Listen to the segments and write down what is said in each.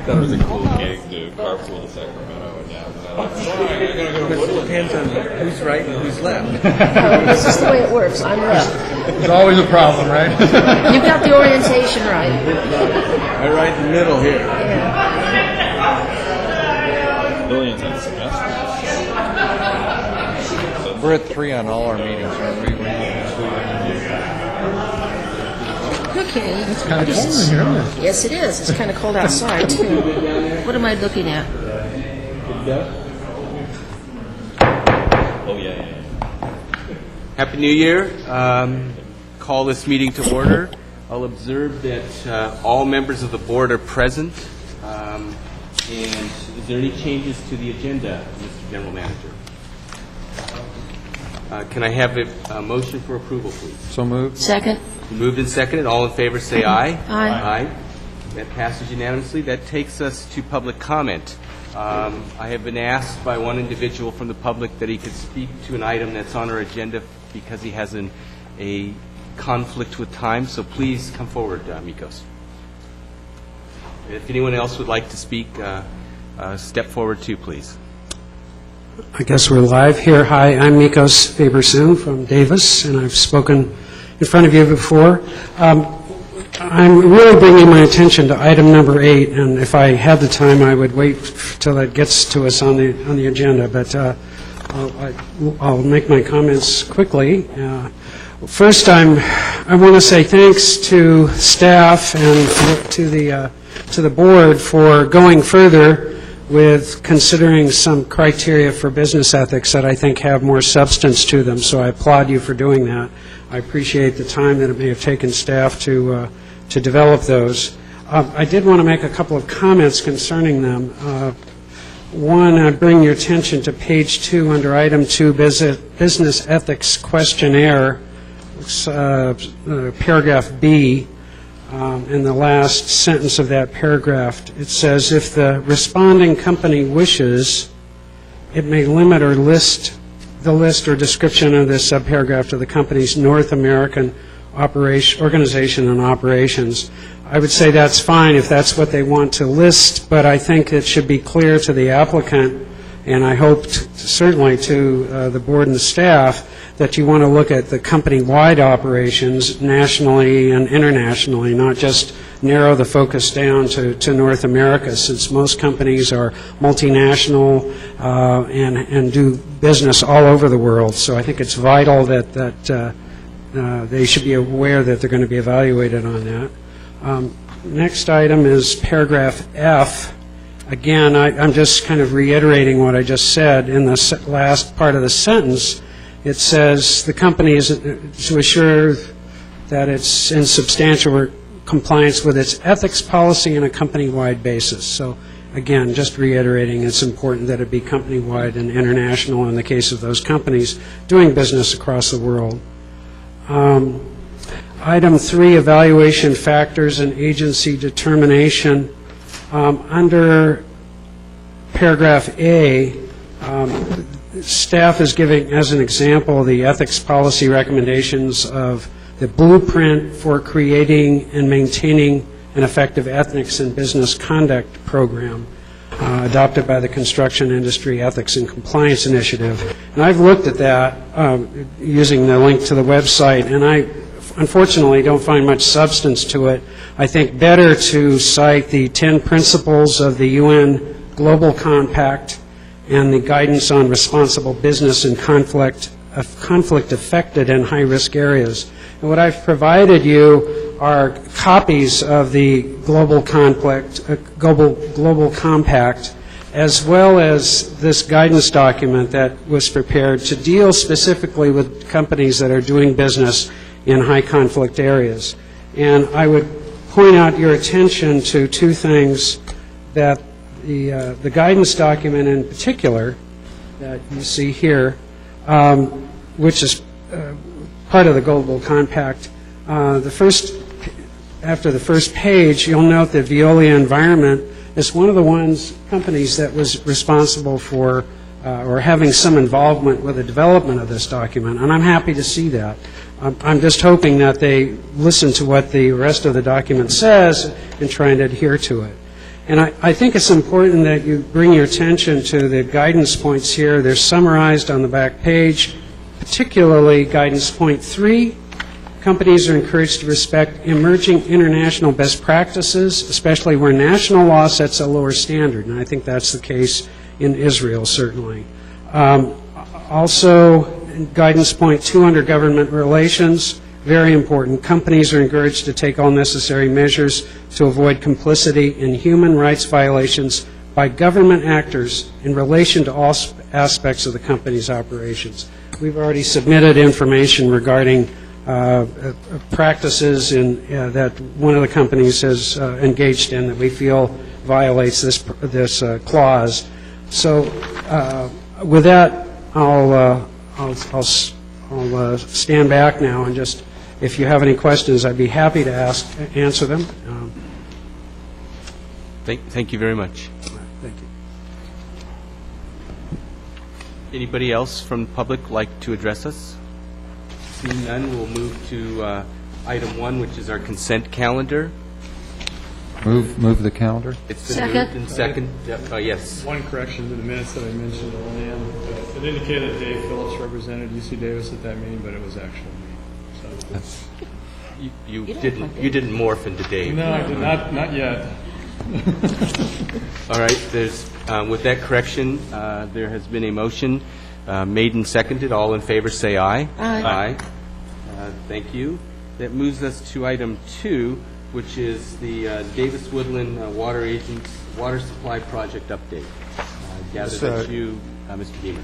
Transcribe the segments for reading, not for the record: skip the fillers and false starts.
thought it was a cool gig to carpool to Sacramento and down. It depends on who's right and who's left. This is the way it works. I'm left. There's always a problem, right? You got the orientation right. I'm right in the middle here. Yeah. Billions in semester. We're at 3 on all our meetings, aren't we? Okay. It's kind of cold in here, isn't it? Yes, it is. It's kind of cold outside, too. What am I looking at? Oh, yeah. Happy New Year. Call this meeting to order. I'll observe that all members of the board are present. And is there any changes to the agenda, Mr. General Manager? Can I have a motion for approval, please? So moved. Second. Moved and seconded. All in favor say aye. Aye. Aye. That passes unanimously. That takes us to public comment. I have been asked by one individual from the public that he could speak to an item that's on our agenda because he has a conflict with time. So please come forward, Mikos. If anyone else would like to speak, step forward too, please. I guess we're live here. Hi, I'm Mikos Fabersoon from Davis, and I've spoken in front of you before. I'm really bringing my attention to item number 8, and if I had the time, I would wait till it gets to us on the agenda. But I'll make my comments quickly. First, I want to say thanks to staff and to the board for going further with considering some criteria for business ethics that I think have more substance to them. So I applaud you for doing that. I appreciate the time that it may have taken staff to develop those. I did want to make a couple of comments concerning them. One, I'd bring your attention to page 2 under item 2, business ethics questionnaire, paragraph B. In the last sentence of that paragraph, it says, if the responding company wishes, it may limit or list the list or description of this subparagraph to the company's North American organization and operations. I would say that's fine if that's what they want to list, but I think it should be clear to the applicant, and I hope certainly to the board and the staff, that you want to look at the company-wide operations nationally and internationally, not just narrow the focus down to North America, since most companies are multinational and do business all over the world. So I think it's vital that they should be aware that they're going to be evaluated on that. Next item is paragraph F. Again, I'm just kind of reiterating what I just said. In the last part of the sentence, it says the company is to assure that it's in substantial compliance with its ethics policy on a company-wide basis. So again, just reiterating, it's important that it be company-wide and international in the case of those companies doing business across the world. Item 3, evaluation factors and agency determination. Under paragraph A, staff is giving, as an example, the ethics policy recommendations of the blueprint for creating and maintaining an effective ethics and business conduct program adopted by the Construction Industry Ethics and Compliance Initiative. And I've looked at that using the link to the website, and I unfortunately don't find much substance to it. I think better to cite the 10 principles of the UN Global Compact and the guidance on responsible business in conflict-affected and high-risk areas. And what I've provided you are copies of the Global Compact, as well as this guidance document that was prepared to deal specifically with companies that are doing business in high-conflict areas. And I would point out your attention to two things that the guidance document in particular that you see here, which is part of the Global Compact. After the first page, you'll note that Veolia Environment is one of the companies that was responsible for or having some involvement with the development of this document, and I'm happy to see that. I'm just hoping that they listen to what the rest of the document says and try and adhere to it. And I think it's important that you bring your attention to the guidance points here. They're summarized on the back page, particularly guidance point 3. Companies are encouraged to respect emerging international best practices, especially where national law sets a lower standard. And I think that's the case in Israel, certainly. Also, guidance point 2 under government relations, very important. Companies are encouraged to take all necessary measures to avoid complicity in human rights violations by government actors in relation to all aspects of the company's operations. We've already submitted information regarding practices that one of the companies has engaged in that we feel violates this clause. So with that, I'll stand back now and just, if you have any questions, I'd be happy to answer them. Thank you very much. Thank you. Anybody else from the public like to address us? Seeing none, we'll move to item 1, which is our consent calendar. Move the calendar. It's been Second. moved and second. Yes. One correction to the minutes that I mentioned earlier. It indicated that Dave Phillips represented UC Davis at that meeting, but it was actually me. So. You didn't morph into Dave. No, I did not yet. All right. With that correction, there has been a motion made and seconded. All in favor say aye. Aye. Thank you. That moves us to item 2, which is the Davis Woodland Water Supply Project update. Gather that you, Mr. Beamer.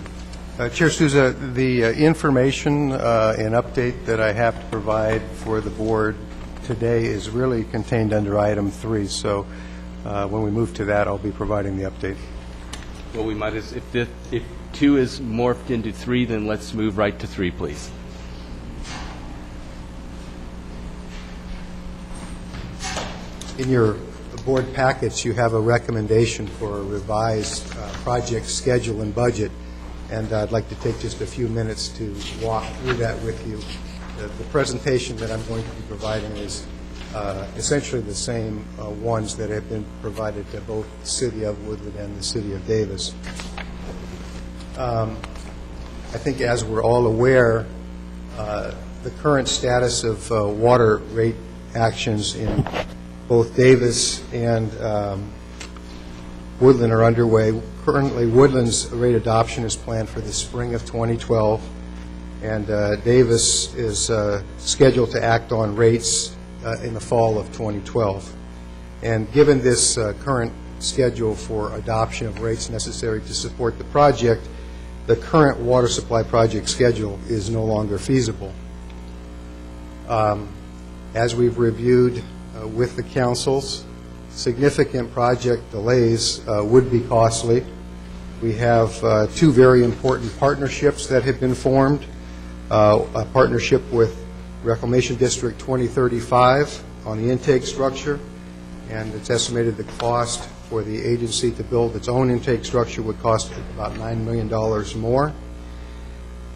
Chair Souza, the information and update that I have to provide for the board today is really contained under item 3. So when we move to that, I'll be providing the update. Well, we might as if 2 is morphed into 3, then let's move right to 3, please. In your board packets, you have a recommendation for a revised project schedule and budget, and I'd like to take just a few minutes to walk through that with you. The presentation that I'm going to be providing is essentially the same ones that have been provided to both the City of Woodland and the City of Davis. I think, as we're all aware, the current status of water rate actions in both Davis and Woodland are underway. Currently, Woodland's rate adoption is planned for the spring of 2012, and Davis is scheduled to act on rates in the fall of 2012. And given this current schedule for adoption of rates necessary to support the project, the current water supply project schedule is no longer feasible. As we've reviewed with the councils, significant project delays would be costly. We have 2 very important partnerships that have been formed, a partnership with Reclamation District 2035 on the intake structure, and it's estimated the cost for the agency to build its own intake structure would cost about $9 million more.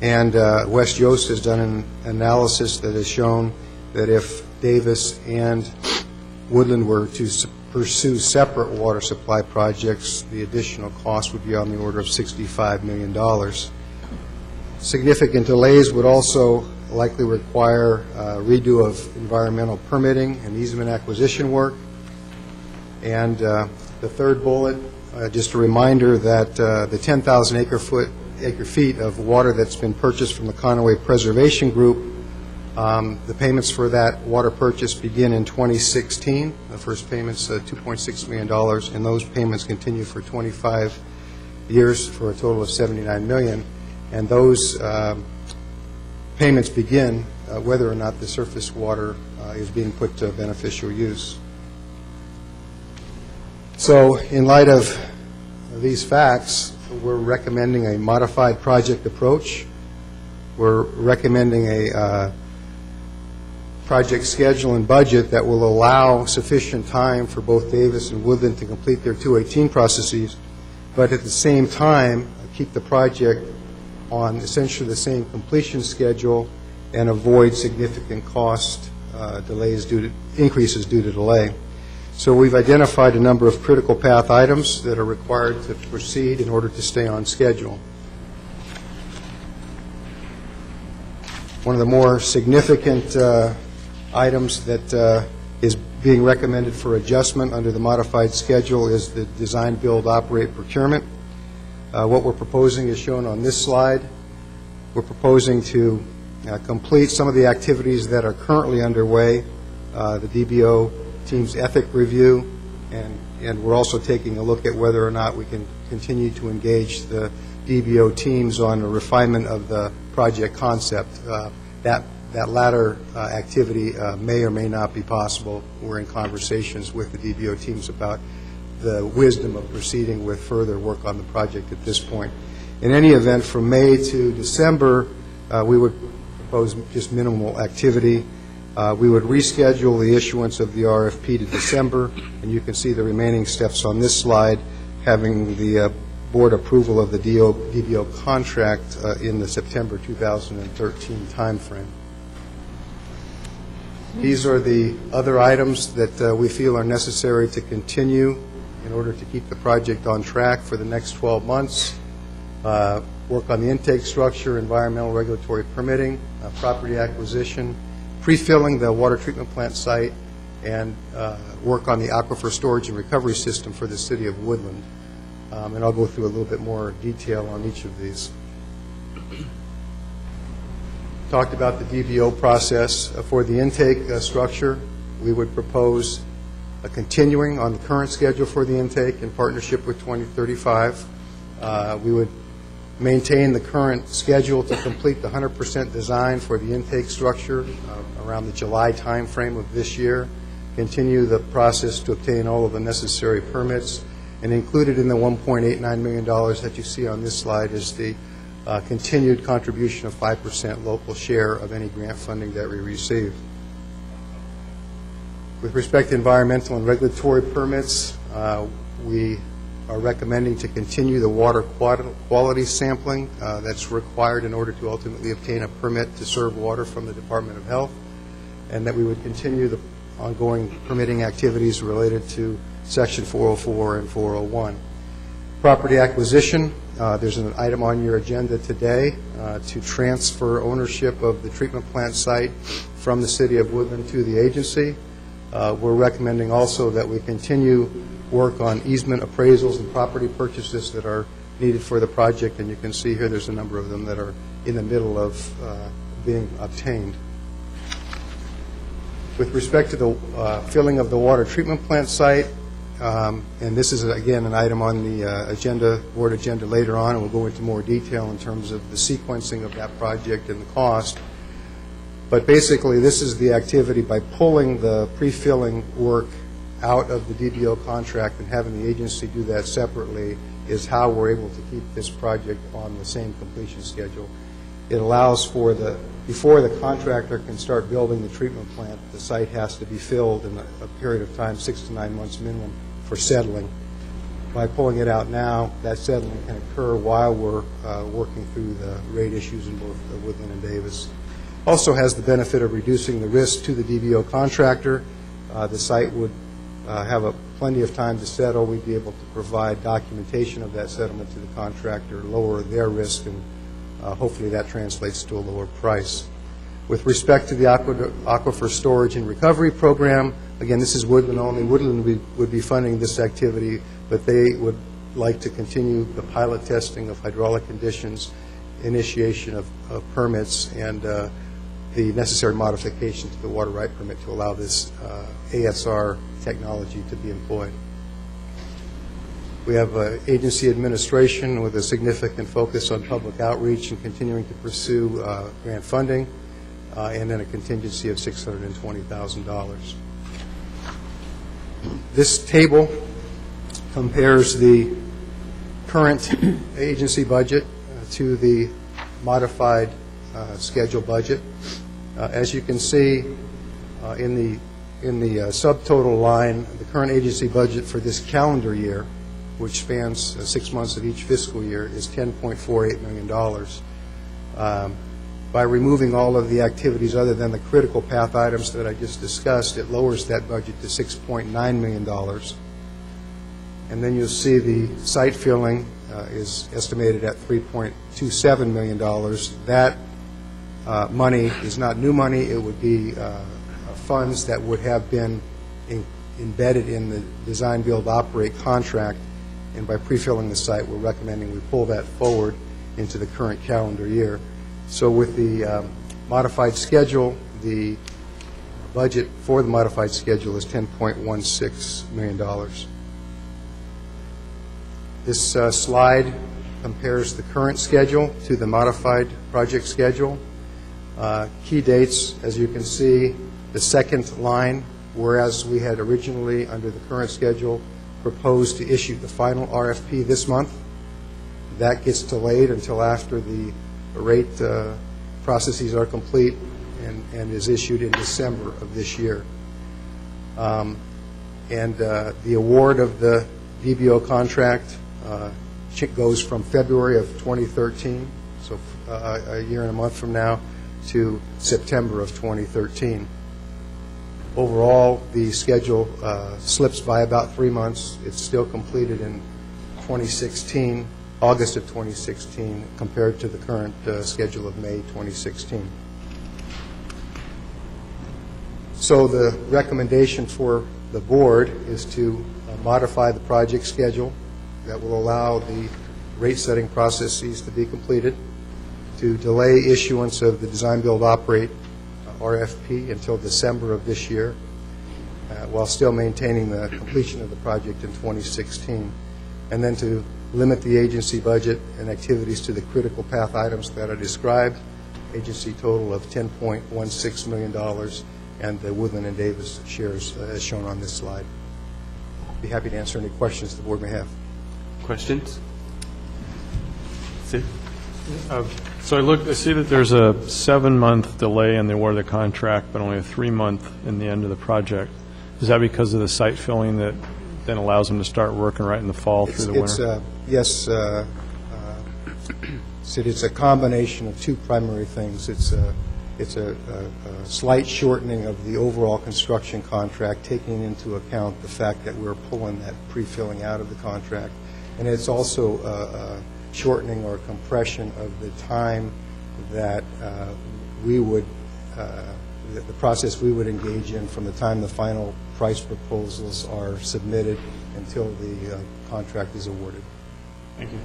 And West Yost has done an analysis that has shown that if Davis and Woodland were to pursue separate water supply projects, the additional cost would be on the order of $65 million. Significant delays would also likely require redo of environmental permitting and easement acquisition work. And the third bullet, just a reminder that the 10,000 acre feet of water that's been purchased from the Conway Preservation Group, the payments for that water purchase begin in 2016. The first payment's $2.6 million, and those payments continue for 25 years for a total of $79 million. And those payments begin whether or not the surface water is being put to beneficial use. So in light of these facts, we're recommending a modified project approach. We're recommending a project schedule and budget that will allow sufficient time for both Davis and Woodland to complete their 218 processes, but at the same time keep the project on essentially the same completion schedule and avoid significant cost increases due to delay. So we've identified a number of critical path items that are required to proceed in order to stay on schedule. One of the more significant items that is being recommended for adjustment under the modified schedule is the design, build, operate procurement. What we're proposing is shown on this slide. We're proposing to complete some of the activities that are currently underway, the DBO team's ethic review, and we're also taking a look at whether or not we can continue to engage the DBO teams on a refinement of the project concept. That latter activity may or may not be possible. We're in conversations with the DBO teams about the wisdom of proceeding with further work on the project at this point. In any event, from May to December, we would propose just minimal activity. We would reschedule the issuance of the RFP to December, and you can see the remaining steps on this slide, having the board approval of the DBO contract in the September 2013 timeframe. These are the other items that we feel are necessary to continue in order to keep the project on track for the next 12 months. Work on the intake structure, environmental regulatory permitting, property acquisition, pre-filling the water treatment plant site, and work on the aquifer storage and recovery system for the city of Woodland. And I'll go through a little bit more detail on each of these. Talked about the DBO process. For the intake structure, we would propose continuing on the current schedule for the intake in partnership with 2035. We would maintain the current schedule to complete the 100% design for the intake structure around the July timeframe of this year, continue the process to obtain all of the necessary permits, and included in the $1.89 million that you see on this slide is the continued contribution of 5% local share of any grant funding that we receive. With respect to environmental and regulatory permits, we are recommending to continue the water quality sampling that's required in order to ultimately obtain a permit to serve water from the Department of Health, and that we would continue the ongoing permitting activities related to Section 404 and 401. Property acquisition, there's an item on your agenda today to transfer ownership of the treatment plant site from the City of Woodland to the agency. We're recommending also that we continue work on easement appraisals and property purchases that are needed for the project, and you can see here there's a number of them that are in the middle of being obtained. With respect to the filling of the water treatment plant site, and this is, again, an item on the board agenda later on, and we'll go into more detail in terms of the sequencing of that project and the cost. But basically, this is the activity by pulling the pre-filling work out of the DBO contract and having the agency do that separately is how we're able to keep this project on the same completion schedule. It allows for before the contractor can start building the treatment plant, the site has to be filled in a period of time, 6 to 9 months minimum, for settling. By pulling it out now, that settling can occur while we're working through the rate issues in both Woodland and Davis. Also has the benefit of reducing the risk to the DBO contractor. The site would have plenty of time to settle. We'd be able to provide documentation of that settlement to the contractor, lower their risk, and hopefully that translates to a lower price. With respect to the aquifer storage and recovery program, again, this is Woodland only. Woodland would be funding this activity, but they would like to continue the pilot testing of hydraulic conditions, initiation of permits, and the necessary modification to the water right permit to allow this ASR technology to be employed. We have agency administration with a significant focus on public outreach and continuing to pursue grant funding, and then a contingency of $620,000. This table compares the current agency budget to the modified schedule budget. As you can see in the subtotal line, the current agency budget for this calendar year, which spans 6 months of each fiscal year, is $10.48 million. By removing all of the activities other than the critical path items that I just discussed, it lowers that budget to $6.9 million. And then you'll see the site filling is estimated at $3.27 million. That money is not new money. It would be funds that would have been embedded in the design, build, operate contract. And by pre-filling the site, we're recommending we pull that forward into the current calendar year. So with the modified schedule, the budget for the modified schedule is $10.16 million. This slide compares the current schedule to the modified project schedule. Key dates, as you can see, the second line, whereas we had originally, under the current schedule, proposed to issue the final RFP this month, that gets delayed until after the rate processes are complete and is issued in December of this year. And the award of the DBO contract goes from February of 2013, so a year and a month from now, to September of 2013. Overall, the schedule slips by about 3 months. It's still completed in 2016, August of 2016, compared to the current schedule of May 2016. So the recommendation for the board is to modify the project schedule that will allow the rate-setting processes to be completed, to delay issuance of the design, build, operate RFP until December of this year, while still maintaining the completion of the project in 2016, and then to limit the agency budget and activities to the critical path items that are described, agency total of $10.16 million, and the Woodland and Davis shares as shown on this slide. I'd be happy to answer any questions the board may have. Questions? Sid? So I see that there's a 7-month delay in the award of the contract, but only a 3-month in the end of the project. Is that because of the site filling that then allows them to start working right in the fall through the winter? Yes, Sid, it's a combination of two primary things. It's a slight shortening of the overall construction contract, taking into account the fact that we're pulling that pre-filling out of the contract, and it's also a shortening or compression of the time that we would, the process we would engage in from the time the final price proposals are submitted until the contract is awarded. Thank you.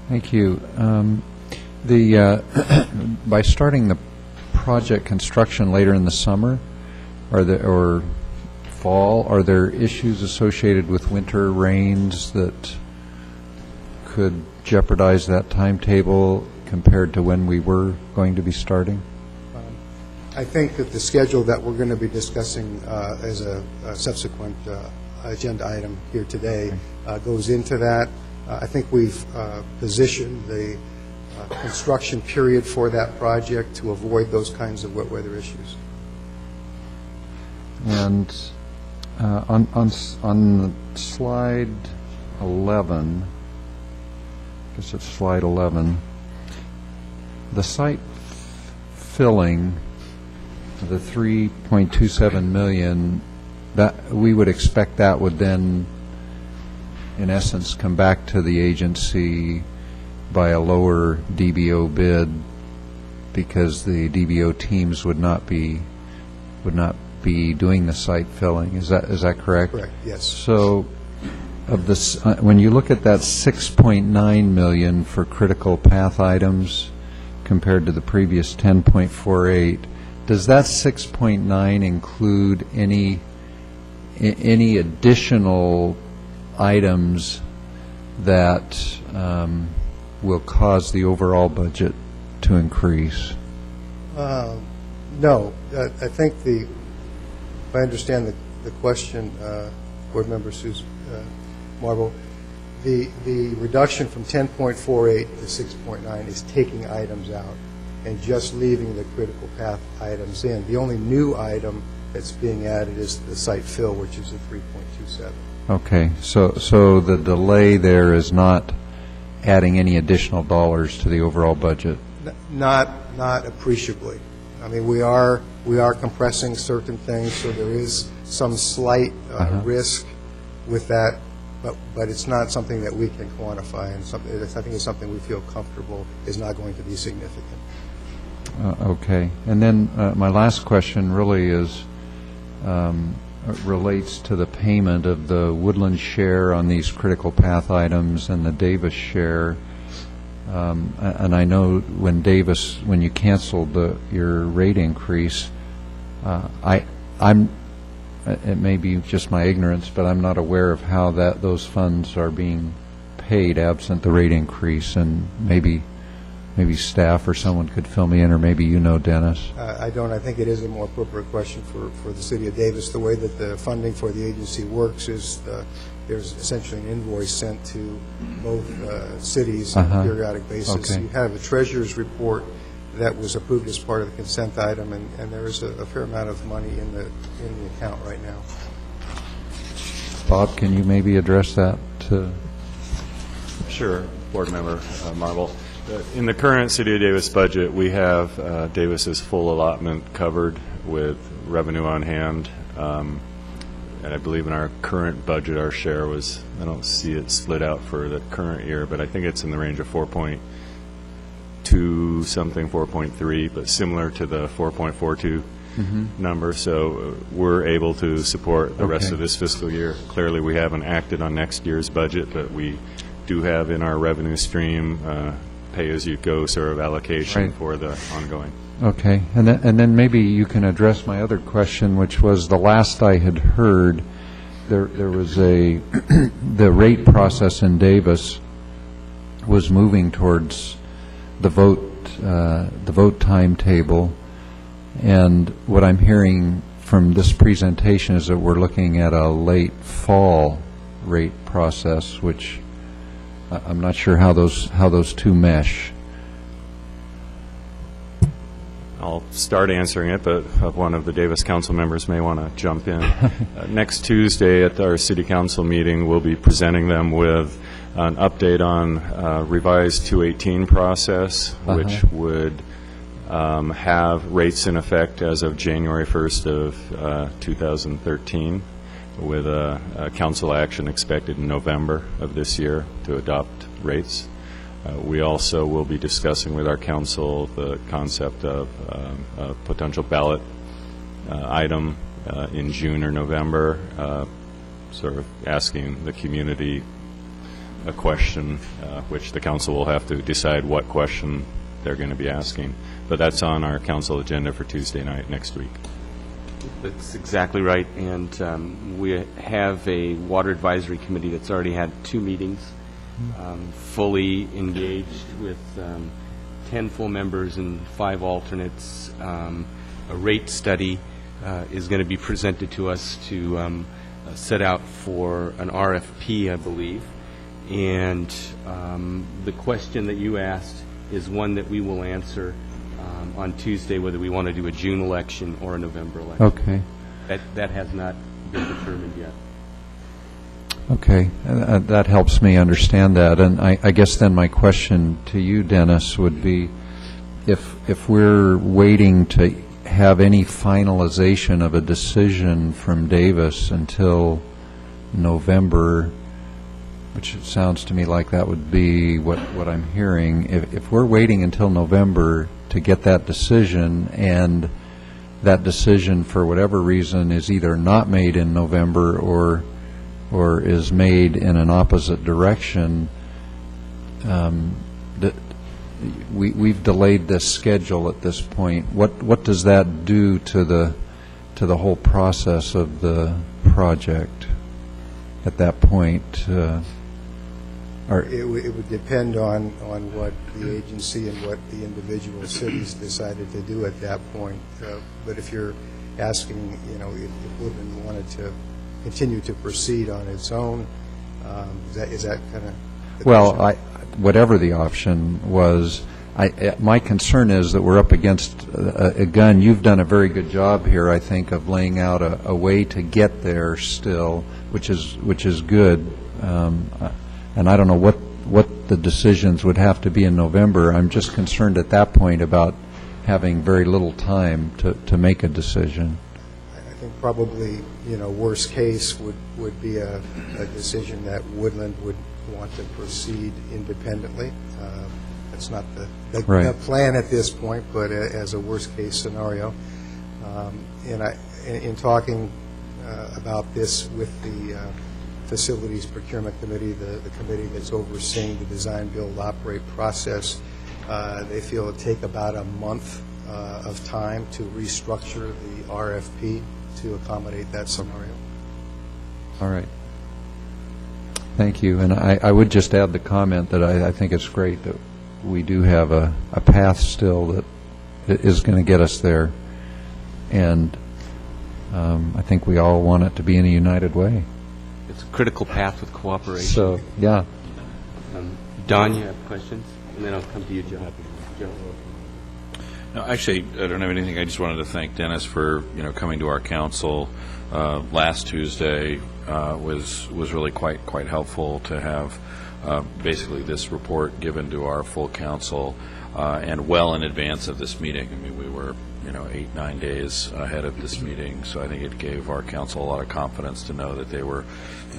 Thank you. By starting the project construction later in the summer or fall, are there issues associated with winter rains that could jeopardize that timetable compared to when we were going to be starting? I think that the schedule that we're going to be discussing as a subsequent agenda item here today goes into that. I think we've positioned the construction period for that project to avoid those kinds of wet weather issues. And on slide 11, I guess it's slide 11, the site filling, the $3.27 million, that we would expect that would then, in essence, come back to the agency by a lower DBO bid because the DBO teams would not be doing the site filling. Is that correct? Correct. Yes. So, of this, when you look at that $6.9 million for critical path items compared to the previous 10.48, does that 6.9 include any additional items that will cause the overall budget to increase? No. I think if I understand the question, Board Member Marble, the reduction from 10.48 to 6.9 is taking items out and just leaving the critical path items in. The only new item that's being added is the site fill, which is a 3.27. Okay, so the delay there is not adding any additional dollars to the overall budget? Not appreciably. I mean, we are compressing certain things, so there is some slight risk with that, but it's not something that we can quantify, and I think it's something we feel comfortable is not going to be significant. Okay. And then my last question really is relates to the payment of the Woodland share on these critical path items and the Davis share. And I know when you canceled your rate increase, it may be just my ignorance, but I'm not aware of how those funds are being paid absent the rate increase, and maybe staff or someone could fill me in, or maybe you know, Dennis. I don't. I think it is a more appropriate question for the City of Davis. The way that the funding for the agency works is there's essentially an invoice sent to both cities on a periodic basis. Okay. You have a treasurer's report that was approved as part of the consent item, and there is a fair amount of money in the account right now. Bob, can you maybe address that? Sure, Board Member Marble. In the current City of Davis budget, we have Davis's full allotment covered with revenue on hand. And I believe in our current budget, our share was, I don't see it split out for the current year, but I think it's in the range of 4.2 something, 4.3, but similar to the 4.42 number. So we're able to support the rest of this fiscal year. Clearly, we haven't acted on next year's budget, but we do have in our revenue stream pay-as-you-go sort of allocation for the ongoing. Okay, and then maybe you can address my other question, which was the last I had heard, there was the rate process in Davis was moving towards the vote timetable, and what I'm hearing from this presentation is that we're looking at a late fall rate process, which I'm not sure how those two mesh. I'll start answering it, but one of the Davis Council members may want to jump in. Next Tuesday at our City Council meeting, we'll be presenting them with an update on revised 218 process, which would have rates in effect as of January 1st of 2013, with a council action expected in November of this year to adopt rates. We also will be discussing with our council the concept of a potential ballot item in June or November, sort of asking the community a question, which the council will have to decide what question they're going to be asking. But that's on our council agenda for Tuesday night next week. That's exactly right, and we have a water advisory committee that's already had 2 meetings, fully engaged with 10 full members and 5 alternates. A rate study is going to be presented to us to set out for an RFP, I believe, and the question that you asked is one that we will answer on Tuesday, whether we want to do a June election or a November election. Okay. That has not been determined yet. Okay. That helps me understand that. And I guess then my question to you, Dennis, would be if we're waiting to have any finalization of a decision from Davis until November, which it sounds to me like that would be what I'm hearing, if we're waiting until November to get that decision, and that decision for whatever reason is either not made in November or is made in an opposite direction, we've delayed this schedule at this point. What does that do to the whole process of the project at that point? It would depend on what the agency and what the individual cities decided to do at that point. But if you're asking, if Woodland wanted to continue to proceed on its own, is that kind of the question? Whatever the option was, my concern is that we're up against a gun. You've done a very good job here, I think, of laying out a way to get there still, which is good. And I don't know what the decisions would have to be in November. I'm just concerned at that point about having very little time to make a decision. I think probably, worst case would be a decision that Woodland would want to proceed independently. That's not the plan at this point, but as a worst case scenario. In talking about this with the Facilities Procurement Committee, the committee that's overseeing the design, build, operate process, they feel it'll take about a month of time to restructure the RFP to accommodate that scenario. All right. Thank you. And I would just add the comment that I think it's great that we do have a path still that is going to get us there. And I think we all want it to be in a united way. It's a critical path with cooperation. So, yeah. Don, you have questions? And then I'll come to you, Joe. Joe. No, actually, I don't have anything. I just wanted to thank Dennis for coming to our council last Tuesday. Was really quite helpful to have basically this report given to our full council and well in advance of this meeting. I mean, we were 8-9 days ahead of this meeting, so I think it gave our council a lot of confidence to know that they were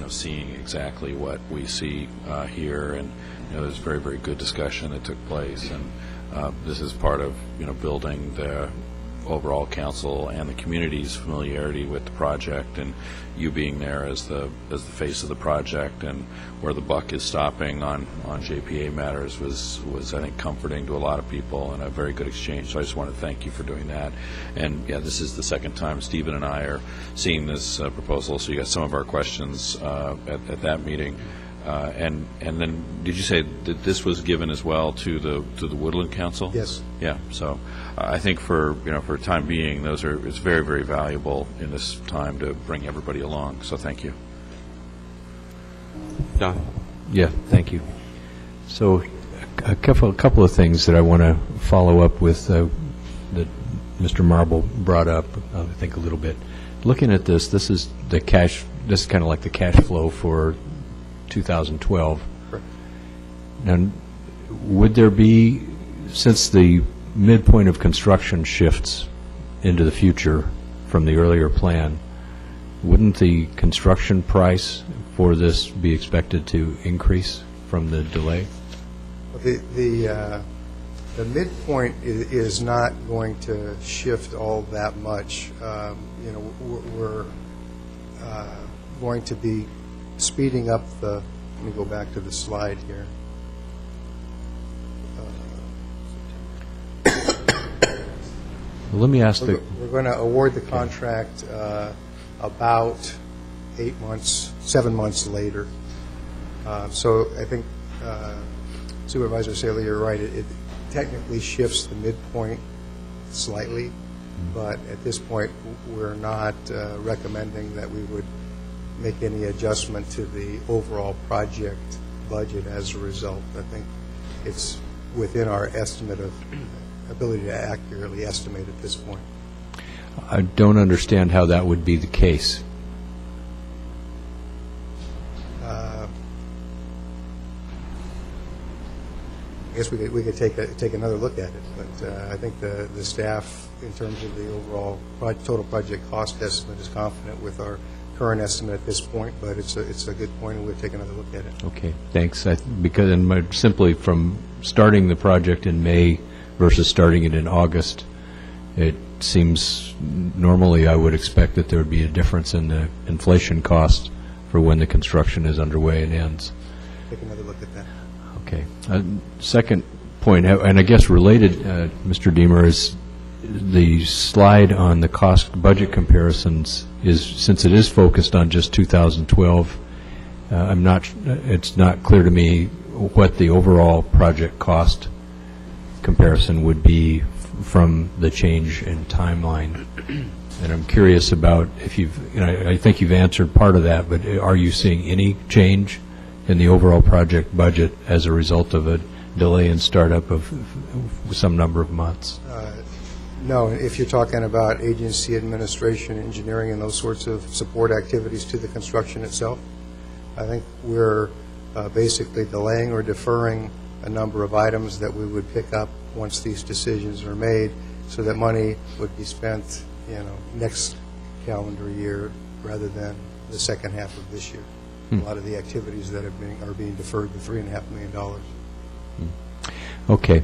seeing exactly what we see here, and there's very, very good discussion that took place, and this is part of building the overall council and the community's familiarity with the project, and you being there as the face of the project and where the buck is stopping on JPA matters was I think comforting to a lot of people, and a very good exchange. So I just want to thank you for doing that. And yeah, this is the second time Stephen and I are seeing this proposal, so you got some of our questions at that meeting. And then, did you say that this was given as well to the Woodland Council? Yes. Yeah. So I think for time being, it's very, very valuable in this time to bring everybody along. So thank you. Don. Yeah. Thank you. So a couple of things that I want to follow up with that Mr. Marble brought up. I think a little bit. Looking at this is the cash. This is kind of like the cash flow for 2012. Now, would there be, since the midpoint of construction shifts into the future from the earlier plan, wouldn't the construction price for this be expected to increase from the delay? The midpoint is not going to shift all that much. We're going to be speeding up let me go back to the slide here. Let me ask We're going to award the contract about 7 months later. So I think Supervisor Saley, you're right. It technically shifts the midpoint slightly, but at this point we're not recommending that we would make any adjustment to the overall project budget as a result. I think it's within our estimate of ability to accurately estimate at this point. I don't understand how that would be the case. I guess we could take another look at it, but I think the staff, in terms of the overall total project cost estimate, is confident with our current estimate at this point, but it's a good point, and we'll take another look at it. Okay, thanks. Because simply from starting the project in May versus starting it in August, it seems normally I would expect that there would be a difference in the inflation cost for when the construction is underway and ends. Take another look at that. Okay. Second point, and I guess related, Mr. Deemer, is the slide on the cost budget comparisons is, since it is focused on just 2012, it's not clear to me what the overall project cost comparison would be from the change in timeline. And I'm curious about if I think you've answered part of that, but are you seeing any change in the overall project budget as a result of a delay in startup of some number of months? No, if you're talking about agency administration, engineering, and those sorts of support activities to the construction itself, I think we're basically delaying or deferring a number of items that we would pick up once these decisions are made, so that money would be spent, next calendar year rather than the second half of this year. A lot of the activities that are being deferred, the $3.5 million. Okay.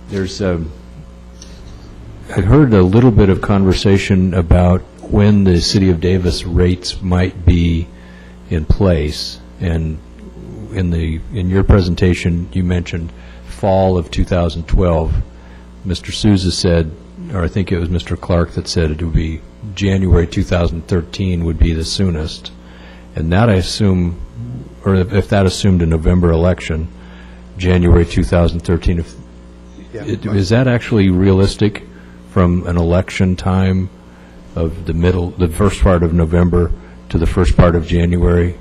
There's I heard a little bit of conversation about when the City of Davis rates might be in place, and in your presentation you mentioned fall of 2012. Mr. Souza said, or I think it was Mr. Clark that said it would be January 2013 would be the soonest, and that I assume, or if that assumed a November election, January 2013. Is that actually realistic from an election time of the first part of November to the first part of January?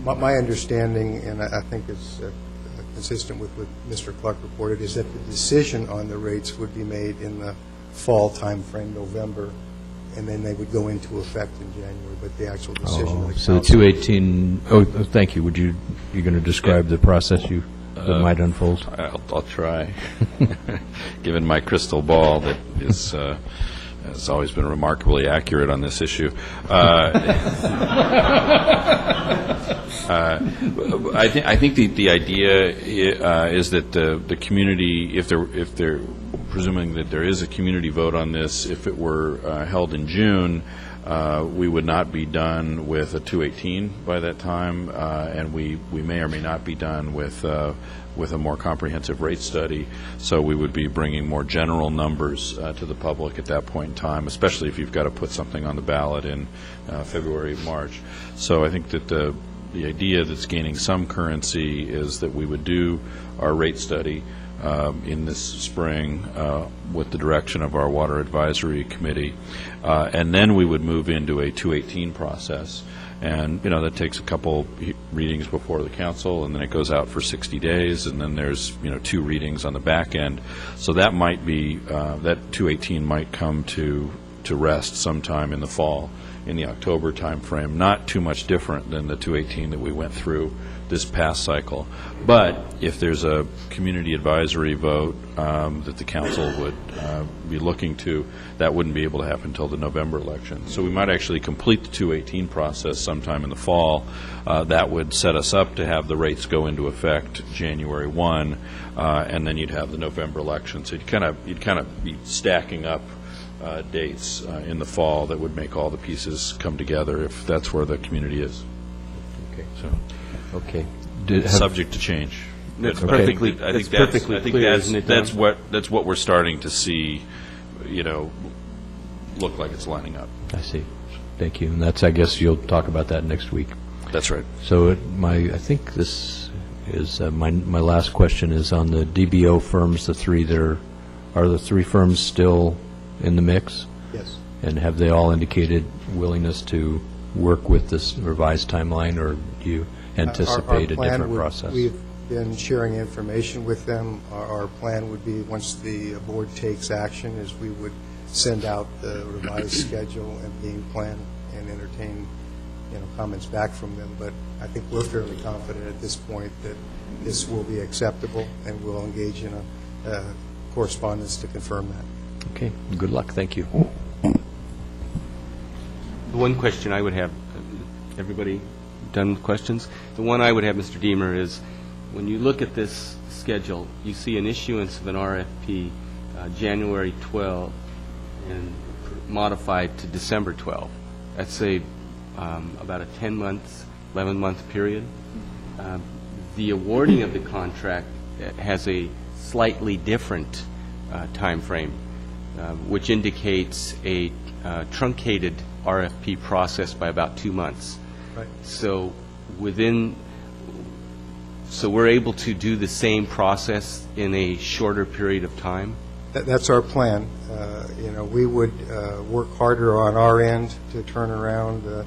My understanding, and I think it's consistent with what Mr. Clark reported, is that the decision on the rates would be made in the fall time frame, November, and then they would go into effect in January, but the actual decision of the so the council... 218, thank you. You're going to describe the process that might unfold? I'll try. Given my crystal ball that is has always been remarkably accurate on this issue. I think the idea is that the community, if they're presuming that there is a community vote on this, if it were held in June, we would not be done with a 218 by that time, and we may or may not be done with a more comprehensive rate study. So we would be bringing more general numbers to the public at that point in time, especially if you've got to put something on the ballot in February, March. So I think that the idea that's gaining some currency is that we would do our rate study in this spring with the direction of our Water Advisory Committee, and then we would move into a 218 process. And, that takes a couple readings before the council, and then it goes out for 60 days, and then there's, 2 readings on the back end. So that might be, that 218 might come to rest sometime in the fall, in the October time frame. Not too much different than the 218 that we went through this past cycle. But if there's a community advisory vote that the council would be looking to, that wouldn't be able to happen until the November election. So we might actually complete the 218 process sometime in the fall. That would set us up to have the rates go into effect January 1, and then you'd have the November election. So you'd kind of be stacking up dates in the fall that would make all the pieces come together if that's where the community is. Okay. So. Okay. Subject to change. That's But perfectly, I think perfectly clear, isn't it, that's Don? that's what we're starting to see, look like it's lining up. I see. Thank you. And that's, I guess, you'll talk about that next week. That's right. So I think this is my last question is on the DBO firms, the three that are the three firms still in the mix? Yes. And have they all indicated willingness to work with this revised timeline, or do you anticipate a different process? We've been sharing information with them. Our plan would be, once the board takes action, is we would send out the revised schedule and game plan and entertain comments back from them. But I think we're fairly confident at this point that this will be acceptable, and we'll engage in a correspondence to confirm that. Okay. Good luck. Thank you. The one question I would have, everybody done with questions? The one I would have, Mr. Deemer, is when you look at this schedule, you see an issuance of an RFP January 12 and modified to December 12. That's about a 10-month, 11-month period. The awarding of the contract has a slightly different time frame, which indicates a truncated RFP process by about 2 months. Right. So we're able to do the same process in a shorter period of time? That's our plan. We would work harder on our end to turn around the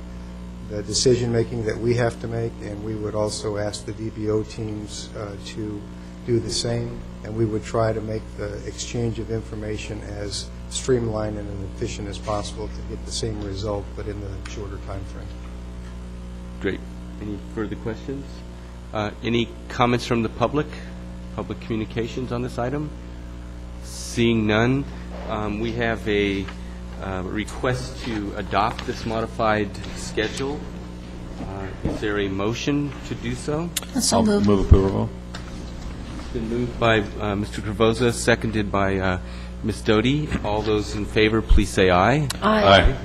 decision-making that we have to make, and we would also ask the DBO teams to do the same, and we would try to make the exchange of information as streamlined and as efficient as possible to get the same result, but in the shorter time frame. Great. Any further questions? Any comments from the public communications on this item? Seeing none, we have a request to adopt this modified schedule. Is there a motion to do so? So moved. Move approval. It's been moved by Mr. Travoza, seconded by Ms. Doty. All those in favor, please say aye. Aye.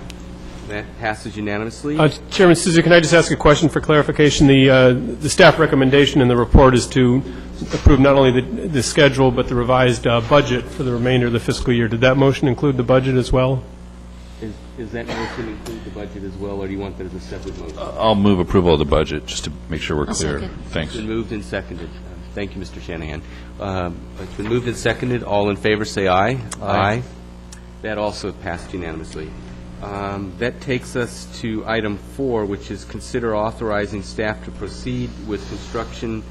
That passes unanimously. Chairman Souza, can I just ask a question for clarification? The staff recommendation in the report is to approve not only the schedule, but the revised budget for the remainder of the fiscal year. Did that motion include the budget as well? Is that motion include the budget as well, or do you want that as a separate motion? I'll move approval of the budget, just to make sure we're I'll clear. second. Thanks. It's been moved and seconded. Thank you, Mr. Shanahan. It's been moved and seconded. All in favor, say aye. Aye. That also passed unanimously. That takes us to item 4, which is consider authorizing staff to proceed with construction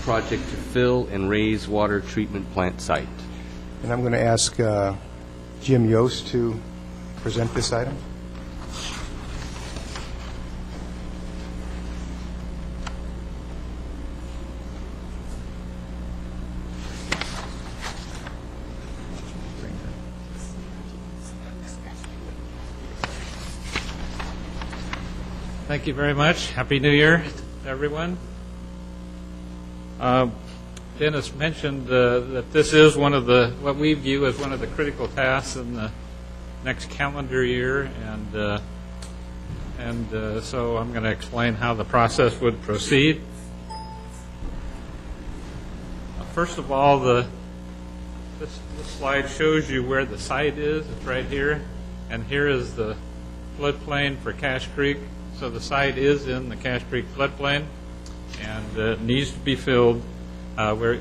project to fill and raise water treatment plant site. And I'm going to ask Jim Yost to present this item. Thank you very much. Happy New Year to everyone. Dennis mentioned that this is one of what we view as one of the critical tasks in the next calendar year, and so I'm going to explain how the process would proceed. First of all, this slide shows you where the site is. It's right here, and here is the floodplain for Cache Creek. So the site is in the Cache Creek floodplain, and it needs to be filled. Our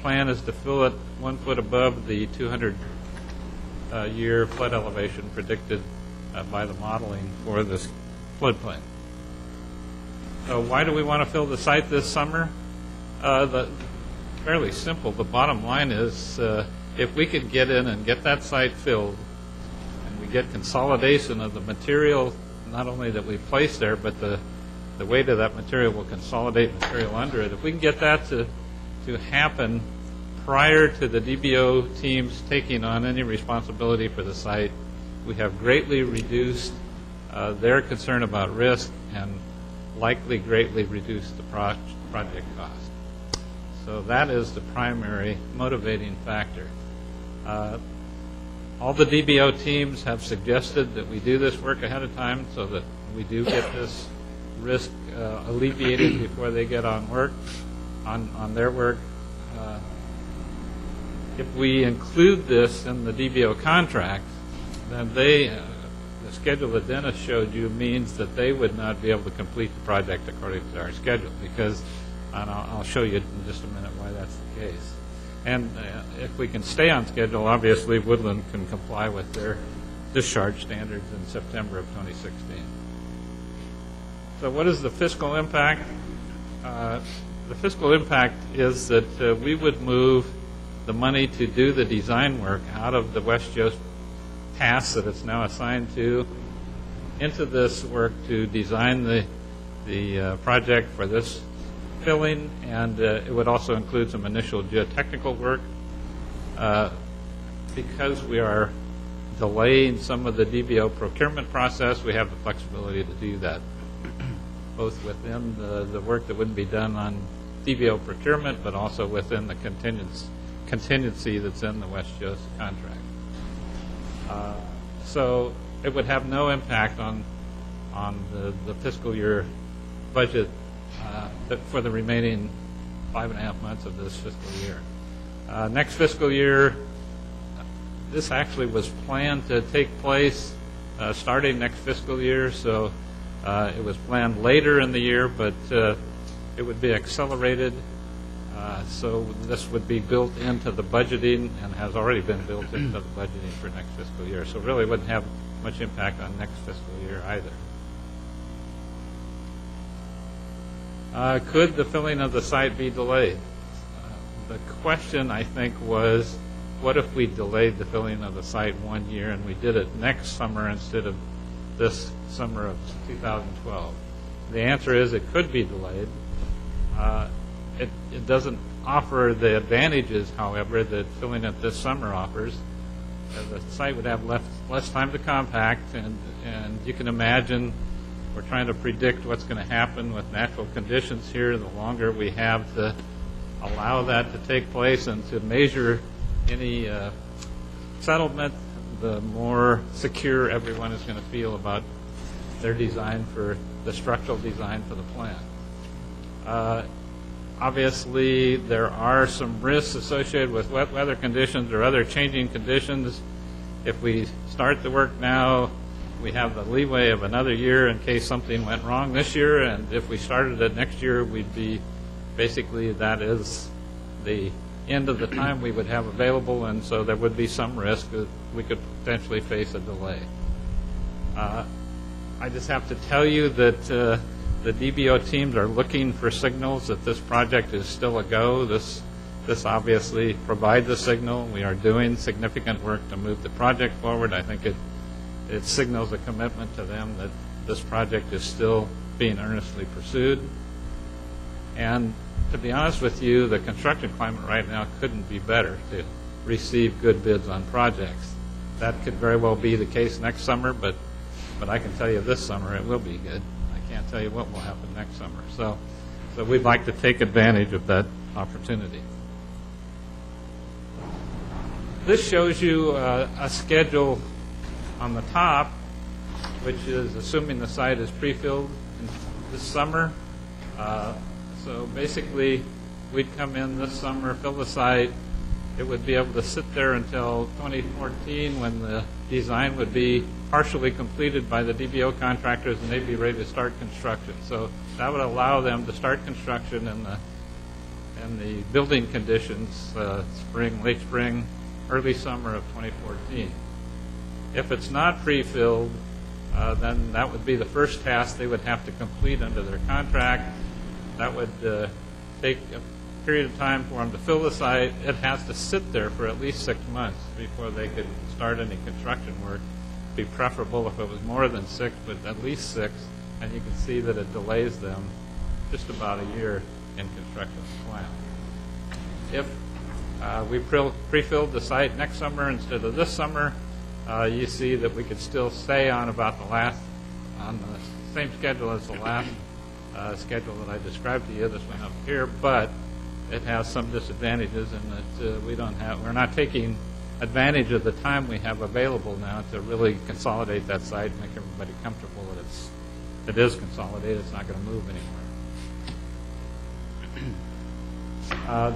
plan is to fill it 1 foot above the 200-year flood elevation predicted by the modeling for this floodplain. So why do we want to fill the site this summer? Fairly simple. The bottom line is if we could get in and get that site filled, and we get consolidation of the material, not only that we place there, but the weight of that material will consolidate material under it. If we can get that to happen prior to the DBO teams taking on any responsibility for the site, we have greatly reduced their concern about risk and likely greatly reduced the project cost. So that is the primary motivating factor. All the DBO teams have suggested that we do this work ahead of time so that we do get this risk alleviated before they get on their work. If we include this in the DBO contract, then the schedule that Dennis showed you means that they would not be able to complete the project according to our schedule, because, and I'll show you in just a minute why that's the case. And if we can stay on schedule, obviously Woodland can comply with their discharge standards in September of 2016. So what is the fiscal impact? The fiscal impact is that we would move the money to do the design work out of the West Jost task that it's now assigned to into this work to design the project for this filling, and it would also include some initial geotechnical work. Because we are delaying some of the DBO procurement process, we have the flexibility to do that, both within the work that wouldn't be done on DBO procurement, but also within the contingency that's in the West Jost contract. So it would have no impact on the fiscal year budget for the remaining 5.5 months of this fiscal year. Next fiscal year, this actually was planned to take place starting next fiscal year, so it was planned later in the year, but it would be accelerated. So this would be built into the budgeting and has already been built into the budgeting for next fiscal year. So really wouldn't have much impact on next fiscal year either. Could the filling of the site be delayed? The question, I think, was, what if we delayed the filling of the site 1 year and we did it next summer instead of this summer of 2012? The answer is it could be delayed. It doesn't offer the advantages, however, that filling it this summer offers. The site would have less time to compact, and you can imagine we're trying to predict what's going to happen with natural conditions here. The longer we have to allow that to take place and to measure any settlement, the more secure everyone is going to feel about their design for the structural design for the plant. Obviously, there are some risks associated with wet weather conditions or other changing conditions. If we start the work now, we have the leeway of another year in case something went wrong this year, and if we started it next year, we'd be basically, that is the end of the time we would have available, and so there would be some risk that we could potentially face a delay. I just have to tell you that the DBO teams are looking for signals that this project is still a go. This obviously provides a signal. We are doing significant work to move the project forward. I think it signals a commitment to them that this project is still being earnestly pursued. And to be honest with you, the construction climate right now couldn't be better to receive good bids on projects. That could very well be the case next summer, but I can tell you this summer it will be good. I can't tell you what will happen next summer. So we'd like to take advantage of that opportunity. This shows you a schedule on the top, which is assuming the site is pre-filled this summer. So basically, we'd come in this summer, fill the site. It would be able to sit there until 2014 when the design would be partially completed by the DBO contractors and they'd be ready to start construction. So that would allow them to start construction in the building conditions, spring, late spring, early summer of 2014. If it's not pre-filled, then that would be the first task they would have to complete under their contract. That would take a period of time for them to fill the site. It has to sit there for at least 6 months before they could start any construction work. It would be preferable if it was more than 6, but at least 6, and you can see that it delays them just about a year in construction plan. If we pre-filled the site next summer instead of this summer, you see that we could still stay on about on the same schedule as the last schedule that I described to you, this one up here, but it has some disadvantages in that we're not taking advantage of the time we have available now to really consolidate that site and make everybody comfortable that it is consolidated. It's not going to move anymore.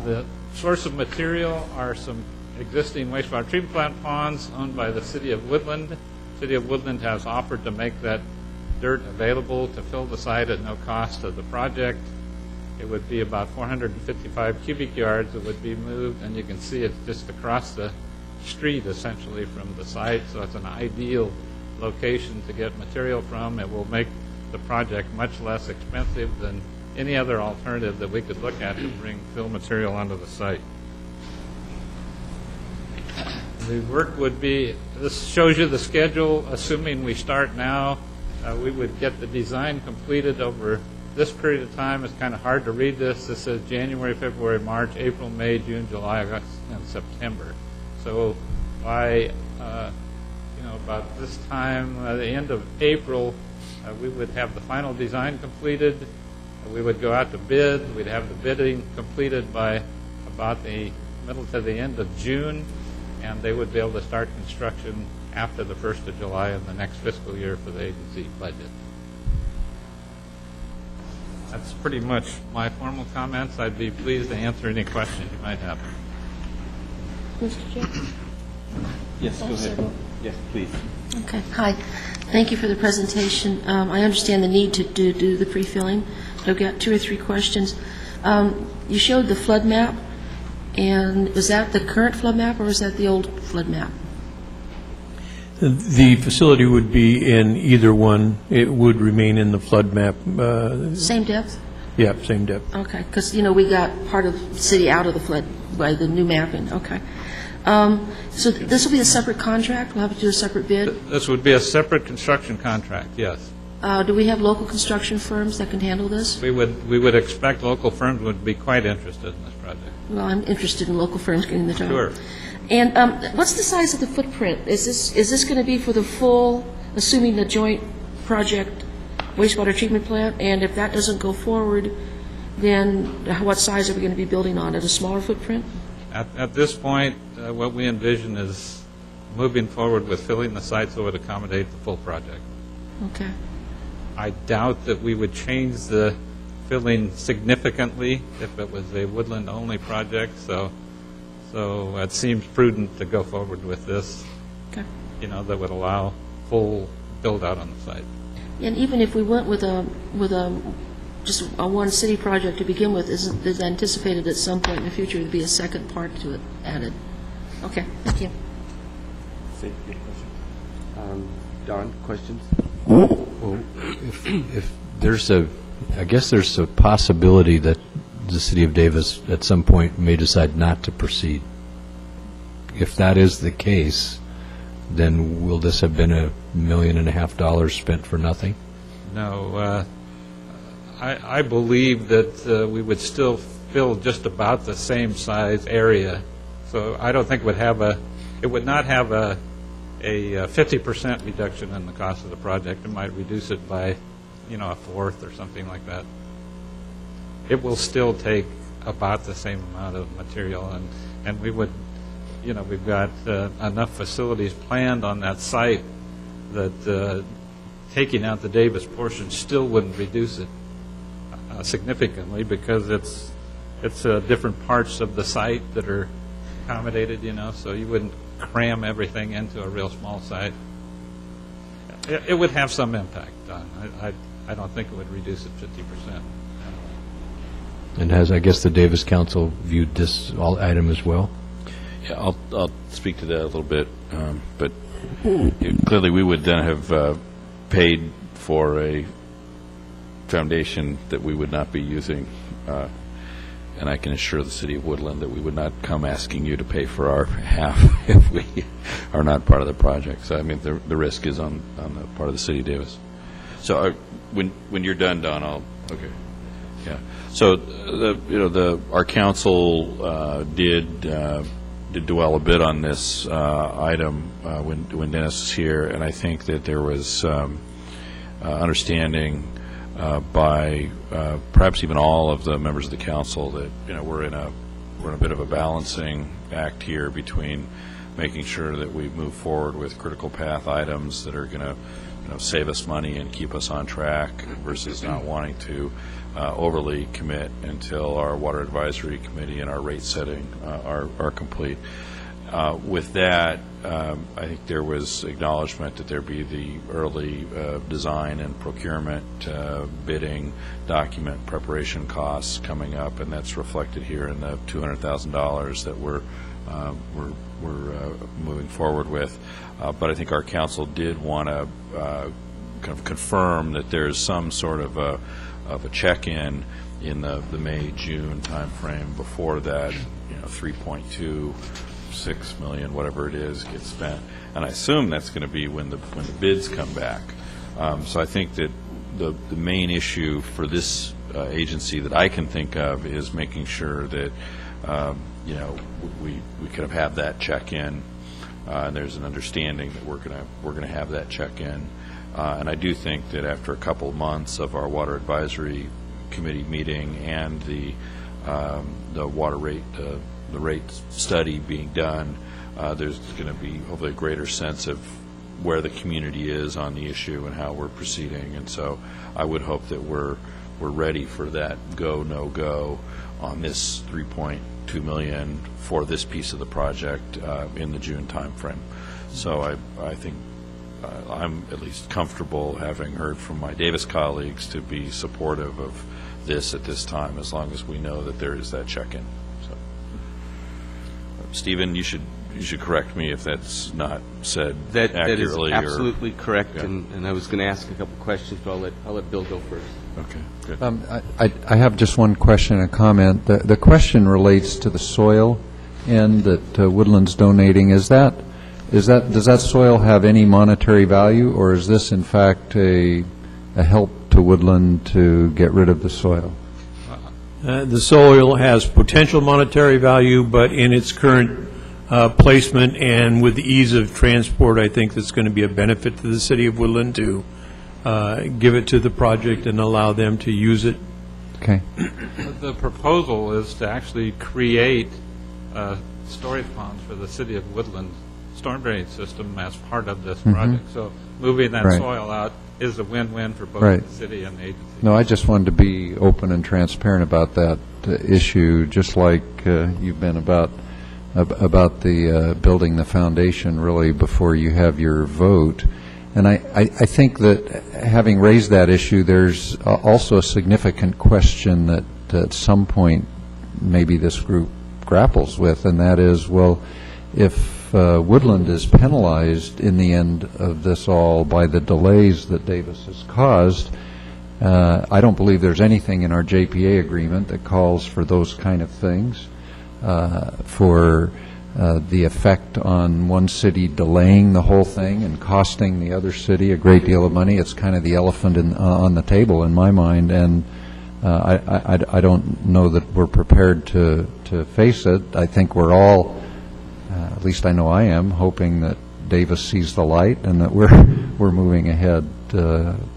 The source of material are some existing wastewater treatment plant ponds owned by the City of Woodland. The City of Woodland has offered to make that dirt available to fill the site at no cost to the project. It would be about 455 cubic yards that would be moved, and you can see it's just across the street essentially from the site, so it's an ideal location to get material from. It will make the project much less expensive than any other alternative that we could look at to bring fill material onto the site. The work would be, this shows you the schedule, assuming we start now. We would get the design completed over this period of time. It's kind of hard to read this. This says January, February, March, April, May, June, July, August, and September. So by about this time, the end of April, we would have the final design completed. We would go out to bid. We'd have the bidding completed by about the middle to the end of June, and they would be able to start construction after the 1st of July in the next fiscal year for the agency budget. That's pretty much my formal comments. I'd be pleased to answer any questions you might have. Mr. Chair? Yes, go ahead. Yes, please. Okay. Hi. Thank you for the presentation. I understand the need to do the pre-filling. I've got 2 or 3 questions. You showed the flood map, and was that the current flood map or was that the old flood map? The facility would be in either one. It would remain in the flood map. Same depth? Yeah, same depth. Okay, because, we got part of the city out of the flood by the new mapping. Okay. So this will be a separate contract? We'll have to do a separate bid? This would be a separate construction contract, yes. Do we have local construction firms that can handle this? We would expect local firms would be quite interested in this project. Well, I'm interested in local firms getting the job. Sure. And what's the size of the footprint? Is this going to be for the full, assuming the joint project wastewater treatment plant? And if that doesn't go forward, then what size are we going to be building on? At a smaller footprint? At this point, what we envision is moving forward with filling the site so it would accommodate the full project. Okay. I doubt that we would change the filling significantly if it was a woodland-only project, so it seems prudent to go forward with this, Okay. that would allow full build-out on the site. And even if we went with just a one city project to begin with, is anticipated at some point in the future to be a second part to it added? Okay, thank you. Don, questions? Well, if there's I guess there's a possibility that the city of Davis at some point may decide not to proceed. If that is the case, then will this have been $1.5 million spent for nothing? No, I believe that we would still fill just about the same size area, so I don't think it would not have a 50% reduction in the cost of the project. It might reduce it by, a fourth or something like that. It will still take about the same amount of material, and we would, we've got enough facilities planned on that site that taking out the Davis portion still wouldn't reduce it significantly, because it's different parts of the site that are accommodated, so you wouldn't cram everything into a real small site. It would have some impact. I don't think it would reduce it 50%. And has, I guess, the Davis Council viewed this item as well? Yeah, I'll speak to that a little bit, but clearly we would then have paid for a foundation that we would not be using, and I can assure the city of Woodland that we would not come asking you to pay for our half if we are not part of the project. So I mean, the risk is on the part of the city of Davis. So when you're done, Don, okay. Yeah. So our council did dwell a bit on this item when Dennis was here, and I think that there was understanding by perhaps even all of the members of the council that we're in a bit of a balancing act here between making sure that we move forward with critical path items that are going to save us money and keep us on track versus not wanting to overly commit until our water advisory committee and our rate setting are complete. With that, I think there was acknowledgement that there be the early design and procurement bidding document preparation costs coming up, and that's reflected here in the $200,000 that we're moving forward with. But I think our council did want to kind of confirm that there's some sort of a check-in in the May-June timeframe before that 3.26 million, whatever it is, gets spent. And I assume that's going to be when the bids come back. So I think that the main issue for this agency that I can think of is making sure that we kind of have that check-in, and there's an understanding that we're going to have that check-in. And I do think that after a couple of months of our water advisory committee meeting and the water rate the rate study being done, there's going to be hopefully a greater sense of where the community is on the issue and how we're proceeding. And so I would hope that we're ready for that go, no go on this $3.2 million for this piece of the project in the June timeframe. So I think I'm at least comfortable, having heard from my Davis colleagues, to be supportive of this at this time, as long as we know that there is that check-in. So, Stephen, you should correct me if that's not said accurately. That is absolutely correct, yeah. and I was going to ask a couple questions, but I'll let Bill go first. Okay, good. I have just one question and a comment. The question relates to the soil end that Woodland's donating. Does that soil have any monetary value, or is this in fact a a help to Woodland to get rid of the soil? The soil has potential monetary value, but in its current placement and with the ease of transport, I think that's going to be a benefit to the city of Woodland to give it to the project and allow them to use it. Okay. The proposal is to actually create storage ponds for the city of Woodland storm drainage system as part of this project. So moving that Right. soil out is a win-win for both Right. the city and the agency. No, I just wanted to be open and transparent about that issue, just like you've been about the building the foundation really before you have your vote. And I think that having raised that issue, there's also a significant question that at some point maybe this group grapples with, and that is, well, if Woodland is penalized in the end of this all by the delays that Davis has caused, I don't believe there's anything in our JPA agreement that calls for those kind of things, for the effect on one city delaying the whole thing and costing the other city a great deal of money. It's kind of the elephant on the table in my mind, and I don't know that we're prepared to face it. I think we're all, at least I know I am, hoping that Davis sees the light and that we're moving ahead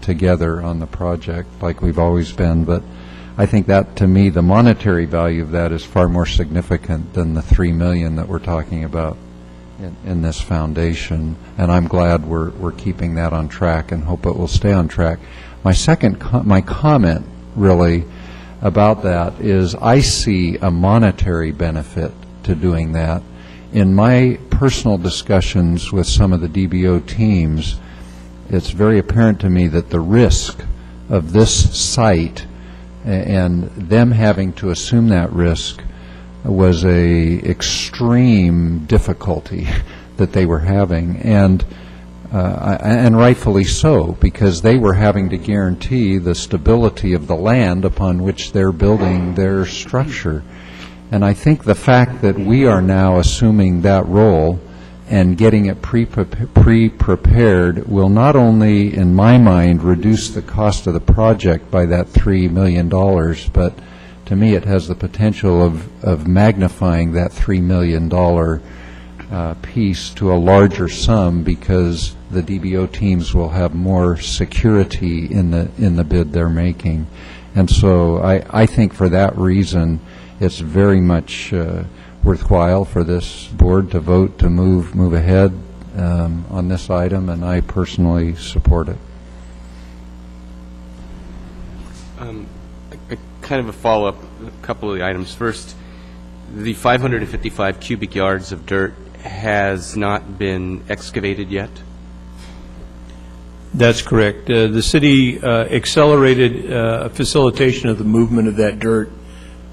together on the project like we've always been. But I think that, to me, the monetary value of that is far more significant than the $3 million that we're talking about in this foundation. And I'm glad we're keeping that on track and hope it will stay on track. My comment really about that is I see a monetary benefit to doing that. In my personal discussions with some of the DBO teams, it's very apparent to me that the risk of this site and them having to assume that risk was a extreme difficulty that they were having, and rightfully so, because they were having to guarantee the stability of the land upon which they're building their structure. And I think the fact that we are now assuming that role and getting it pre-prepared will not only, in my mind, reduce the cost of the project by that $3 million, but to me it has the potential of magnifying that $3 million piece to a larger sum, because the DBO teams will have more security in the bid they're making. And so I think for that reason it's very much worthwhile for this board to vote to move ahead on this item, and I personally support it. Kind of a follow-up, a couple of the items. First, the 555 cubic yards of dirt has not been excavated yet? That's correct. The city accelerated facilitation of the movement of that dirt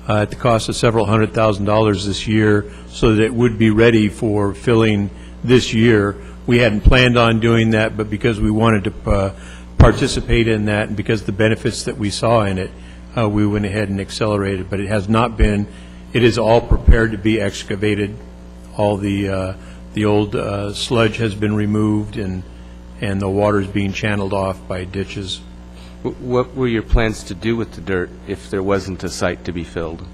at the cost of several $100,000 this year, so that it would be ready for filling this year. We hadn't planned on doing that, but because we wanted to participate in that and because of the benefits that we saw in it, we went ahead and accelerated. But it has not been. It is all prepared to be excavated. All the old sludge has been removed, and the water is being channeled off by ditches. What were your plans to do with the dirt if there wasn't a site to be filled?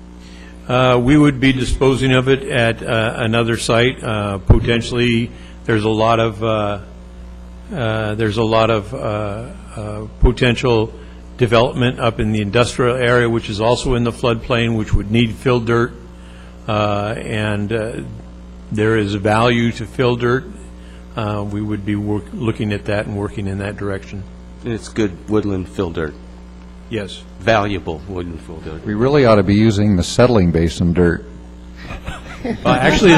We would be disposing of it at another site. Potentially, there's a lot of potential development up in the industrial area, which is also in the floodplain, which would need filled dirt, and there is value to fill dirt. We would be looking at that and working in that direction. And it's good woodland fill dirt. Yes. Valuable woodland fill dirt. We really ought to be using the settling basin dirt. Actually,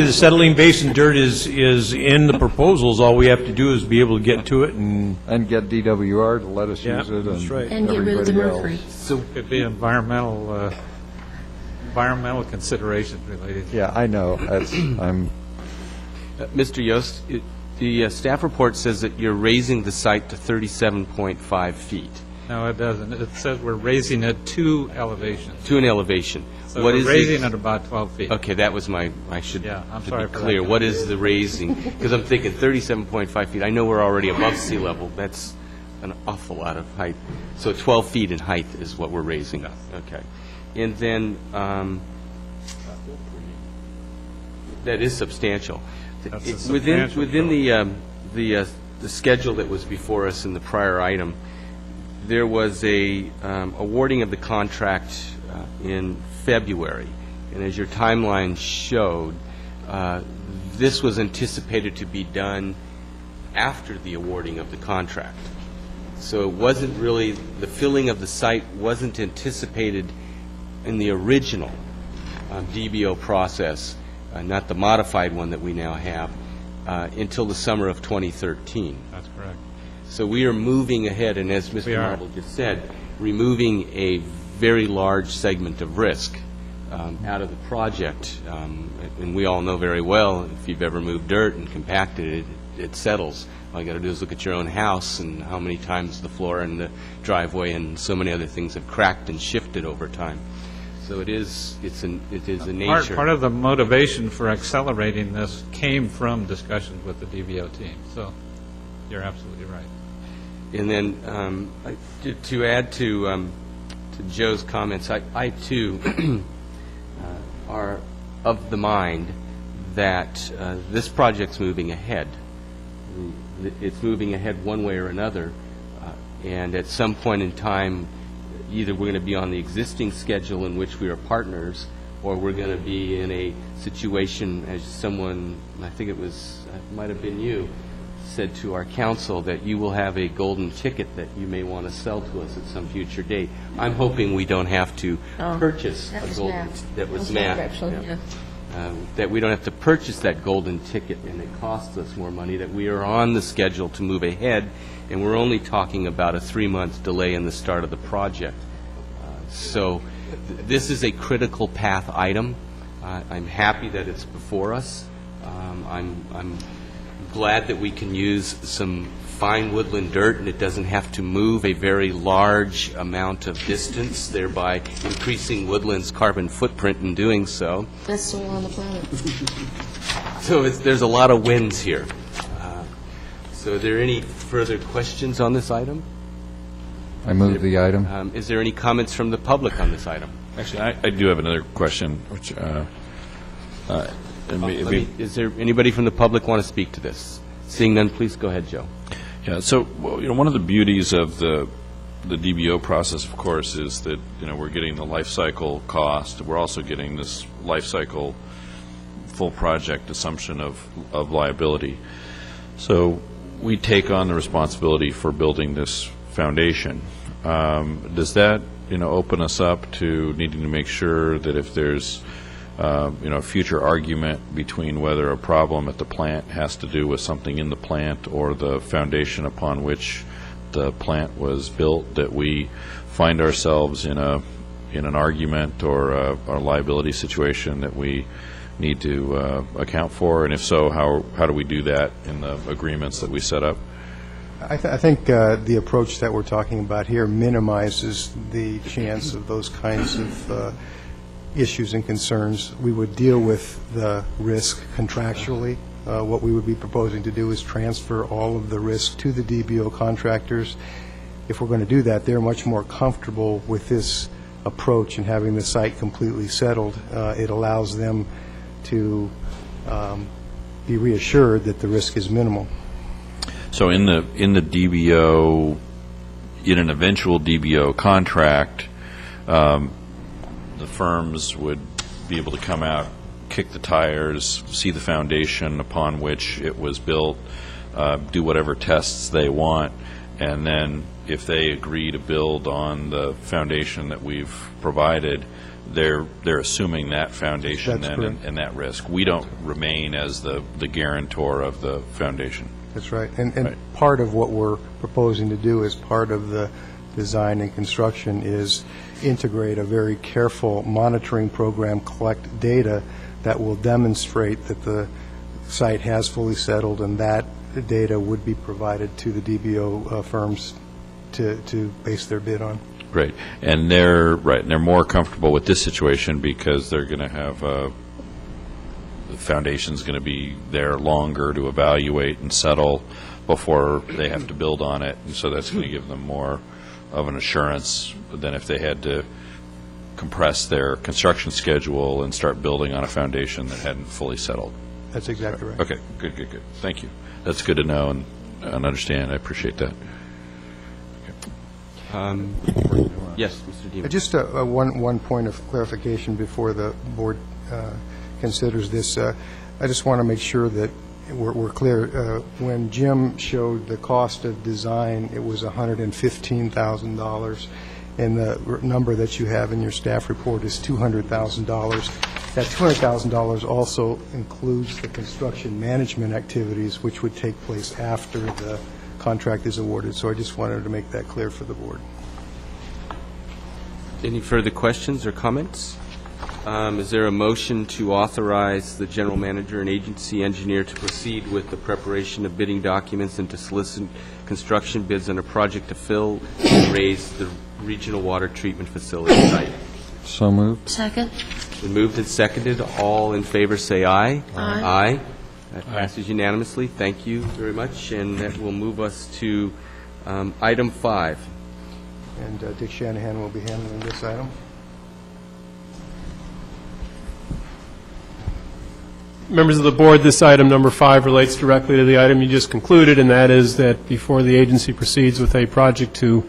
the settling basin dirt is in the proposals. All we have to do is be able to get to it and get DWR to let us use it. That's right. And get rid of the mercury. So it could be environmental considerations related. Yeah, I know. Mr. Yost, the staff report says that you're raising the site to 37.5 feet. No, it doesn't. It says we're raising it to elevation. To an elevation. So what we're is raising it about 12 feet. Okay, that was I should I'm be sorry for clear. that. What is the raising? Because I'm thinking 37.5 feet. I know we're already above sea level. That's an awful lot of height. So 12 feet in height is what we're raising. Okay. And then, that is substantial. That's a substantial Within the schedule that was before us in the prior item, there was a awarding of the contract in February. And as your timeline showed, this was anticipated to be done after the awarding of the contract. So it wasn't really, the filling of the site wasn't anticipated in the original DBO process, not the modified one that we now have, until the summer of 2013. That's correct. So we are moving ahead, and as Mr. Marble just said, removing a very large segment of risk out of the project. And we all know very well, if you've ever moved dirt and compacted it, it settles. All you got to do is look at your own house and how many times the floor and the driveway and so many other things have cracked and shifted over time. So it is a nature. Part of the motivation for accelerating this came from discussions with the DBO team. So you're absolutely right. And then to add to Joe's comments, I too are of the mind that this project's moving ahead. It's moving ahead one way or another, and at some point in time, either we're going to be on the existing schedule in which we are partners, or we're going to be in a situation, as someone, I think it might have been you, said to our council, that you will have a golden ticket that you may want to sell to us at some future date. I'm hoping we don't have to purchase a golden ticket. That was Matt. Yeah. That we don't have to purchase that golden ticket and it costs us more money, that we are on the schedule to move ahead, and we're only talking about a 3-month delay in the start of the project. So this is a critical path item. I'm happy that it's before us. I'm glad that we can use some fine woodland dirt and it doesn't have to move a very large amount of distance, thereby increasing woodland's carbon footprint in doing so. Best soil on the planet. So there's a lot of wins here. So are there any further questions on this item? I move the item. Is there any comments from the public on this item? Actually, I do have another question, which Is there anybody from the public want to speak to this? Seeing none, please go ahead, Joe. Yeah, so one of the beauties of the DBO process, of course, is that we're getting the life cycle cost. We're also getting this life cycle full project assumption of liability. So we take on the responsibility for building this foundation. Does that open us up to needing to make sure that if there's a future argument between whether a problem at the plant has to do with something in the plant or the foundation upon which the plant was built, that we find ourselves in an argument or a liability situation that we need to account for? And if so, how do we do that in the agreements that we set up? I think the approach that we're talking about here minimizes the chance of those kinds of issues and concerns. We would deal with the risk contractually. What we would be proposing to do is transfer all of the risk to the DBO contractors. If we're going to do that, they're much more comfortable with this approach and having the site completely settled. It allows them to be reassured that the risk is minimal. So in the DBO, in an eventual DBO contract, the firms would be able to come out, kick the tires, see the foundation upon which it was built, do whatever tests they want, and then if they agree to build on the foundation that we've provided, they're assuming that foundation and that risk. We don't remain as the guarantor of the foundation. That's right. And part of what we're proposing to do as part of the design and construction is integrate a very careful monitoring program, collect data that will demonstrate that the site has fully settled, and that data would be provided to the DBO firms to base their bid on. Great. And they're more comfortable with this situation because they're going to have the foundation's going to be there longer to evaluate and settle before they have to build on it, and so that's going to give them more of an assurance than if they had to compress their construction schedule and start building on a foundation that hadn't fully settled. That's exactly right. Okay, good. Thank you. That's good to know and understand. I appreciate that. Yes, Mr. Deemer. Just one point of clarification before the board considers this. I just want to make sure that we're clear. When Jim showed the cost of design, it was $115,000, and the number that you have in your staff report is $200,000. That $200,000 also includes the construction management activities, which would take place after the contract is awarded. So I just wanted to make that clear for the board. Any further questions or comments? Is there a motion to authorize the general manager and agency engineer to proceed with the preparation of bidding documents and to solicit construction bids on a project to fill and raise the regional water treatment facility site? So moved. Second. Been moved and seconded. All in favor say aye. Aye. Aye. That passes unanimously. Thank you very much. And that will move us to item 5. And Dick Shanahan will be handling this item. Members of the board, this item number 5 relates directly to the item you just concluded, and that is that before the agency proceeds with a project to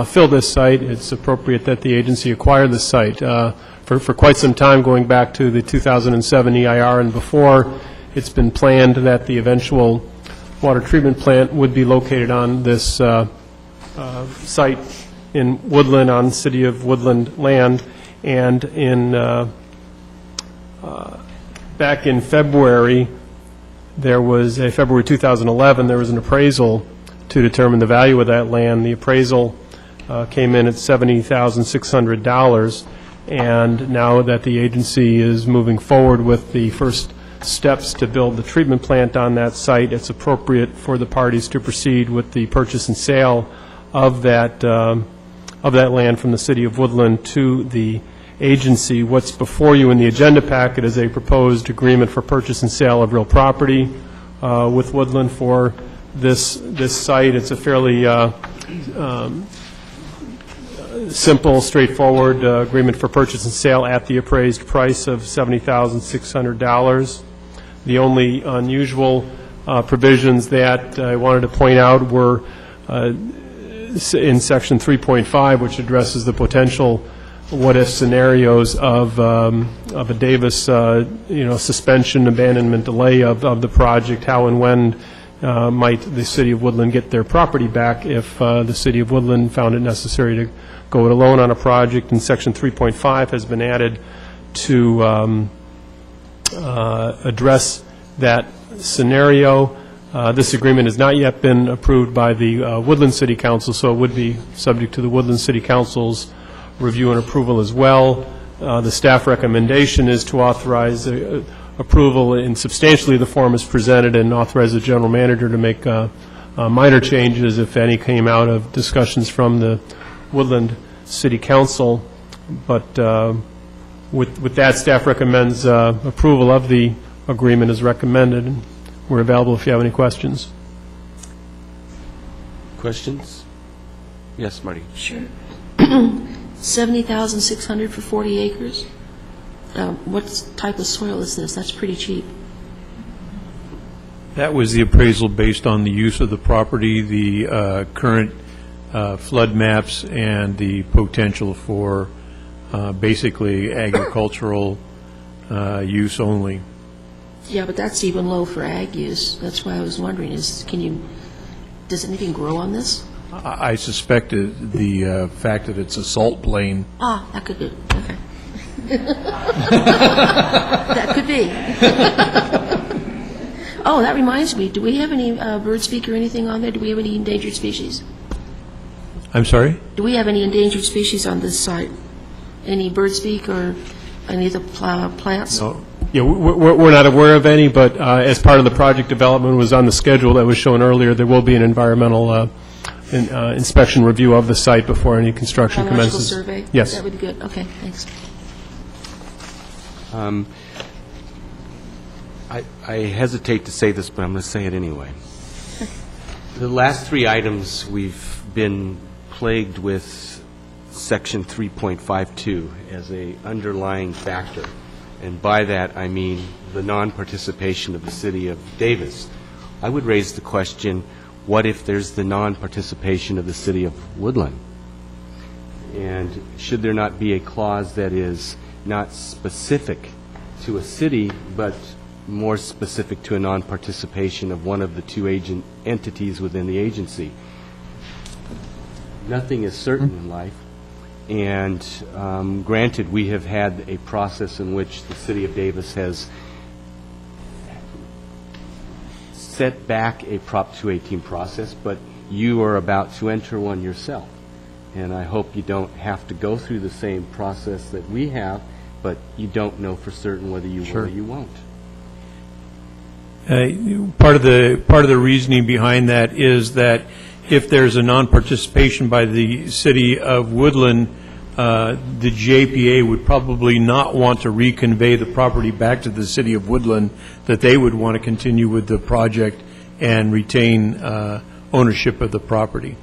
fill this site, it's appropriate that the agency acquire the site. For quite some time, going back to the 2007 EIR and before, it's been planned that the eventual water treatment plant would be located on this site in Woodland, on City of Woodland land, and back in February, February 2011, there was an appraisal to determine the value of that land. The appraisal came in at $70,600, and now that the agency is moving forward with the first steps to build the treatment plant on that site, it's appropriate for the parties to proceed with the purchase and sale of that land from the City of Woodland to the agency. What's before you in the agenda packet is a proposed agreement for purchase and sale of real property with Woodland for this site. It's a fairly simple, straightforward agreement for purchase and sale at the appraised price of $70,600. The only unusual provisions that I wanted to point out were in Section 3.5, which addresses the potential what-if scenarios of a Davis, suspension, abandonment, delay of the project. How and when might the City of Woodland get their property back if the City of Woodland found it necessary to go it alone on a project? And Section 3.5 has been added to address that scenario. This agreement has not yet been approved by the Woodland City Council, so it would be subject to the Woodland City Council's review and approval as well. The staff recommendation is to authorize approval in substantially the form as presented and authorize the general manager to make minor changes, if any, came out of discussions from the Woodland City Council. But with that, staff recommends approval of the agreement as recommended. And we're available if you have any questions. Questions? Yes, Marty. Sure. $70,600 for 40 acres. What type of soil is this? That's pretty cheap. That was the appraisal based on the use of the property, the current flood maps, and the potential for basically agricultural use only. Yeah, but that's even low for ag use. That's why I was wondering, does anything grow on this? I suspect the fact that it's a salt plain. Ah, that could be. Okay. That could be. Oh, that reminds me. Do we have any bird speak or anything on there? Do we have any endangered species? I'm sorry? Do we have any endangered species on this site? Any bird speak or any of the plants? No. Yeah, we're not aware of any, but as part of the project development was on the schedule that was shown earlier, there will be an environmental inspection review of the site before any construction commences. Survey? Yes. That would be good. Okay, thanks. I hesitate to say this, but I'm going to say it anyway. The last three items, we've been plagued with Section 3.52 as a underlying factor. And by that, I mean the non-participation of the city of Davis. I would raise the question, what if there's the non-participation of the city of Woodland? And should there not be a clause that is not specific to a city, but more specific to a non-participation of one of the two entities within the agency? Nothing is certain in life. And granted, we have had a process in which the city of Davis has set back a Prop 218 process, but you are about to enter one yourself. And I hope you don't have to go through the same process that we have, but you don't know for certain whether you will or you won't. Part of the reasoning behind that is that if there's a non-participation by the city of Woodland, the JPA would probably not want to reconvey the property back to the city of Woodland, that they would want to continue with the project and retain ownership of the property.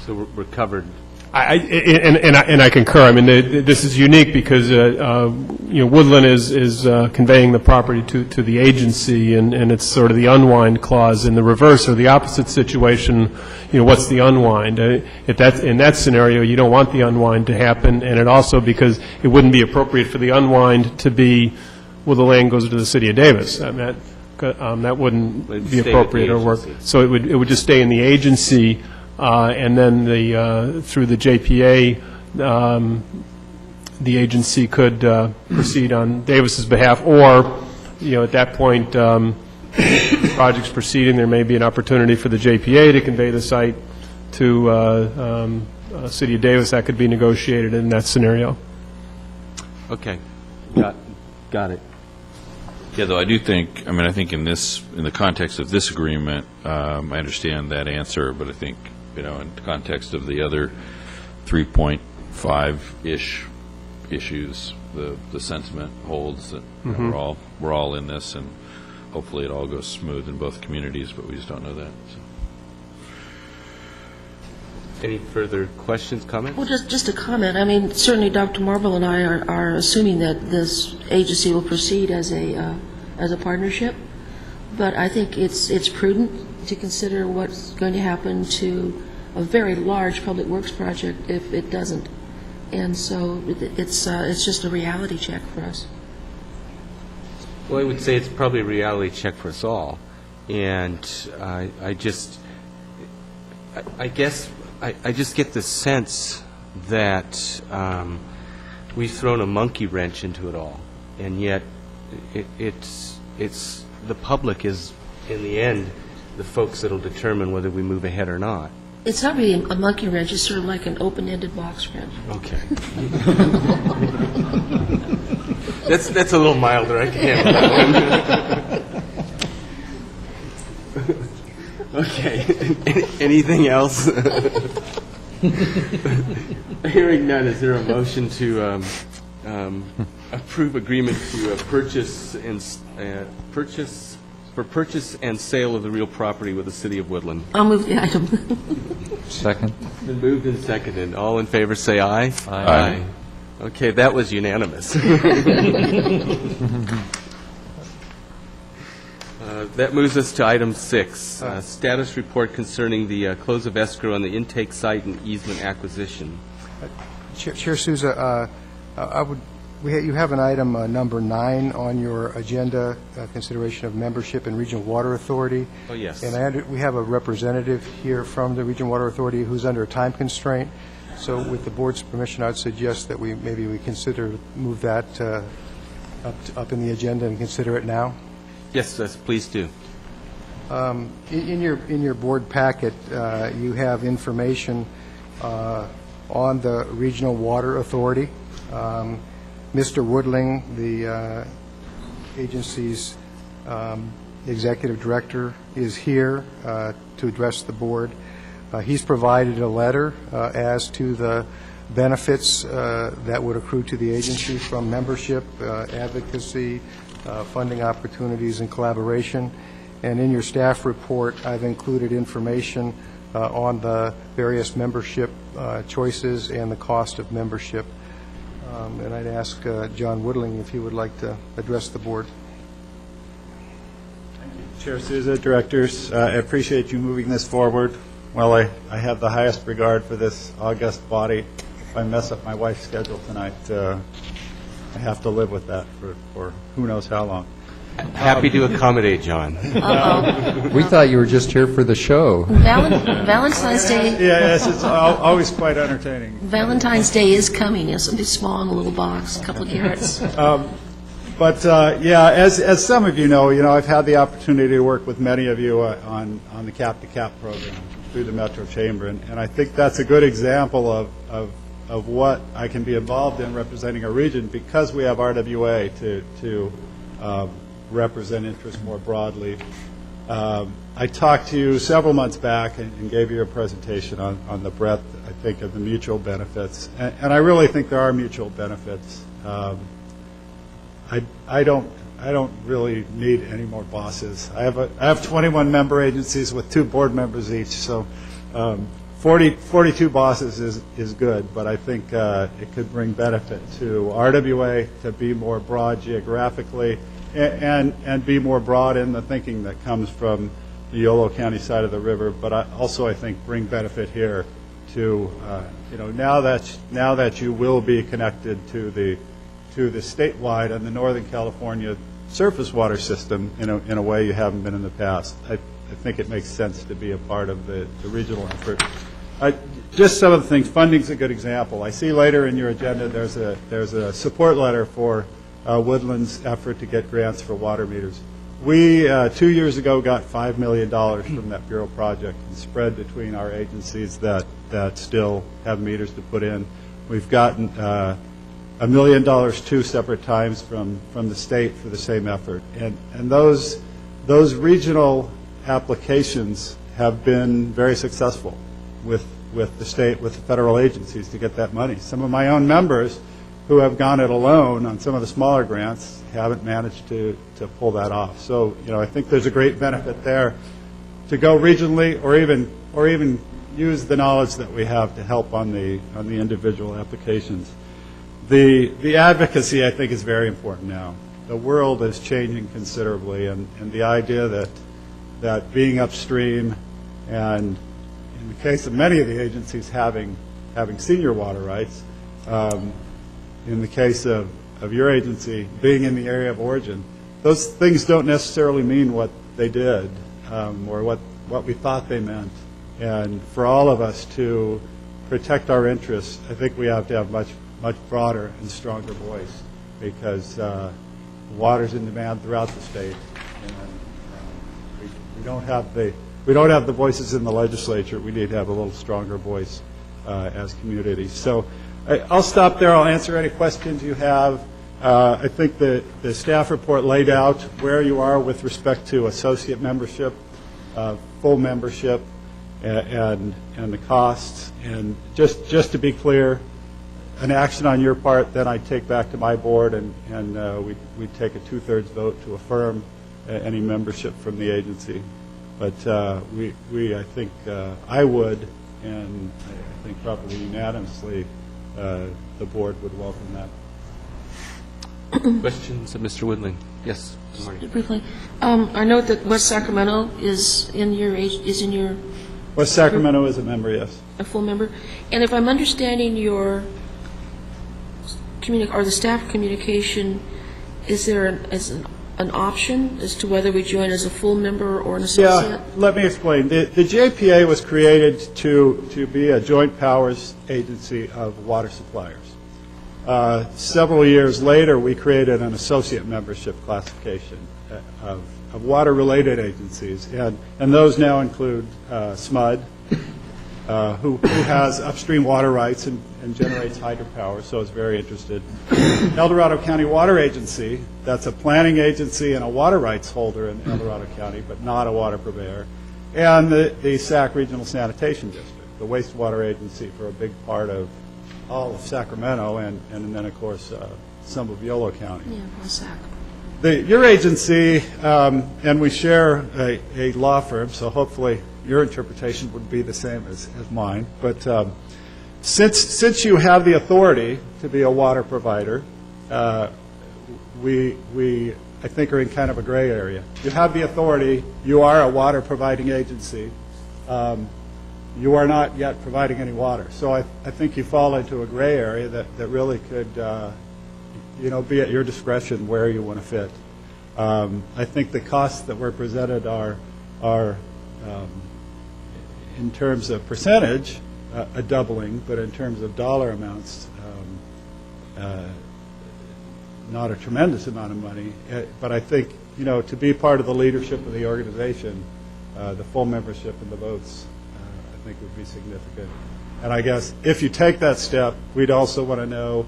So we're covered. And I concur. I mean, this is unique because Woodland is conveying the property to the agency, and it's sort of the unwind clause. In the reverse or the opposite situation, what's the unwind? In that scenario, you don't want the unwind to happen, and it also because it wouldn't be appropriate for the unwind to be, well, the land goes to the city of Davis. I mean, that wouldn't be appropriate or work. So it would just stay in the agency. And then through the JPA, the agency could proceed on Davis's behalf, or, at that point, the project's proceeding, there may be an opportunity for the JPA to convey the site to City of Davis. That could be negotiated in that scenario. Okay. Got it. Yeah, though I do think, I think in the context of this agreement, I understand that answer, but I think, in the context of the other 3.5-ish issues, the sentiment holds that we're all in this, and hopefully it all goes smooth in both communities, but we just don't know that. So. Any further questions, comments? Well, just a comment. I mean, certainly Dr. Marble and I are assuming that this agency will proceed as a partnership, but I think it's prudent to consider what's going to happen to a very large public works project if it doesn't. And so it's just a reality check for us. Well, I would say it's probably a reality check for us all. And I just get the sense that we've thrown a monkey wrench into it all. And yet it's the public is, in the end, the folks that will determine whether we move ahead or not. It's not really a monkey wrench. It's sort of like an open-ended box wrench. Okay. That's a little milder. I can't. Okay. Anything else? Hearing none, is there a motion to approve agreement to purchase and sale of the real property with the City of Woodland? I'll move the item. Second. Been moved and seconded. All in favor say aye. Aye. Okay, that was unanimous. That moves us to item 6, status report concerning the close of escrow on the intake site and easement acquisition. Chair Souza, you have an item number 9 on your agenda, consideration of membership in Regional Water Authority. Oh, yes. And we have a representative here from the Regional Water Authority who's under a time constraint. So with the board's permission, I'd suggest that we move that up in the agenda and consider it now. Yes, please do. In your board packet, you have information on the Regional Water Authority. Mr. Woodling, the agency's executive director, is here to address the board. He's provided a letter as to the benefits that would accrue to the agency from membership, advocacy, funding opportunities, and collaboration. And in your staff report, I've included information on the various membership choices and the cost of membership. And I'd ask John Woodling if he would like to address the board. Chair Souza, directors, I appreciate you moving this forward. Well, I have the highest regard for this august body. If I mess up my wife's schedule tonight, I have to live with that for who knows how long. Happy to accommodate, John. We thought you were just here for the show. Valentine's Day. Yes, it's always quite entertaining. Valentine's Day is coming. It's something small in a little box, a couple of carrots. But yeah, as some of you know, I've had the opportunity to work with many of you on the Cap to Cap program through the Metro Chamber, and I think that's a good example of what I can be involved in representing a region because we have RWA to represent interests more broadly. I talked to you several months back and gave you a presentation on the breadth, I think, of the mutual benefits, and I really think there are mutual benefits. I don't really need any more bosses. I have 21 member agencies with 2 board members each, so 42 bosses is good, but I think it could bring benefit to RWA to be more broad geographically and be more broad in the thinking that comes from the Yolo County side of the river, but I think bring benefit here to now that you will be connected to the statewide and the Northern California surface water system in a way you haven't been in the past. I think it makes sense to be a part of the regional effort. Just some of the things. Funding's a good example. I see later in your agenda there's a support letter for Woodland's effort to get grants for water meters. We 2 years ago got $5 million from that Bureau project and spread between our agencies that still have meters to put in. We've gotten $1 million 2 separate times from the state for the same effort, and those regional applications have been very successful with the state, with the federal agencies to get that money. Some of my own members who have gone it alone on some of the smaller grants haven't managed to pull that off. So I think there's a great benefit there to go regionally or even use the knowledge that we have to help on the individual applications. The advocacy, I think, is very important now. The world is changing considerably, and the idea that being upstream and, in the case of many of the agencies, having senior water rights, in the case of your agency, being in the area of origin, those things don't necessarily mean what they did or what we thought they meant. And for all of us to protect our interests, I think we have to have much broader and stronger voice because water's in demand throughout the state, and we don't have the voices in the legislature. We need to have a little stronger voice as communities. So I'll stop there. I'll answer any questions you have. I think the staff report laid out where you are with respect to associate membership, full membership, and the costs. And just to be clear, an action on your part, then I take back to my board, and we take a 2/3 vote to affirm any membership from the agency. But I think I would, and I think probably unanimously, the board would welcome that. Questions of Mr. Woodling? Yes, Marty. Briefly, I note that West Sacramento is in your West Sacramento is a member, yes. A full member, and if I'm understanding your or the staff communication, is there an option as to whether we join as a full member or an associate? Yeah, let me explain. The JPA was created to be a joint powers agency of water suppliers. Several years later, we created an associate membership classification of water-related agencies, and those now include SMUD, who has upstream water rights and generates hydropower, so is very interested. El Dorado County Water Agency, that's a planning agency and a water rights holder in El Dorado County, but not a water purveyor. And the SAC Regional Sanitation District, the wastewater agency for a big part of all of Sacramento and then, of course, some of Yolo County. Yeah, Sac. Your agency, and we share a law firm, so hopefully your interpretation would be the same as mine. But since you have the authority to be a water provider, we I think are in kind of a gray area. You have the authority. You are a water providing agency. You are not yet providing any water. So I think you fall into a gray area that really could be at your discretion where you want to fit. I think the costs that were presented are in terms of percentage, a doubling, but in terms of dollar amounts, not a tremendous amount of money. But I think, to be part of the leadership of the organization, the full membership and the votes, I think would be significant. And I guess if you take that step, we'd also want to know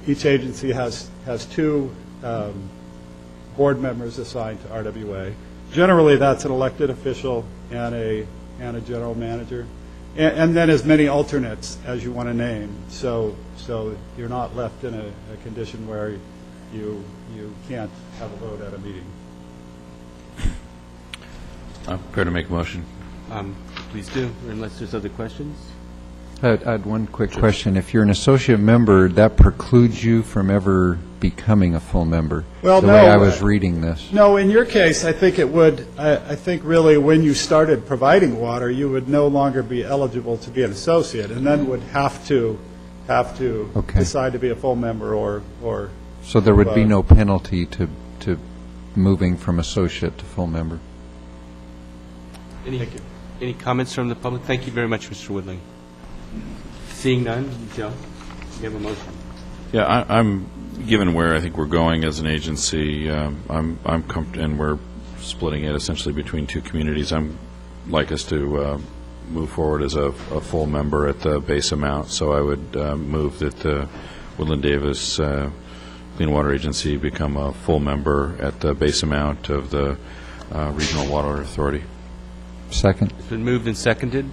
each agency has two board members assigned to RWA. Generally, that's an elected official and a general manager, and then as many alternates as you want to name. So you're not left in a condition where you can't have a vote at a meeting. I'm prepared to make a motion. Please do, unless there's other questions. I had one quick question. If you're an associate member, that precludes you from ever becoming a full member, Well, the no, way I was reading this. No, in your case, I think it would. I think really when you started providing water, you would no longer be eligible to be an associate, and then would have to Okay. decide to be a full member or. So there would be no penalty to moving from associate to full member? Any comments from the public? Thank you very much, Mr. Woodling. Seeing none, Joe, you have a motion. Yeah, I'm given where I think we're going as an agency. I'm comfortable, and we're splitting it essentially between two communities. I'm like us to move forward as a full member at the base amount. So I would move that the Woodland Davis Clean Water Agency become a full member at the base amount of the Regional Water Authority. Second. It's been moved and seconded.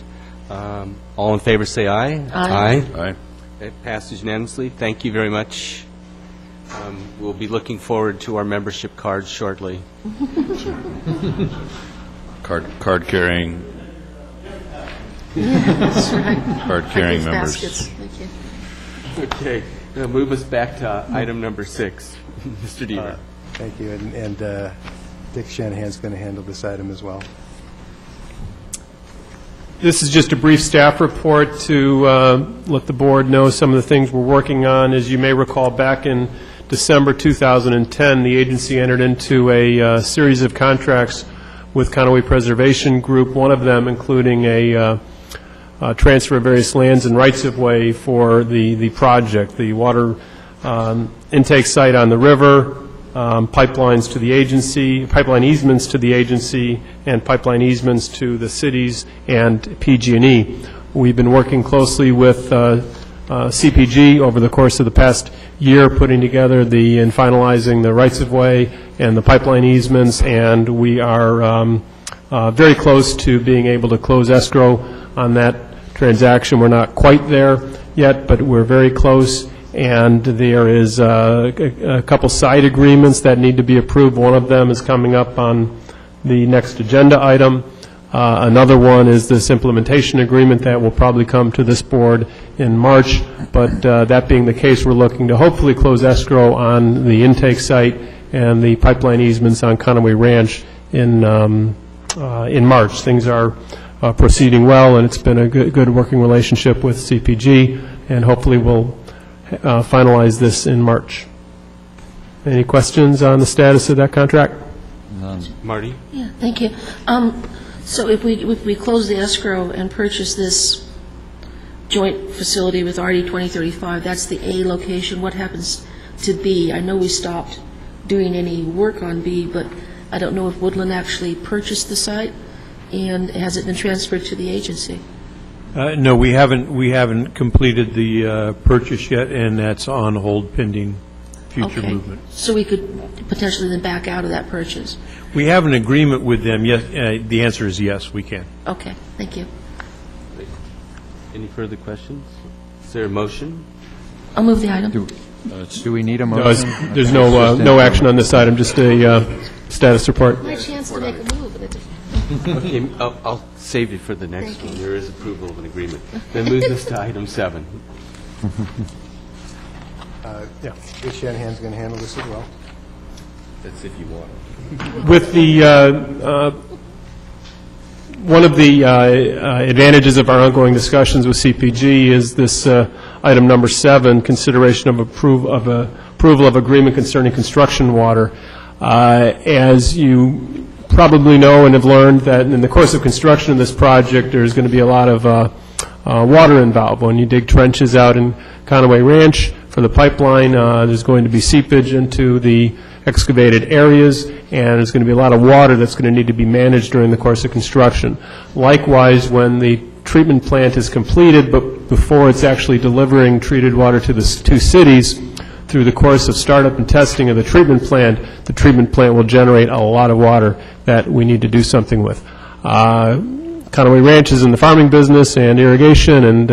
All in favor say aye. Aye. Aye. It passes unanimously. Thank you very much. We'll be looking forward to our membership cards shortly. Card carrying. That's right. Card carrying Gift members. baskets. Thank you. Okay, now move us back to item number 6. Mr. Deaver. Thank you, and Dick Shanahan's going to handle this item as well. This is just a brief staff report to let the board know some of the things we're working on. As you may recall, back in December 2010, the agency entered into a series of contracts with Conaway Preservation Group, one of them including a transfer of various lands and rights-of-way for the project, the water intake site on the river, pipelines to the agency, pipeline easements to the agency, and pipeline easements to the cities and PG&E. We've been working closely with CPG over the course of the past year, putting together and finalizing the rights-of-way and the pipeline easements, and we are very close to being able to close escrow on that transaction. We're not quite there yet, but we're very close. And there is a couple side agreements that need to be approved. One of them is coming up on the next agenda item. Another one is this implementation agreement that will probably come to this board in March. But that being the case, we're looking to hopefully close escrow on the intake site and the pipeline easements on Conaway Ranch in March. Things are proceeding well, and it's been a good working relationship with CPG, and hopefully we'll finalize this in March. Any questions on the status of that contract? None. Marty? Yeah, thank you. So if we close the escrow and purchase this joint facility with RD 2035, that's the A location. What happens to B? I know we stopped doing any work on B, but I don't know if Woodland actually purchased the site, and has it been transferred to the agency? No, we haven't completed the purchase yet, and that's on hold pending future Okay. movement. So we could potentially then back out of that purchase? We have an agreement with them. Yes, the answer is yes, we can. Okay, thank you. Any further questions? Is there a motion? I'll move the item. Do we need a No, motion? there's no action on this item, just a status report. My chance to make a move, but it's Okay, I'll save it for the next one. There is approval of an agreement. That moves us to item 7. Ms. Shanahan's going to handle this as well. That's if you want. With the, one of the advantages of our ongoing discussions with CPG is this item number 7, consideration of approval of agreement concerning construction water. As you probably know and have learned, that in the course of construction of this project, there's going to be a lot of water involved. When you dig trenches out in Conaway Ranch for the pipeline, there's going to be seepage into the excavated areas, and there's going to be a lot of water that's going to need to be managed during the course of construction. Likewise, when the treatment plant is completed, but before it's actually delivering treated water to the two cities, through the course of startup and testing of the treatment plant will generate a lot of water that we need to do something with. Conaway Ranch is in the farming business and irrigation, and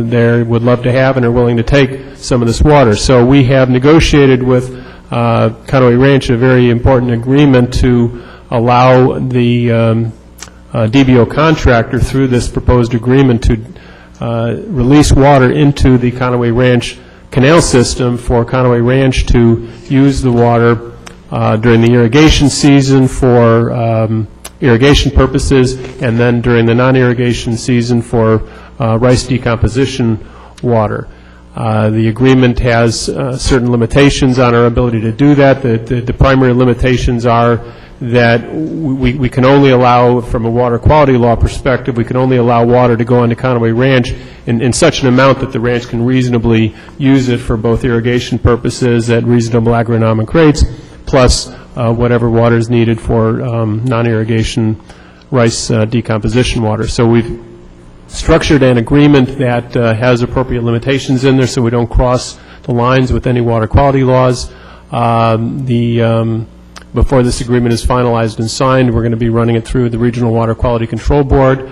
they would love to have and are willing to take some of this water. So we have negotiated with Conaway Ranch a very important agreement to allow the DBO contractor through this proposed agreement to release water into the Conaway Ranch canal system for Conaway Ranch to use the water during the irrigation season for irrigation purposes, and then during the non-irrigation season for rice decomposition water. The agreement has certain limitations on our ability to do that. The primary limitations are that we can only allow, from a water quality law perspective, we can only allow water to go onto Conaway Ranch in such an amount that the ranch can reasonably use it for both irrigation purposes at reasonable agronomic rates, plus whatever water is needed for non-irrigation rice decomposition water. So we've structured an agreement that has appropriate limitations in there so we don't cross the lines with any water quality laws. Before this agreement is finalized and signed, we're going to be running it through the Regional Water Quality Control Board.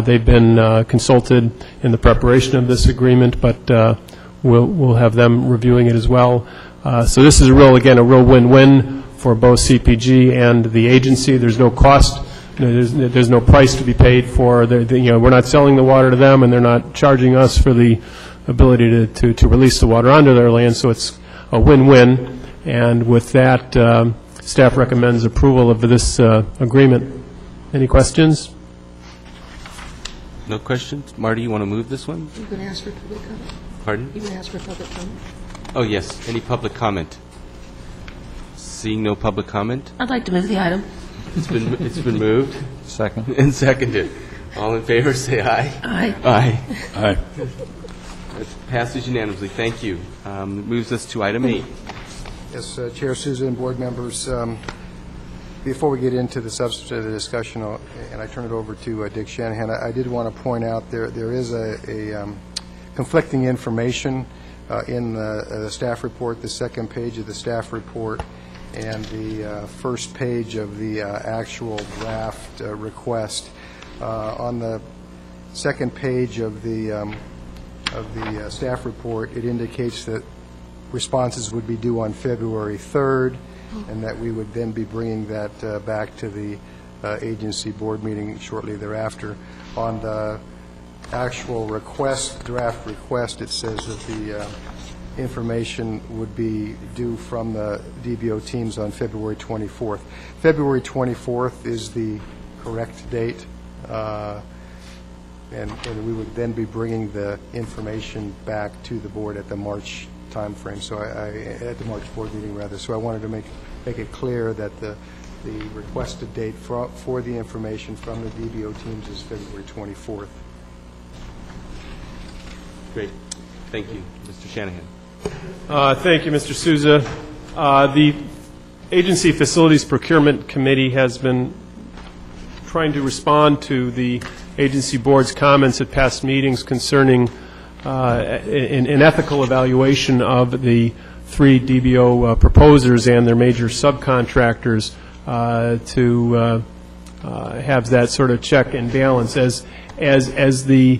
They've been consulted in the preparation of this agreement, but we'll have them reviewing it as well. So this is a real win-win for both CPG and the agency. There's no cost. There's no price to be paid for. We're not selling the water to them, and they're not charging us for the ability to release the water onto their land. So it's a win-win. And with that, staff recommends approval of this agreement. Any questions? No questions? Marty, you want to move this one? You can ask for public comment. Pardon? You can ask for public comment. Oh, yes. Any public comment? Seeing no public comment? I'd like to move the item. It's been moved. Second. And seconded. All in favor, say aye. Aye. Aye. Aye. That passes unanimously. Thank you. Moves us to item 8. Yes, Chair Souza and board members, before we get into the substance of the discussion, and I turn it over to Dick Shanahan, I did want to point out there is a conflicting information in the staff report, the second page of the staff report, and the first page of the actual draft request. On the second page of the staff report, it indicates that responses would be due on February 3rd, and that we would then be bringing that back to the agency board meeting shortly thereafter. On the actual request, draft request, it says that the information would be due from the DBO teams on February 24th. February 24th is the correct date, and we would then be bringing the information back to the board at the March time frame, so at the March board meeting, rather. So I wanted to make it clear that the requested date for the information from the DBO teams is February 24th. Great. Thank you. Mr. Shanahan. Thank you, Mr. Souza. The Agency Facilities Procurement Committee has been trying to respond to the agency board's comments at past meetings concerning an ethical evaluation of the 3 DBO proposers and their major subcontractors to have that sort of check and balance. As the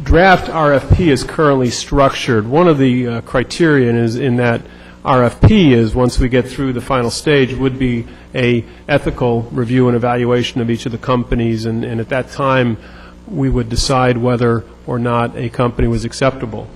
draft RFP is currently structured, one of the criteria in that RFP is, once we get through the final stage, would be a ethical review and evaluation of each of the companies, and at that time, we would decide whether or not a company was acceptable.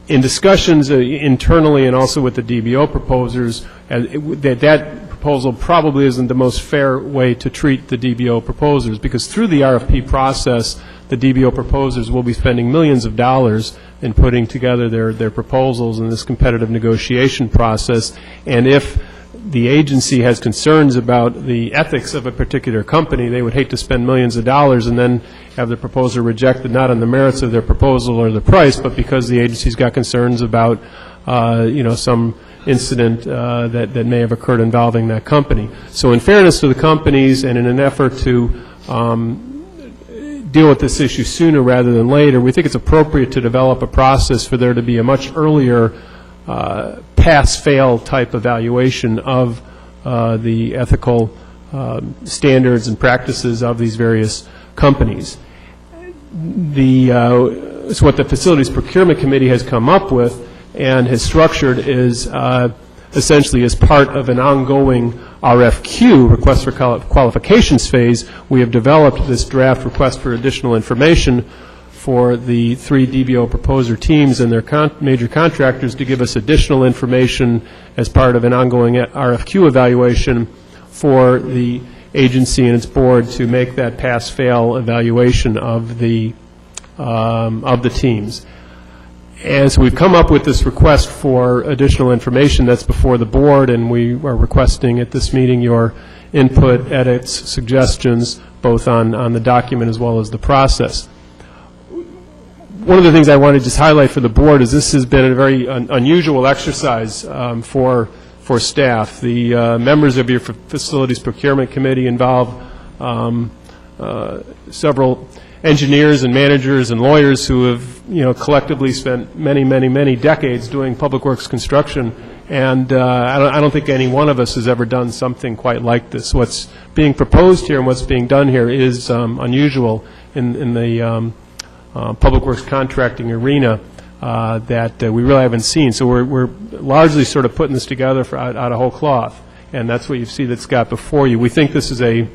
In discussions internally and also with the DBO proposers, that proposal probably isn't the most fair way to treat the DBO proposers, because through the RFP process, the DBO proposers will be spending millions of dollars in putting together their proposals in this competitive negotiation process. And if the agency has concerns about the ethics of a particular company, they would hate to spend millions of dollars and then have the proposer rejected, not on the merits of their proposal or the price, but because the agency's got concerns about some incident that may have occurred involving that company. So in fairness to the companies and in an effort to deal with this issue sooner rather than later, we think it's appropriate to develop a process for there to be a much earlier pass-fail type evaluation of the ethical standards and practices of these various companies. So what the Facilities Procurement Committee has come up with and has structured is essentially as part of an ongoing RFQ, request for qualifications phase, we have developed this draft request for additional information for the 3 DBO proposer teams and their major contractors to give us additional information as part of an ongoing RFQ evaluation for the agency and its board to make that pass-fail evaluation of the teams. And so we've come up with this request for additional information that's before the board, and we are requesting at this meeting your input, edits, suggestions, both on the document as well as the process. One of the things I want to just highlight for the board is this has been a very unusual exercise for staff. The members of your Facilities Procurement Committee involve several engineers and managers and lawyers who have, collectively spent many decades doing public works construction, and I don't think any one of us has ever done something quite like this. What's being proposed here and what's being done here is unusual in the public works contracting arena that we really haven't seen. So we're largely sort of putting this together out of whole cloth, and that's what you see that's got before you. We think this is a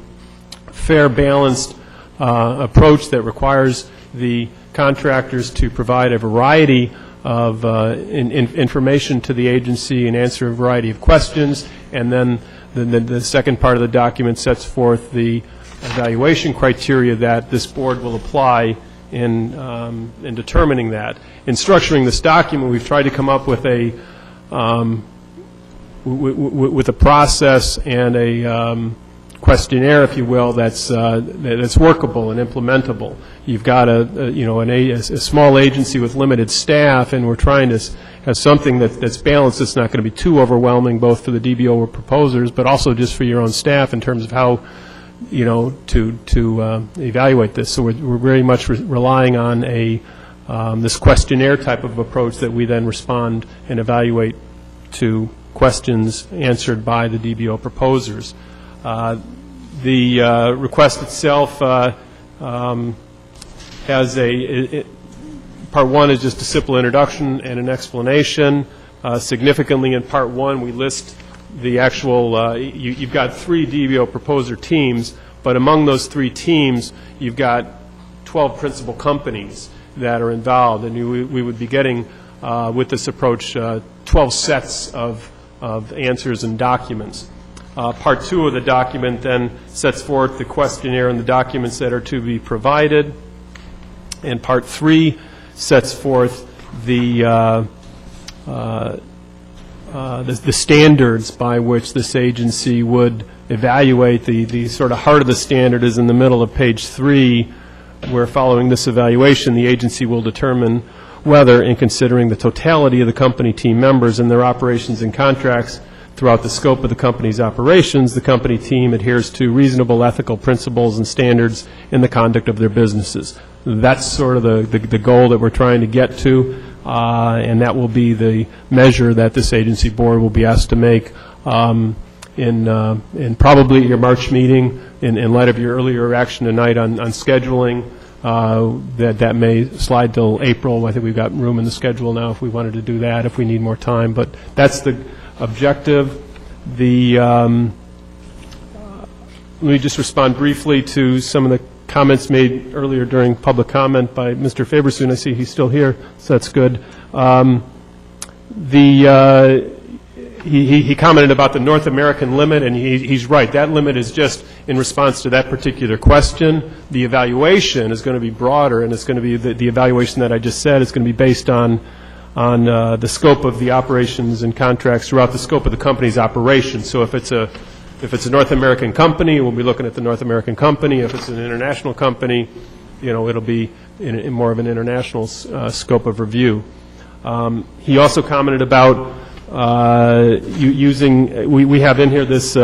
fair, balanced approach that requires the contractors to provide a variety of information to the agency and answer a variety of questions, and then the second part of the document sets forth the evaluation criteria that this board will apply in determining that. In structuring this document, we've tried to come up with a process and a questionnaire, if you will, that's workable and implementable. You've got a small agency with limited staff, and we're trying to have something that's balanced. It's not going to be too overwhelming, both for the DBO proposers, but also just for your own staff in terms of how to evaluate this. So we're very much relying on this questionnaire type of approach that we then respond and evaluate to questions answered by the DBO proposers. The request itself has part one is just a simple introduction and an explanation. Significantly in part one, we list the actual, you've got 3 DBO proposer teams, but among those 3 teams, you've got 12 principal companies that are involved, and we would be getting, with this approach, 12 sets of answers and documents. Part 2 of the document then sets forth the questionnaire and the documents that are to be provided, and Part 3 sets forth the standards by which this agency would evaluate. The sort of heart of the standard is in the middle of page 3, where following this evaluation, the agency will determine whether, in considering the totality of the company team members and their operations and contracts throughout the scope of the company's operations, the company team adheres to reasonable ethical principles and standards in the conduct of their businesses. That's sort of the goal that we're trying to get to, and that will be the measure that this agency board will be asked to make in probably your March meeting in light of your earlier action tonight on scheduling that may slide till April. I think we've got room in the schedule now if we wanted to do that, if we need more time. But that's the objective. Let me just respond briefly to some of the comments made earlier during public comment by Mr. Fabersoon. I see he's still here, so that's good. He commented about the North American limit, and he's right. That limit is just in response to that particular question. The evaluation is going to be broader, and it's going to be the evaluation that I just said is going to be based on the scope of the operations and contracts throughout the scope of the company's operation. So if it's a North American company, we'll be looking at the North American company. If it's an international company, it'll be in more of an international scope of review. He also commented about we have in here this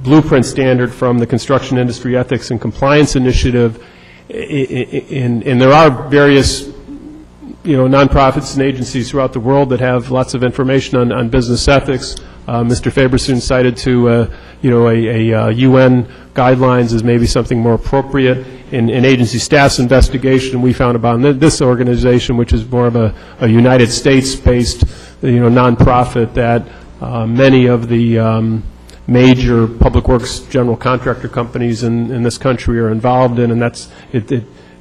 blueprint standard from the Construction Industry Ethics and Compliance Initiative, and there are various nonprofits and agencies throughout the world that have lots of information on business ethics. Mr. Fabersoon cited to a UN guidelines as maybe something more appropriate. In agency staff's investigation, we found about this organization, which is more of a United States-based nonprofit, that many of the major public works general contractor companies in this country are involved in, and that's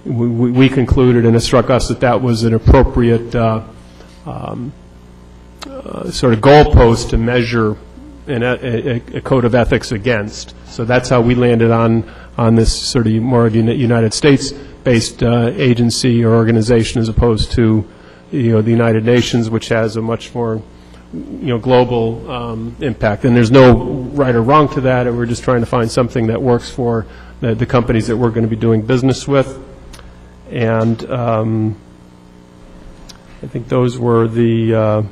we concluded, and it struck us that was an appropriate sort of goalpost to measure a code of ethics against. So that's how we landed on this sort of more of United States-based agency or organization, as opposed to the United Nations, which has a much more global impact. And there's no right or wrong to that, and we're just trying to find something that works for the companies that we're going to be doing business with. And I think those were the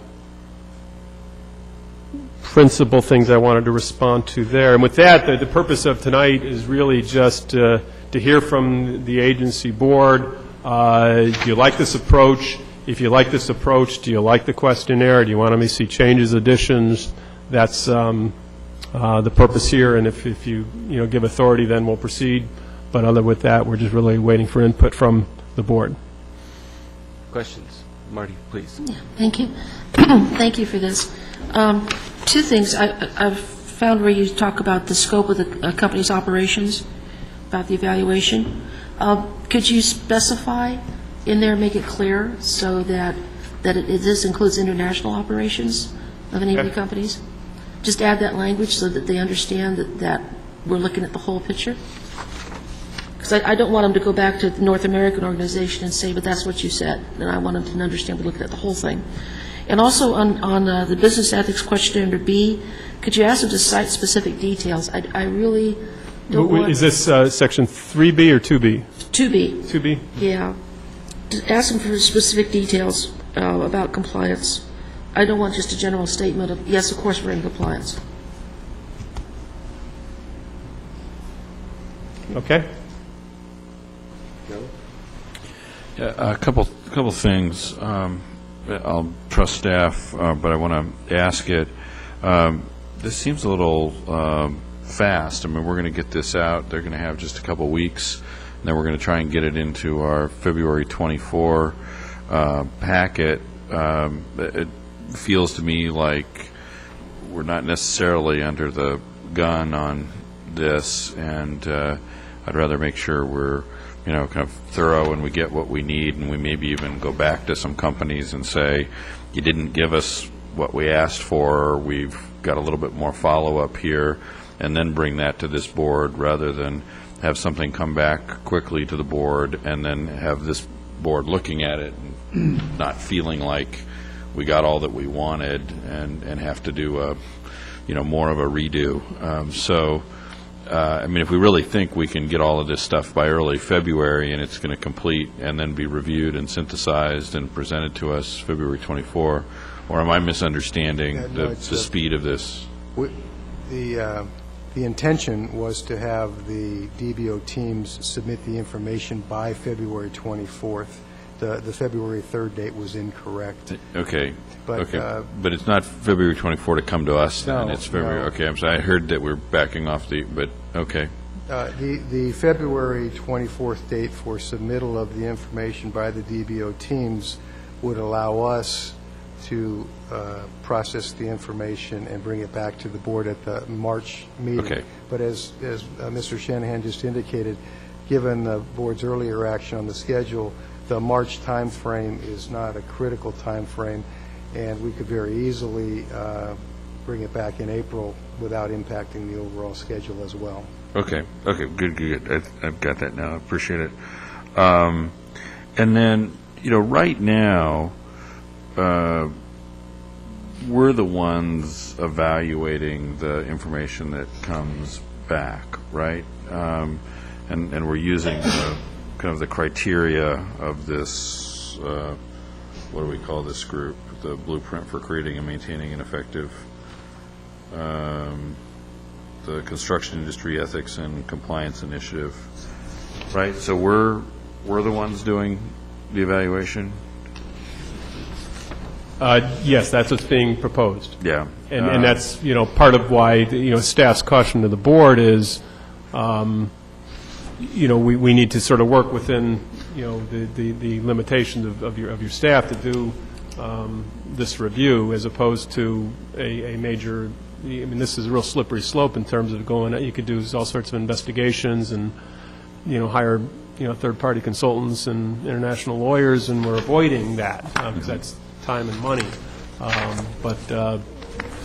principal things I wanted to respond to there. And with that, the purpose of tonight is really just to hear from the agency board. Do you like this approach? If you like this approach, do you like the questionnaire? Do you want to see changes, additions? That's the purpose here. And if you give authority, then we'll proceed. But other with that, we're just really waiting for input from the board. Questions? Marty, please. Yeah, thank you. Thank you for this. Two things. I've found where you talk about the scope of the company's operations, about the evaluation. Could you specify in there, make it clear, so that this includes international operations of any of the companies? Just add that language so that they understand that we're looking at the whole picture. Because I don't want them to go back to the North American organization and say, but that's what you said. And I want them to understand we're looking at the whole thing. And also on the business ethics question under B, could you ask them to cite specific details? I really don't want... Is this section 3B or 2B? 2B. 2B? Yeah. Ask them for specific details about compliance. I don't want just a general statement of, yes, of course, we're in compliance. Okay. Yeah, a couple things. I'll trust staff, but I want to ask it. This seems a little fast. I mean, we're going to get this out. They're going to have just a couple weeks, and then we're going to try and get it into our February 24 packet. It feels to me like we're not necessarily under the gun on this, and I'd rather make sure we're kind of thorough and we get what we need, and we maybe even go back to some companies and say, you didn't give us what we asked for, or we've got a little bit more follow-up here, and then bring that to this board rather than have something come back quickly to the board and then have this board looking at it and not feeling like we got all that we wanted and have to do a, more of a redo. I mean, if we really think we can get all of this stuff by early February and it's going to complete and then be reviewed and synthesized and presented to us February 24, or am I misunderstanding the speed of this? The intention was to have the DBO teams submit the information by February 24th. The February 3rd date was incorrect. Okay. But, but it's not February 24 to come to us, no, then it's February. No. Okay, I'm sorry. I heard that we're backing off but okay. The February 24th date for submittal of the information by the DBO teams would allow us to process the information and bring it back to the board at the March meeting. Okay. But as Mr. Shanahan just indicated, given the board's earlier action on the schedule, the March time frame is not a critical time frame, and we could very easily bring it back in April without impacting the overall schedule as well. Okay, good. I've got that now. I appreciate it. And then, right now, we're the ones evaluating the information that comes back, right? And we're using kind of the criteria of this, what do we call this group? The Blueprint for Creating and Maintaining an Effective the Construction Industry Ethics and Compliance Initiative, right? So we're the ones doing the evaluation? Yes, that's what's being proposed. Yeah. And that's, part of why, staff's caution to the board is, we need to sort of work within, the limitations of your staff to do this review, as opposed to a major, this is a real slippery slope in terms of going, you could do all sorts of investigations and, hire, third-party consultants and international lawyers, and we're avoiding that because that's time and money. But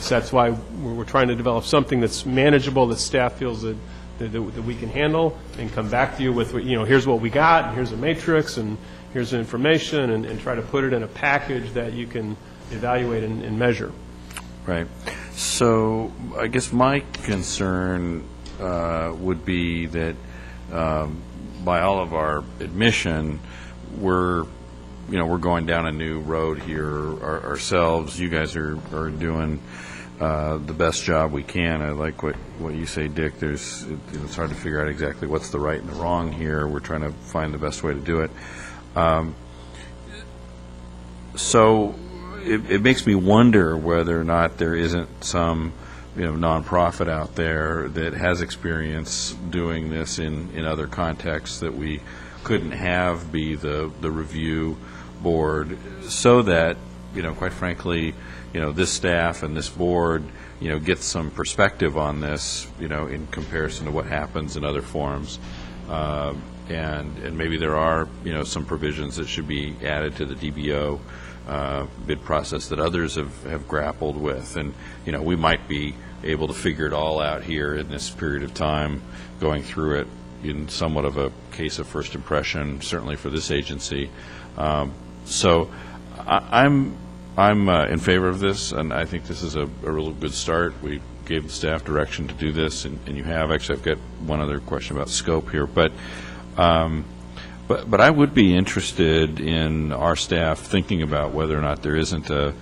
that's why we're trying to develop something that's manageable, that staff feels that we can handle, and come back to you with, here's what we got, and here's a matrix, and here's the information, and try to put it in a package that you can evaluate and measure. Right. So I guess my concern would be that by all of our admission, we're going down a new road here ourselves. You guys are doing the best job we can. I like what you say, Dick. It's hard to figure out exactly what's the right and the wrong here. We're trying to find the best way to do it. So it makes me wonder whether or not there isn't some nonprofit out there that has experience doing this in other contexts that we couldn't have be the review board, so that quite frankly this staff and this board gets some perspective on this in comparison to what happens in other forums, and maybe there are some provisions that should be added to the DBO bid process that others have grappled with, and we might be able to figure it all out here in this period of time, going through it in somewhat of a case of first impression, certainly for this agency. So I'm in favor of this, and I think this is a real good start. We gave the staff direction to do this, and you have. Actually, I've got one other question about scope here, but I would be interested in our staff thinking about whether or not there isn't a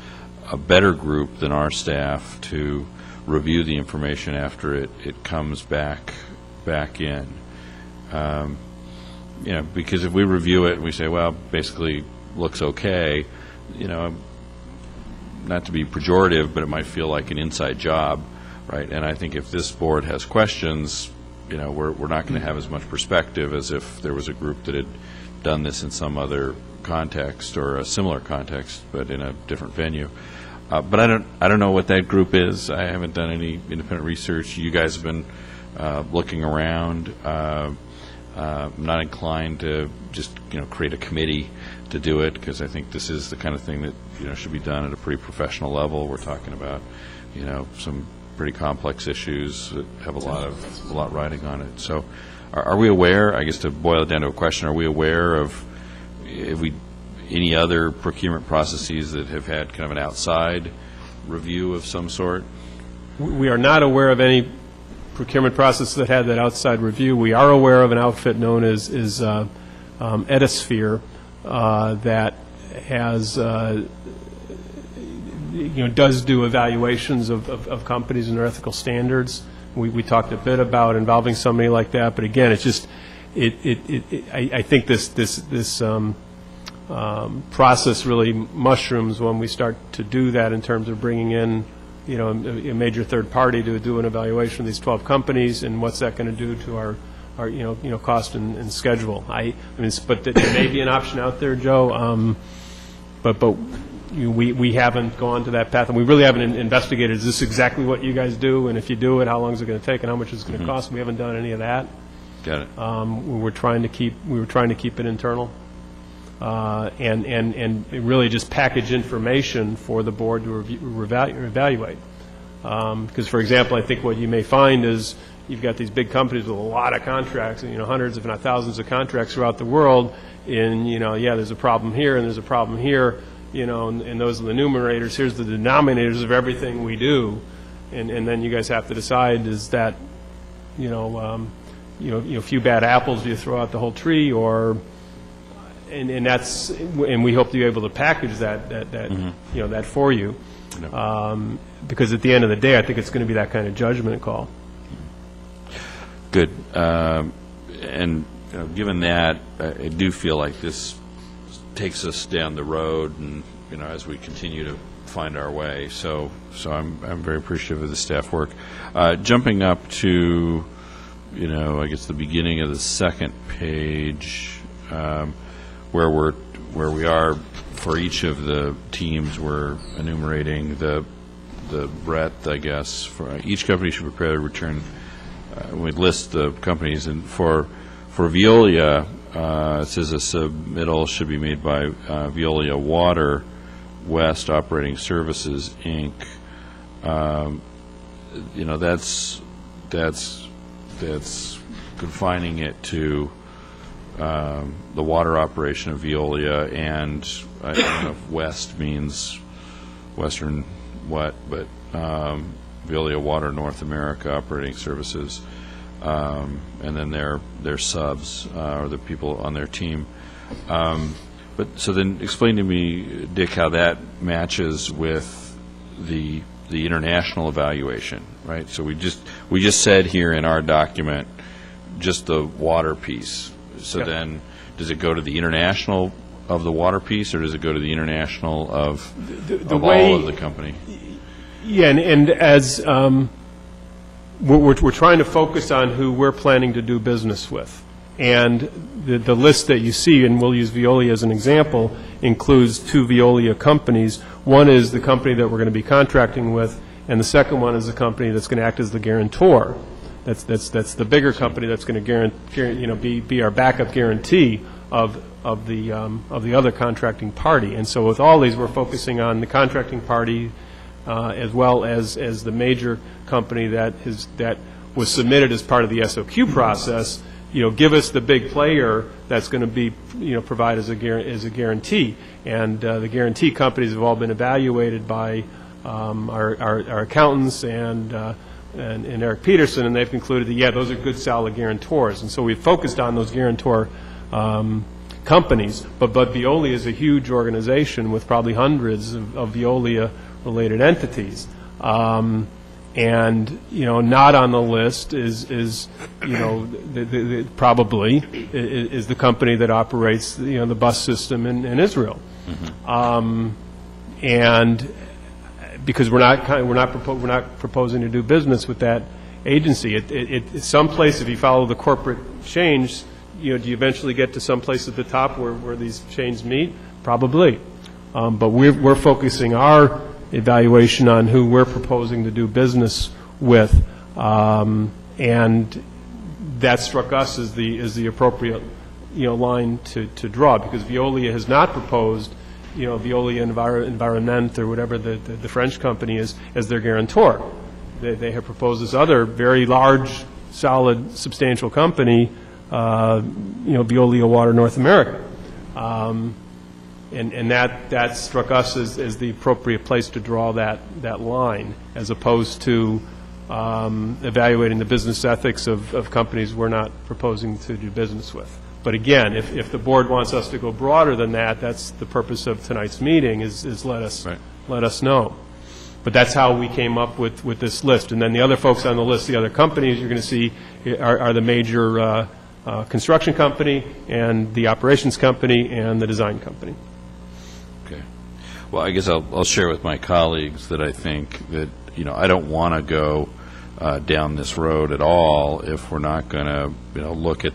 better group than our staff to review the information after it comes back in. Because if we review it and we say, well, basically looks okay, not to be pejorative, but it might feel like an inside job, right? And I think if this board has questions, we're not going to have as much perspective as if there was a group that had done this in some other context or a similar context, but in a different venue. But I don't know what that group is. I haven't done any independent research. You guys have been looking around. I'm not inclined to just create a committee to do it, because I think this is the kind of thing that should be done at a pretty professional level. We're talking about some pretty complex issues that have a lot riding on it. So are we aware, I guess to boil it down to a question, are we aware of any other procurement processes that have had kind of an outside review of some sort? We are not aware of any procurement process that had that outside review. We are aware of an outfit known as Edisphere that has does do evaluations of companies and their ethical standards. We talked a bit about involving somebody like that, but again, it's just I think this process really mushrooms when we start to do that in terms of bringing in a major third party to do an evaluation of these 12 companies, and what's that going to do to cost and schedule. But there may be an option out there, Joe. But we haven't gone to that path, and we really haven't investigated. Is this exactly what you guys do? And if you do it, how long is it going to take, and how much is it going to cost? We haven't done any of that. Got it. We were trying to keep it internal, and really just package information for the board to evaluate. Because, for example, I think what you may find is you've got these big companies with a lot of contracts, hundreds, if not thousands, of contracts throughout the world. And there's a problem here, and there's a problem here. And those are the numerators. Here's the denominators of everything we do, and then you guys have to decide: is that few bad apples, do you throw out the whole tree, or and we hope to be able to package that for you, because at the end of the day, I think it's going to be that kind of judgment call. Good, and given that, I do feel like this takes us down the road, and as we continue to find our way. So I'm very appreciative of the staff work. Jumping up to, I guess the beginning of the second page, where we are for each of the teams, we're enumerating the breadth, I guess. For each company should prepare a return. We list the companies, and for Veolia, it says a submittal should be made by Veolia Water West Operating Services, Inc. That's confining it to the water operation of Veolia, and I don't know if West means Western what, but Veolia Water North America Operating Services. And then their subs, or the people on their team. But so then explain to me, Dick, how that matches with the international evaluation, right? So we just said here in our document just the water piece. So then does it go to the international of the water piece, or does it go to the international of all of the company? Yeah, and as we're trying to focus on who we're planning to do business with. And the list that you see, and we'll use Veolia as an example, includes two Veolia companies. One is the company that we're going to be contracting with, and the second one is the company that's going to act as the guarantor. That's the bigger company that's going to be our backup guarantee of the other contracting party. And so with all these, we're focusing on the contracting party, as well as the major company that was submitted as part of the SOQ process. Give us the big player that's going to be provide as a guarantee. And the guarantee companies have all been evaluated by our accountants and Eric Peterson, and they've concluded that those are good, solid guarantors. And so we've focused on those guarantor companies. But Veolia is a huge organization with probably hundreds of Veolia-related entities. And not on the list is probably is the company that operates the bus system in Israel, and because we're not proposing to do business with that agency. It's someplace, if you follow the corporate change, do you eventually get to someplace at the top where these chains meet? Probably, but we're focusing our evaluation on who we're proposing to do business with, and that struck us as the appropriate line to draw, because Veolia has not proposed Veolia Environnement or whatever the French company is as their guarantor. They have proposed this other very large, solid, substantial company, Veolia Water North America. And that struck us as the appropriate place to draw that line, as opposed to evaluating the business ethics of companies we're not proposing to do business with. But again, if the board wants us to go broader than that, that's the purpose of tonight's meeting, is let us know. But that's how we came up with this list. And then the other folks on the list, the other companies you're going to see are the major construction company and the operations company and the design company. Okay. Well, I guess I'll share with my colleagues that I think that, I don't want to go down this road at all if we're not going to, look at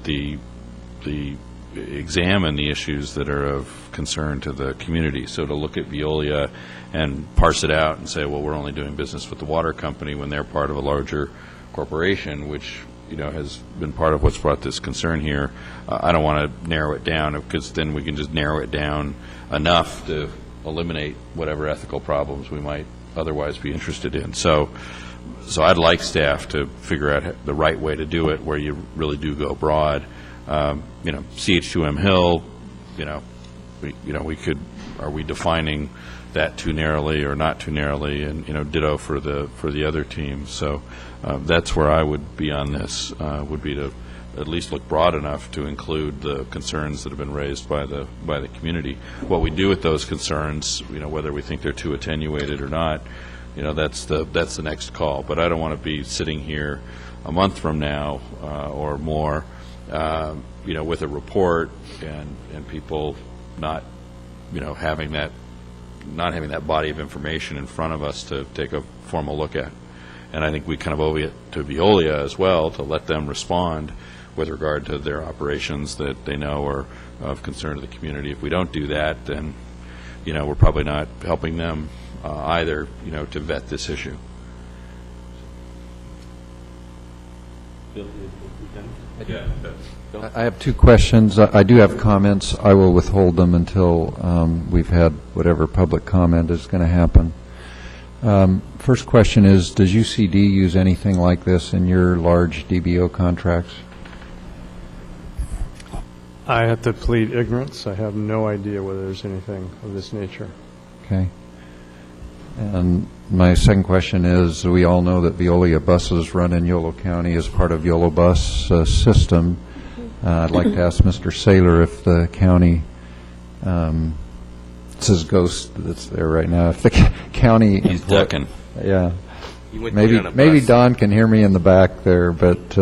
examine the issues that are of concern to the community. So to look at Veolia and parse it out and say, well, we're only doing business with the water company when they're part of a larger corporation, which has been part of what's brought this concern here. I don't want to narrow it down, because then we can just narrow it down enough to eliminate whatever ethical problems we might otherwise be interested in. So I'd like staff to figure out the right way to do it, where you really do go broad. CH2M Hill, we could, are we defining that too narrowly or not too narrowly, and ditto for the other teams. So that's where I would be on this, would be to at least look broad enough to include the concerns that have been raised by the community. What we do with those concerns, whether we think they're too attenuated or not, that's the next call. But I don't want to be sitting here a month from now or more, with a report and people not having that body of information in front of us to take a formal look at. And I think we kind of owe it to Veolia as well to let them respond with regard to their operations that they know are of concern to the community. If we don't do that, then we're probably not helping them either, to vet this issue. I have two questions. I do have comments. I will withhold them until we've had whatever public comment is going to happen. First question is, does UCD use anything like this in your large DBO contracts? I have to plead ignorance. I have no idea whether there's anything of this nature. Okay. And my second question is, we all know that Veolia buses run in Yolo County as part of Yolo bus system. I'd like to ask Mr. Saylor if the county, it's his ghost that's there right now, if the county... He's ducking. Yeah. Maybe Don can hear me in the back there, but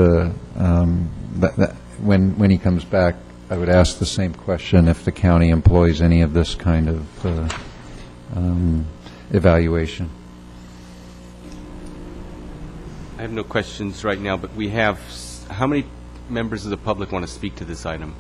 when he comes back, I would ask the same question, if the county employs any of this kind of evaluation. I have no questions right now, but we have, how many members of the public want to speak to this item?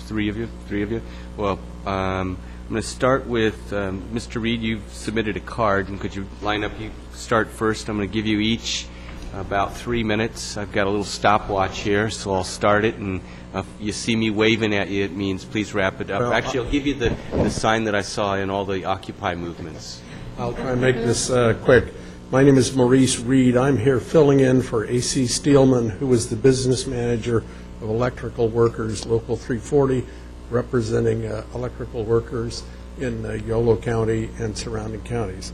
Three of you? Well, I'm going to start with Mr. Reed. You've submitted a card, and could you line up? You start first. I'm going to give you each about 3 minutes. I've got a little stopwatch here, so I'll start it, and if you see me waving at you, it means please wrap it up. Well, actually, I'll give you the sign that I saw in all the Occupy movements. I'll try and make this quick. My name is Maurice Reed. I'm here filling in for A.C. Steelman, who is the business manager of Electrical Workers, Local 340, representing electrical workers in Yolo County and surrounding counties.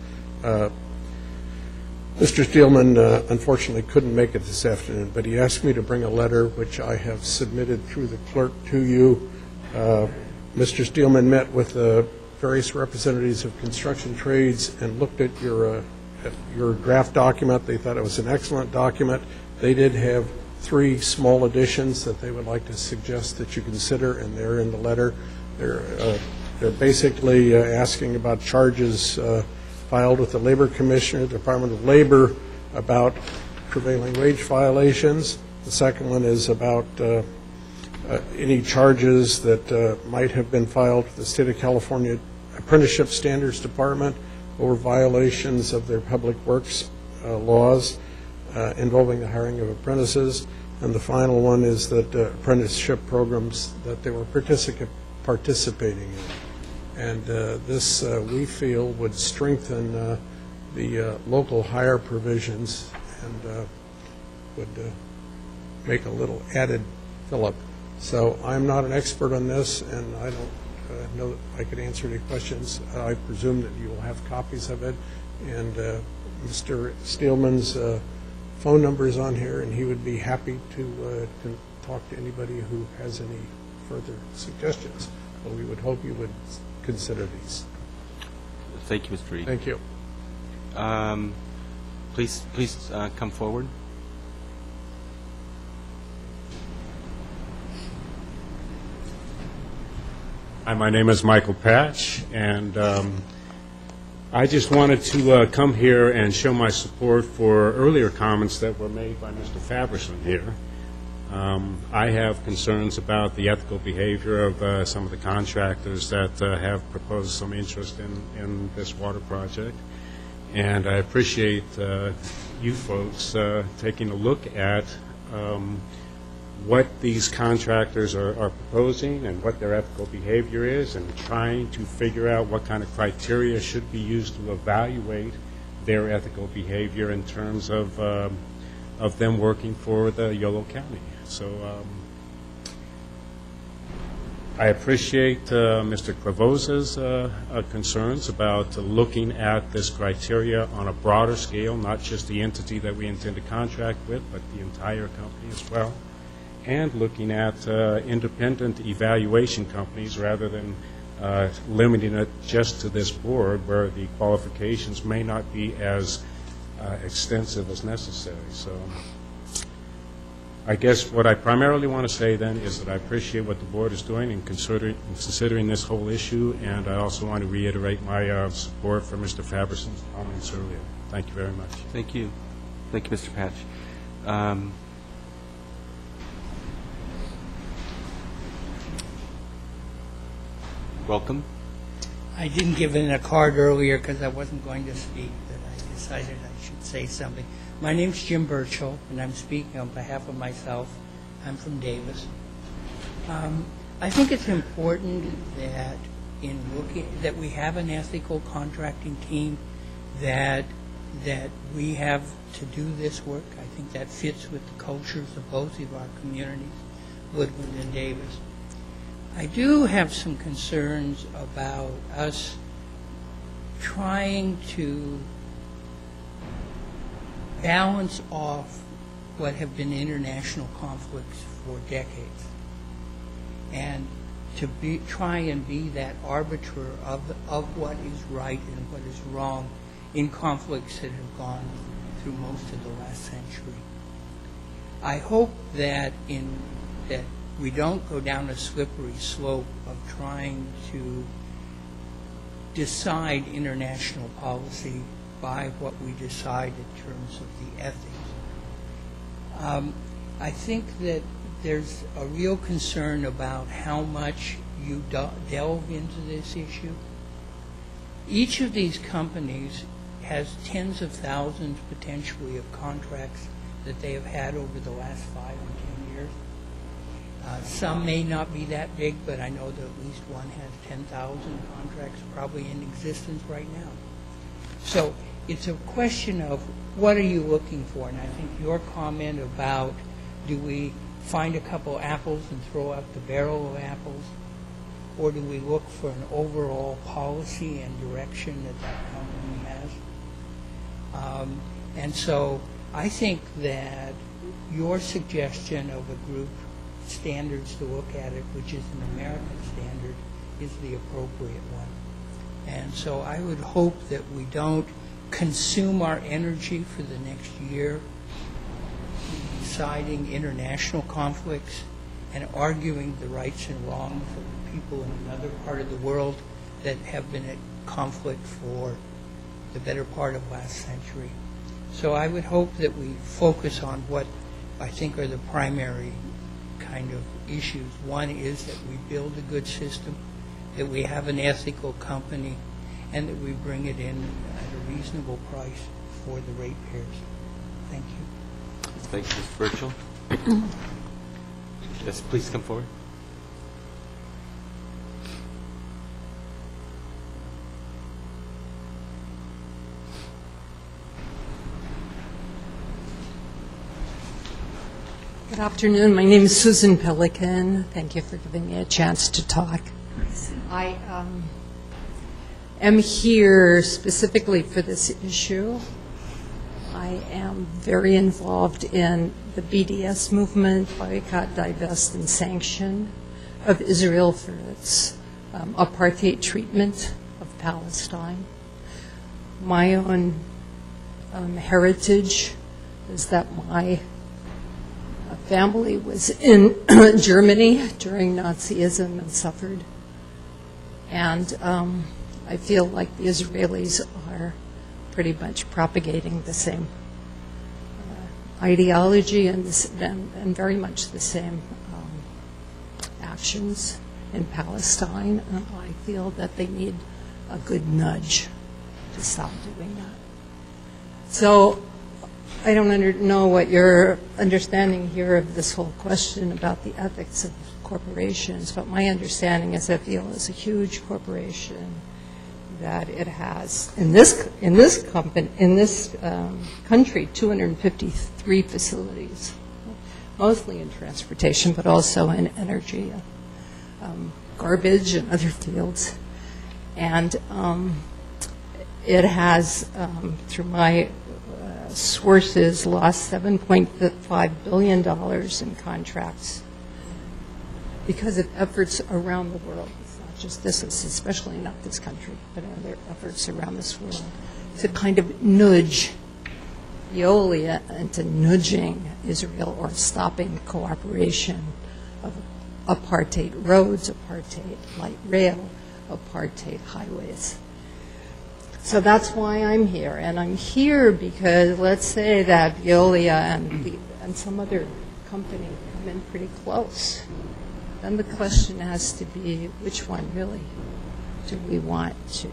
Mr. Steelman unfortunately couldn't make it this afternoon, but he asked me to bring a letter which I have submitted through the clerk to you. Mr. Steelman met with various representatives of construction trades and looked at your draft document. They thought it was an excellent document. They did have 3 small additions that they would like to suggest that you consider, and they're in the letter. They're basically asking about charges filed with the Labor Commissioner, Department of Labor, about prevailing wage violations. The second one is about any charges that might have been filed with the State of California Apprenticeship Standards Department over violations of their public works laws involving the hiring of apprentices. And the final one is that apprenticeship programs that they were participating in. And this, we feel, would strengthen the local hire provisions and would make a little added fill-up. So I'm not an expert on this, and I don't know that I could answer any questions. I presume that you will have copies of it. And Mr. Steelman's phone number is on here, and he would be happy to talk to anybody who has any further suggestions. But we would hope you would consider these. Thank you, Mr. Reed. Thank you. Please come forward. Hi, my name is Michael Patch, and I just wanted to come here and show my support for earlier comments that were made by Mr. Faverson here. I have concerns about the ethical behavior of some of the contractors that have proposed some interest in this water project. And I appreciate you folks taking a look at what these contractors are proposing and what their ethical behavior is, and trying to figure out what kind of criteria should be used to evaluate their ethical behavior in terms of them working for the Yolo County. So I appreciate Mr. Cravosa's concerns about looking at this criteria on a broader scale, not just the entity that we intend to contract with, but the entire company as well, and looking at independent evaluation companies rather than limiting it just to this board where the qualifications may not be as extensive as necessary. So I guess what I primarily want to say then is that I appreciate what the board is doing in considering this whole issue, and I also want to reiterate my support for Mr. Faverson's comments earlier. Thank you very much. Thank you. Thank you, Mr. Patch. Welcome. I didn't give in a card earlier because I wasn't going to speak, but I decided I should say something. My name's Jim Burchell, and I'm speaking on behalf of myself. I'm from Davis. I think it's important that that we have an ethical contracting team, that we have to do this work. I think that fits with the cultures of both of our communities, Woodland and Davis. I do have some concerns about us trying to balance off what have been international conflicts for decades, and to try and be that arbiter of what is right and what is wrong in conflicts that have gone through most of the last century. I hope that we don't go down a slippery slope of trying to decide international policy by what we decide in terms of the ethics. I think that there's a real concern about how much you delve into this issue. Each of these companies has tens of thousands potentially of contracts that they have had over the last 5 or 10 years. Some may not be that big, but I know that at least one has 10,000 contracts probably in existence right now. So it's a question of what are you looking for? And I think your comment about do we find a couple apples and throw out the barrel of apples, or do we look for an overall policy and direction that company has? And so I think that your suggestion of a group standards to look at it, which is an American standard, is the appropriate one. And so I would hope that we don't consume our energy for the next year deciding international conflicts and arguing the rights and wrongs of the people in another part of the world that have been at conflict for the better part of last century. So I would hope that we focus on what I think are the primary kind of issues. One is that we build a good system, that we have an ethical company, and that we bring it in at a reasonable price for the ratepayers. Thank you. Thank you, Mr. Burchell. Yes, please come forward. Good afternoon. My name is Susan Pelican. Thank you for giving me a chance to talk. I am here specifically for this issue. I am very involved in the BDS movement, boycott, divest, and sanction of Israel for its apartheid treatment of Palestine. My own heritage is that my family was in Germany during Nazism and suffered. And I feel like the Israelis are pretty much propagating the same ideology and very much the same actions in Palestine. I feel that they need a good nudge to stop doing that. So I don't know what your understanding here of this whole question about the ethics of corporations, but my understanding is that Veolia is a huge corporation, that it has in this country 253 facilities, mostly in transportation, but also in energy, garbage, and other fields. And it has, through my sources, lost $7.5 billion in contracts because of efforts around the world. It's not just this, it's especially not this country, but other efforts around this world to kind of nudge Veolia into nudging Israel or stopping cooperation of apartheid roads, apartheid light rail, apartheid highways. So that's why I'm here. And I'm here because let's say that Veolia and some other company come in pretty close. Then the question has to be, which one really do we want to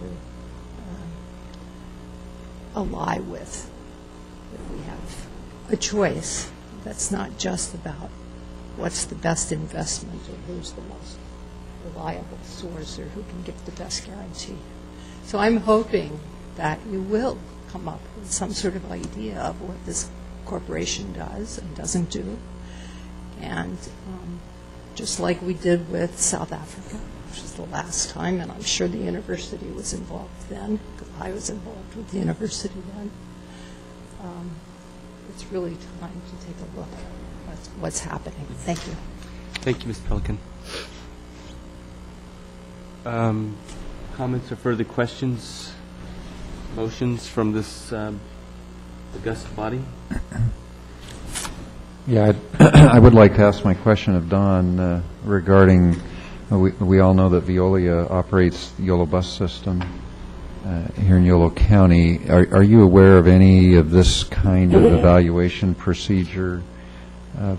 ally with? If we have a choice that's not just about what's the best investment or who's the most reliable source or who can give the best guarantee. So I'm hoping that you will come up with some sort of idea of what this corporation does and doesn't do. And just like we did with South Africa, which was the last time, and I'm sure the university was involved then, because I was involved with the university then, it's really time to take a look at what's happening. Thank you. Thank you, Ms. Pelican. Comments or further questions, motions from this august body? Yeah, I would like to ask my question of Don regarding, we all know that Veolia operates the YOLO bus system here in Yolo County. Are you aware of any of this kind of evaluation procedure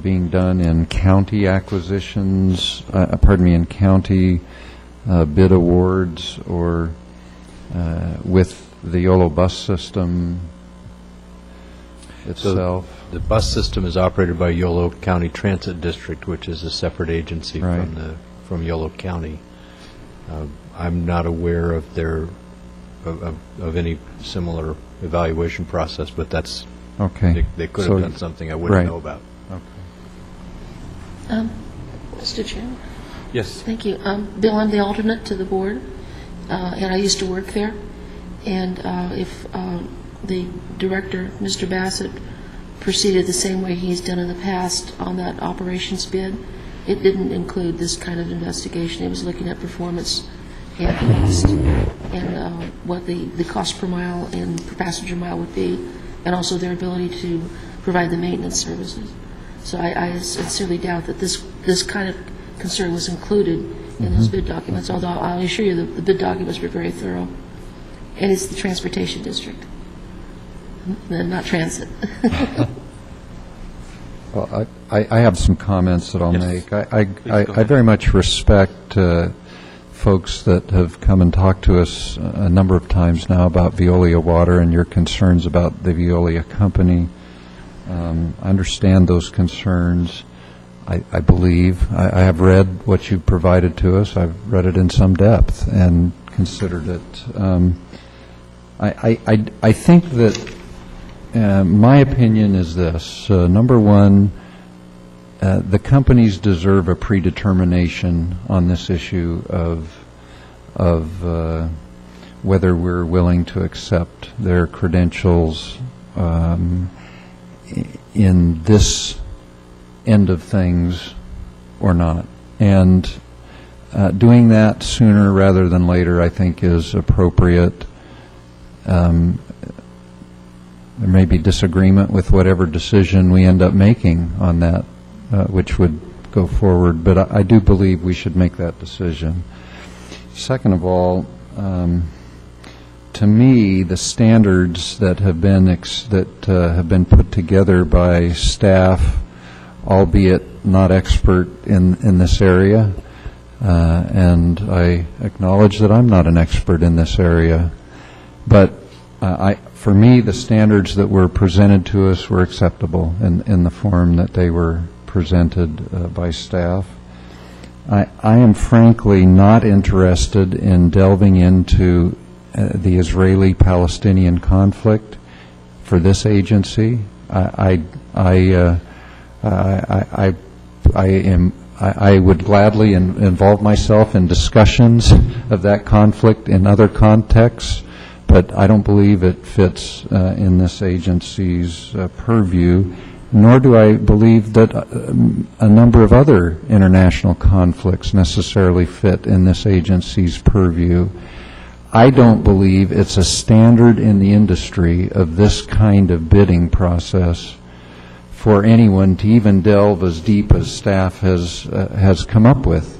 being done in county acquisitions, in county bid awards, or with the YOLO bus system itself? So the bus system is operated by Yolo County Transit District, which is a separate agency from Yolo County. I'm not aware of of any similar evaluation process, but that's okay. They could have done something I wouldn't know about. Okay. Mr. Chairman? Yes. Thank you. Bill, I'm the alternate to the board, and I used to work there. And if the director, Mr. Bassett, proceeded the same way he's done in the past on that operations bid, it didn't include this kind of investigation. It was looking at performance and cost and what the cost per mile and per passenger mile would be, and also their ability to provide the maintenance services. So I sincerely doubt that this kind of concern was included in those bid documents, although I'll assure you the bid documents were very thorough. And it's the transportation district, not transit. Well, I have some comments that I'll make. I very much respect folks that have come and talked to us a number of times now about Veolia Water and your concerns about the Veolia company. I understand those concerns. I believe. I have read what you've provided to us. I've read it in some depth and considered it. I think that my opinion is this. Number one, the companies deserve a predetermination on this issue of whether we're willing to accept their credentials in this end of things or not. And doing that sooner rather than later, I think, is appropriate. There may be disagreement with whatever decision we end up making on that, which would go forward, but I do believe we should make that decision. Second of all, to me, the standards that have been have been put together by staff, albeit not expert in this area, and I acknowledge that I'm not an expert in this area, but for me, the standards that were presented to us were acceptable in the form that they were presented by staff. I am frankly not interested in delving into the Israeli-Palestinian conflict for this agency. I would gladly involve myself in discussions of that conflict in other contexts, but I don't believe it fits in this agency's purview, nor do I believe that a number of other international conflicts necessarily fit in this agency's purview. I don't believe it's a standard in the industry of this kind of bidding process for anyone to even delve as deep as staff has come up with.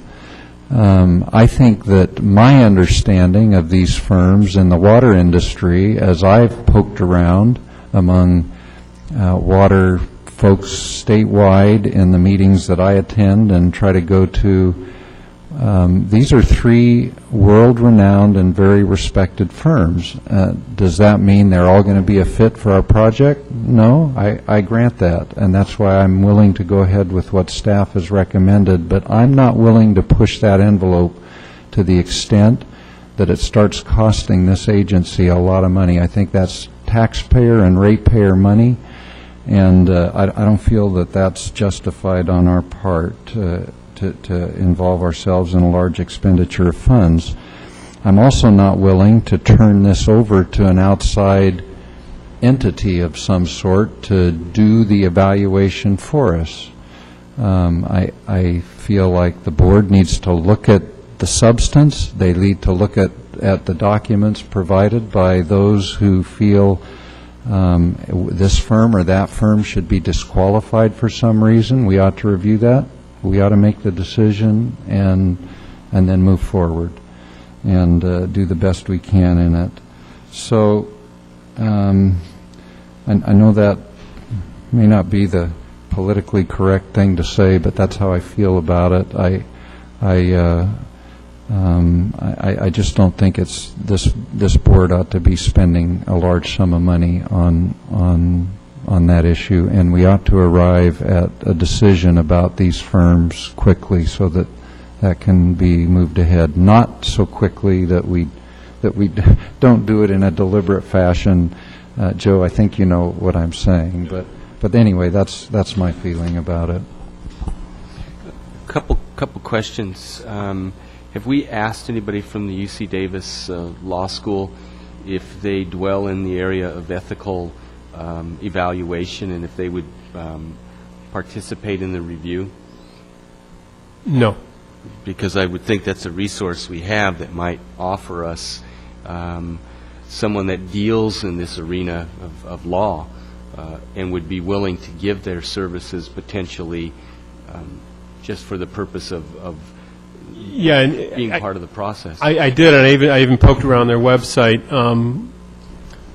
I think that my understanding of these firms in the water industry, as I've poked around among water folks statewide in the meetings that I attend and try to go to, these are three world-renowned and very respected firms. Does that mean they're all going to be a fit for our project? No, I grant that, and that's why I'm willing to go ahead with what staff has recommended, but I'm not willing to push that envelope to the extent that it starts costing this agency a lot of money. I think that's taxpayer and ratepayer money, and I don't feel that that's justified on our part to involve ourselves in a large expenditure of funds. I'm also not willing to turn this over to an outside entity of some sort to do the evaluation for us. I feel like the board needs to look at the substance. They need to look at the documents provided by those who feel this firm or that firm should be disqualified for some reason. We ought to review that. We ought to make the decision and then move forward and do the best we can in it. So I know that may not be the politically correct thing to say, but that's how I feel about it. I just don't think it's this board ought to be spending a large sum of money on that issue, and we ought to arrive at a decision about these firms quickly so that can be moved ahead. Not so quickly that we don't do it in a deliberate fashion. Joe, I think you know what I'm saying, but anyway, that's my feeling about it. Couple questions. Have we asked anybody from the UC Davis Law School if they dwell in the area of ethical evaluation and if they would participate in the review? No. Because I would think that's a resource we have that might offer us someone that deals in this arena of law and would be willing to give their services potentially just for the purpose of being part of the process. I did, and I even poked around their website.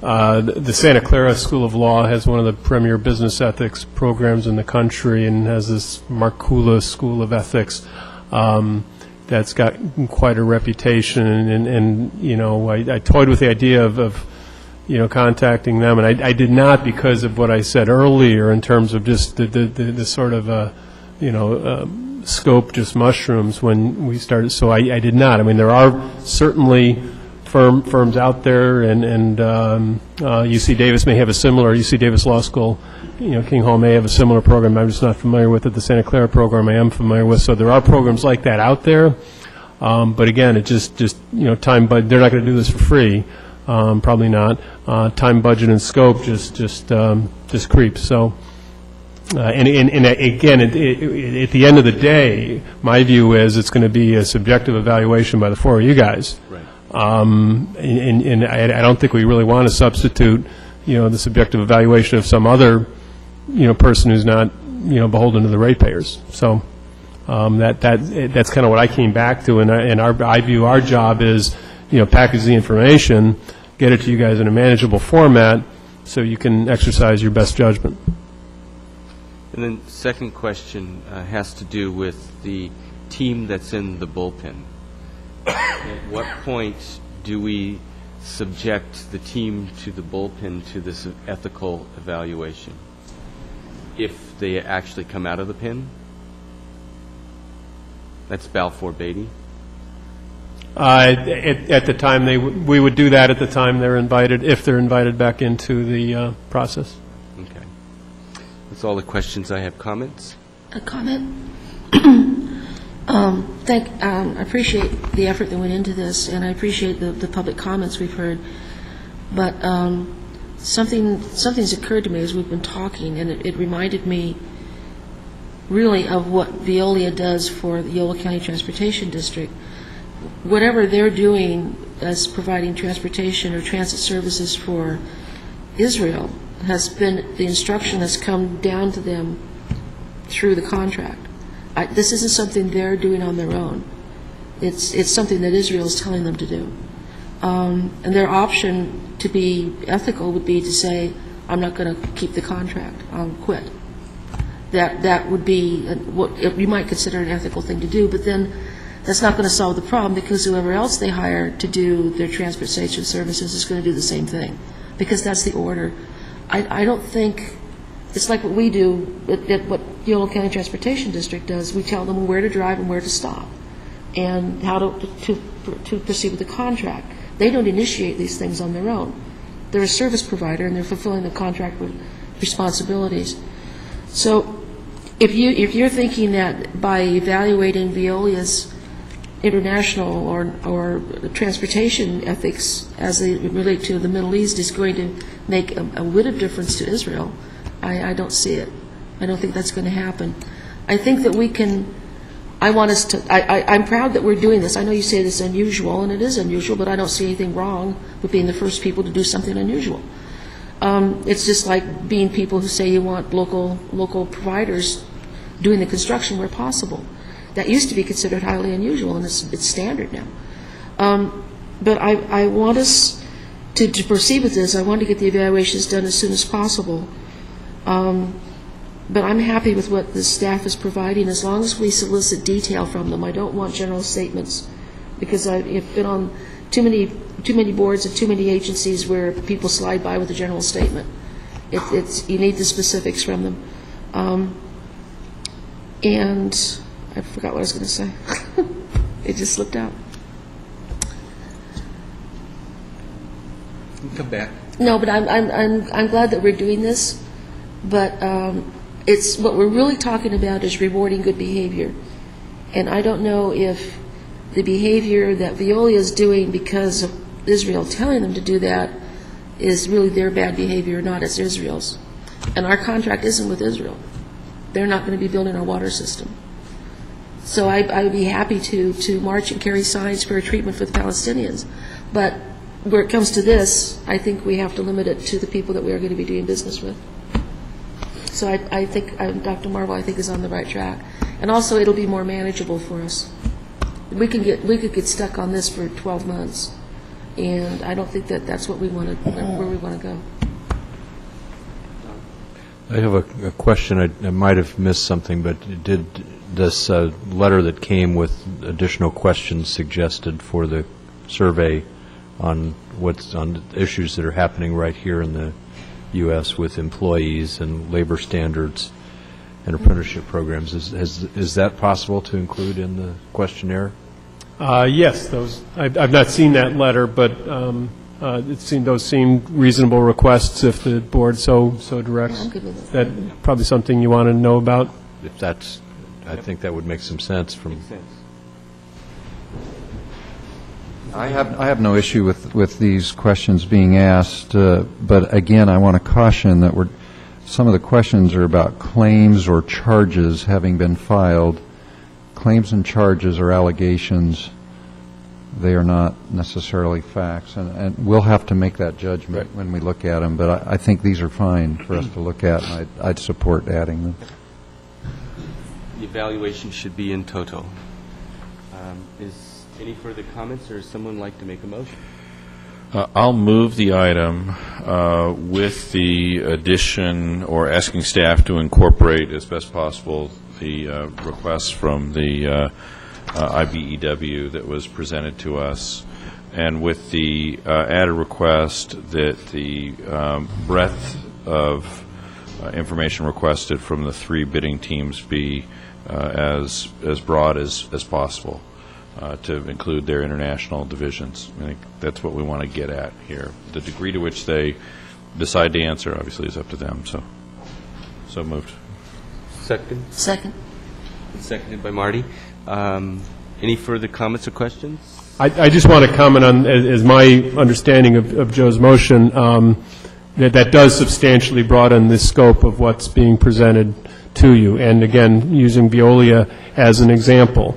The Santa Clara School of Law has one of the premier business ethics programs in the country and has this Markula School of Ethics that's got quite a reputation. And you know, I toyed with the idea of contacting them, and I did not because of what I said earlier in terms of just the sort of scope just mushrooms when we started. So I did not. I mean, there are certainly firms out there, and UC Davis may have a similar, UC Davis Law School, King Hall may have a similar program. I'm just not familiar with it. The Santa Clara program I am familiar with. So there are programs like that out there. But again, it just time, but they're not going to do this for free. Probably not. Time, budget, and scope just creeps. So. And again, at the end of the day, my view is it's going to be a subjective evaluation by the four of you guys. Right. And I don't think we really want to substitute, the subjective evaluation of some other, person who's not, beholden to the ratepayers. So that's kind of what I came back to, and I view our job is, package the information, get it to you guys in a manageable format so you can exercise your best judgment. And then second question has to do with the team that's in the bullpen. At what point do we subject the team to the bullpen to this ethical evaluation? If they actually come out of the pen? That's Balfour Beatty. At the time, we would do that at the time they're invited, if they're invited back into the process. Okay. That's all the questions I have. Comments? A comment? I appreciate the effort that went into this, and I appreciate the public comments we've heard. But something's occurred to me as we've been talking, and it reminded me really of what Veolia does for the Yolo County Transportation District. Whatever they're doing as providing transportation or transit services for Israel has been, the instruction has come down to them through the contract. This isn't something they're doing on their own. It's something that Israel is telling them to do. And their option to be ethical would be to say, I'm not going to keep the contract, I'll quit. That would be what you might consider an ethical thing to do, but then that's not going to solve the problem, because whoever else they hire to do their transportation services is going to do the same thing, because that's the order. I don't think it's like what we do, what Yolo County Transportation District does. We tell them where to drive and where to stop and how to proceed with the contract. They don't initiate these things on their own. They're a service provider, and they're fulfilling the contract responsibilities. So if you're thinking that by evaluating Veolia's international or transportation ethics as they relate to the Middle East is going to make a whit of difference to Israel, I don't see it. I don't think that's going to happen. I think that we can, I'm proud that we're doing this. I know you say this is unusual, and it is unusual, but I don't see anything wrong with being the first people to do something unusual. It's just like being people who say you want local providers doing the construction where possible. That used to be considered highly unusual, and it's standard now. But I want us to proceed with this. I want to get the evaluations done as soon as possible. But I'm happy with what the staff is providing, as long as we solicit detail from them. I don't want general statements, because I've been on too many boards of too many agencies where people slide by with a general statement. You need the specifics from them. And I forgot what I was going to say. It just slipped out. Come back. No, but I'm glad that we're doing this. But it's what we're really talking about is rewarding good behavior. And I don't know if the behavior that Veolia is doing because of Israel telling them to do that is really their bad behavior or not. It's Israel's. And our contract isn't with Israel. They're not going to be building our water system. So I would be happy to march and carry signs for treatment for the Palestinians. But where it comes to this, I think we have to limit it to the people that we are going to be doing business with. So I think Dr. Marvel, I think, is on the right track. And also, it'll be more manageable for us. We could get stuck on this for 12 months, and I don't think that's what we want to, where we want to go. I have a question. I might have missed something, but did this letter that came with additional questions suggested for the survey on issues that are happening right here in the U.S. with employees and labor standards and apprenticeship programs, is that possible to include in the questionnaire? Yes, I've not seen that letter, but those seem reasonable requests if the board so directs. That's probably something you want to know about. If that's, I think that would make some sense. I have no issue with these questions being asked, but again, I want to caution that some of the questions are about claims or charges having been filed. Claims and charges are allegations. They are not necessarily facts, and we'll have to make that judgment when we look at them, but I think these are fine for us to look at, and I'd support adding them. The evaluation should be in toto. Is any further comments, or does someone like to make a motion? I'll move the item with the addition or asking staff to incorporate as best possible the requests from the IBEW that was presented to us, and with the added request that the breadth of information requested from the 3 bidding teams be as broad as possible. To include their international divisions. I think that's what we want to get at here. The degree to which they decide to answer, obviously, is up to them. So moved. Second. Second. Seconded by Marty. Any further comments or questions? I just want to comment on, as my understanding of Joe's motion, that does substantially broaden the scope of what's being presented to you. And again, using Veolia as an example.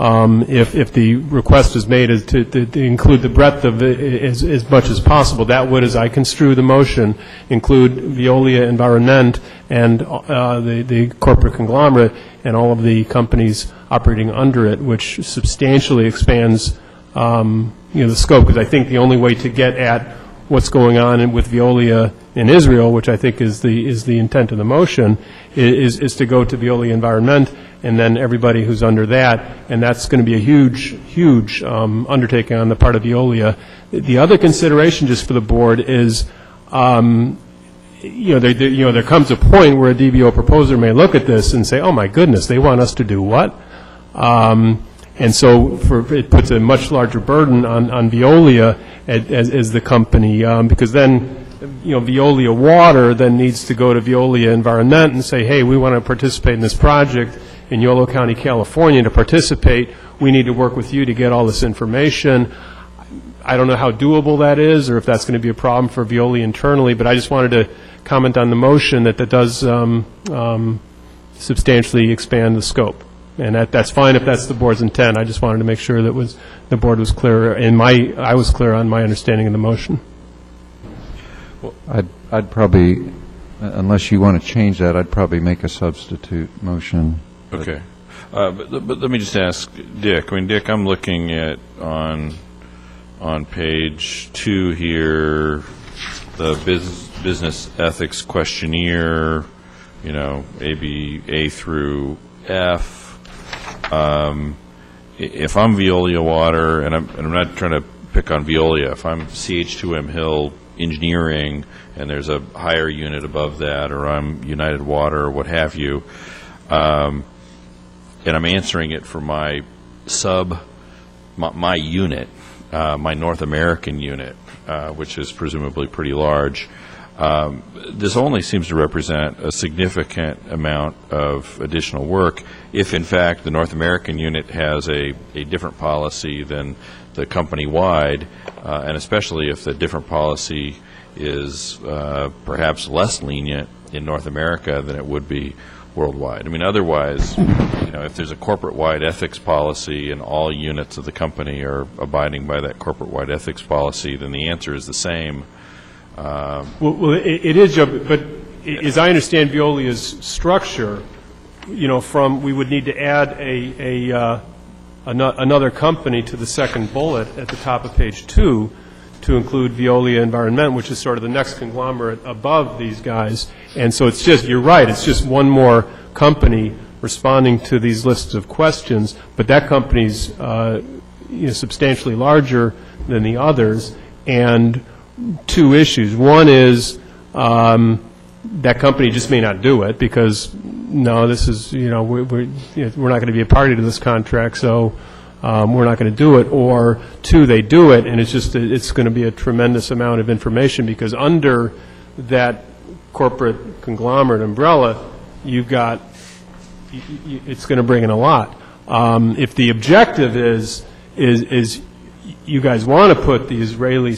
If the request is made is to include the breadth of it as much as possible, that would, as I construe the motion, include Veolia Environment and the corporate conglomerate and all of the companies operating under it, which substantially expands the scope. Because I think the only way to get at what's going on with Veolia in Israel, which I think is the intent of the motion, is to go to Veolia Environment and then everybody who's under that, and that's going to be a huge undertaking on the part of Veolia. The other consideration, just for the board, is there comes a point where a DBO proposer may look at this and say, "Oh my goodness, they want us to do what?" And so it puts a much larger burden on Veolia as the company, because then Veolia Water then needs to go to Veolia Environment and say, "Hey, we want to participate in this project in Yolo County, California. To participate, we need to work with you to get all this information." I don't know how doable that is, or if that's going to be a problem for Veolia internally, but I just wanted to comment on the motion that does substantially expand the scope. And that's fine if that's the board's intent. I just wanted to make sure that the board was clear, and I was clear on my understanding of the motion. Well, I'd probably, unless you want to change that, I'd probably make a substitute motion. Okay. But let me just ask Dick. I mean, Dick, I'm looking at on page 2 here, the business ethics questionnaire, A through F. If I'm Veolia Water, and I'm not trying to pick on Veolia, if I'm CH2M Hill Engineering and there's a higher unit above that, or I'm United Water or what have you, and I'm answering it for my unit, my North American unit, which is presumably pretty large, this only seems to represent a significant amount of additional work if, in fact, the North American unit has a different policy than the company-wide, and especially if the different policy is perhaps less lenient in North America than it would be worldwide. I mean, otherwise, if there's a corporate-wide ethics policy and all units of the company are abiding by that corporate-wide ethics policy, then the answer is the same. Well, it is, but as I understand Veolia's structure, we would need to add another company to the second bullet at the top of page 2 to include Veolia Environment, which is sort of the next conglomerate above these guys. And so you're right, it's just one more company responding to these lists of questions, but that company's substantially larger than the others. And 2 issues. One is that company just may not do it because, no, this is, we're not going to be a party to this contract, so we're not going to do it. Or 2, they do it, and it's going to be a tremendous amount of information because under that corporate conglomerate umbrella, it's going to bring in a lot. If the objective is you guys want to put the Israeli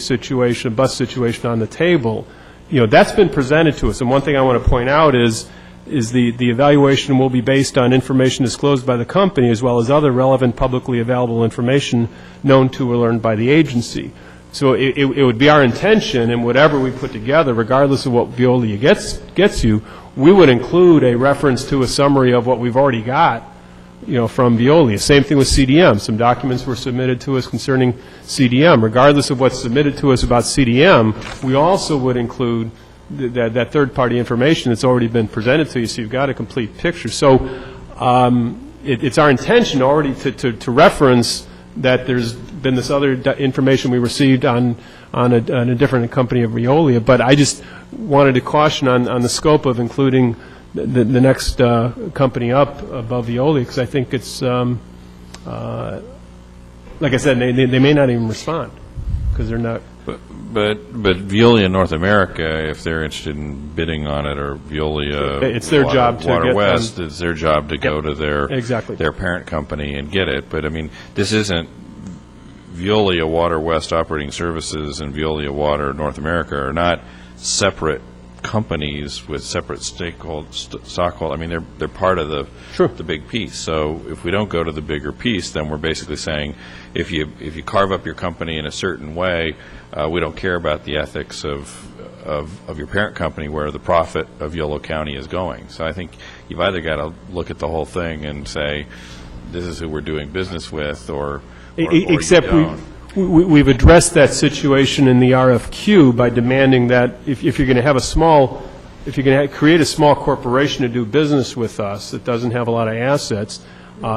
bus situation on the table, that's been presented to us. And one thing I want to point out is the evaluation will be based on information disclosed by the company as well as other relevant publicly available information known to or learned by the agency. So it would be our intention, and whatever we put together, regardless of what Veolia gets you, we would include a reference to a summary of what we've already got from Veolia. Same thing with CDM. Some documents were submitted to us concerning CDM. Regardless of what's submitted to us about CDM, we also would include that third-party information that's already been presented to you, so you've got a complete picture. So it's our intention already to reference that there's been this other information we received on a different company of Veolia, but I just wanted to caution on the scope of including the next company up above Veolia, because I think it's, like I said, they may not even respond, because they're not. But Veolia North America, if they're interested in bidding on it, or Veolia it's their job to Water get West, it's their job to go to their parent company and get it. But I mean, this isn't Veolia Water West Operating Services and Veolia Water North America are not separate companies with separate stockholders. I mean, they're part of the big piece. So if we don't go to the bigger piece, then we're basically saying, if you carve up your company in a certain way, we don't care about the ethics of your parent company, where the profit of Yolo County is going. So I think you've either got to look at the whole thing and say, this is who we're doing business with, or except you don't. We've addressed that situation in the RFQ by demanding that if you're going to have if you're going to create a small corporation to do business with us that doesn't have a lot of assets,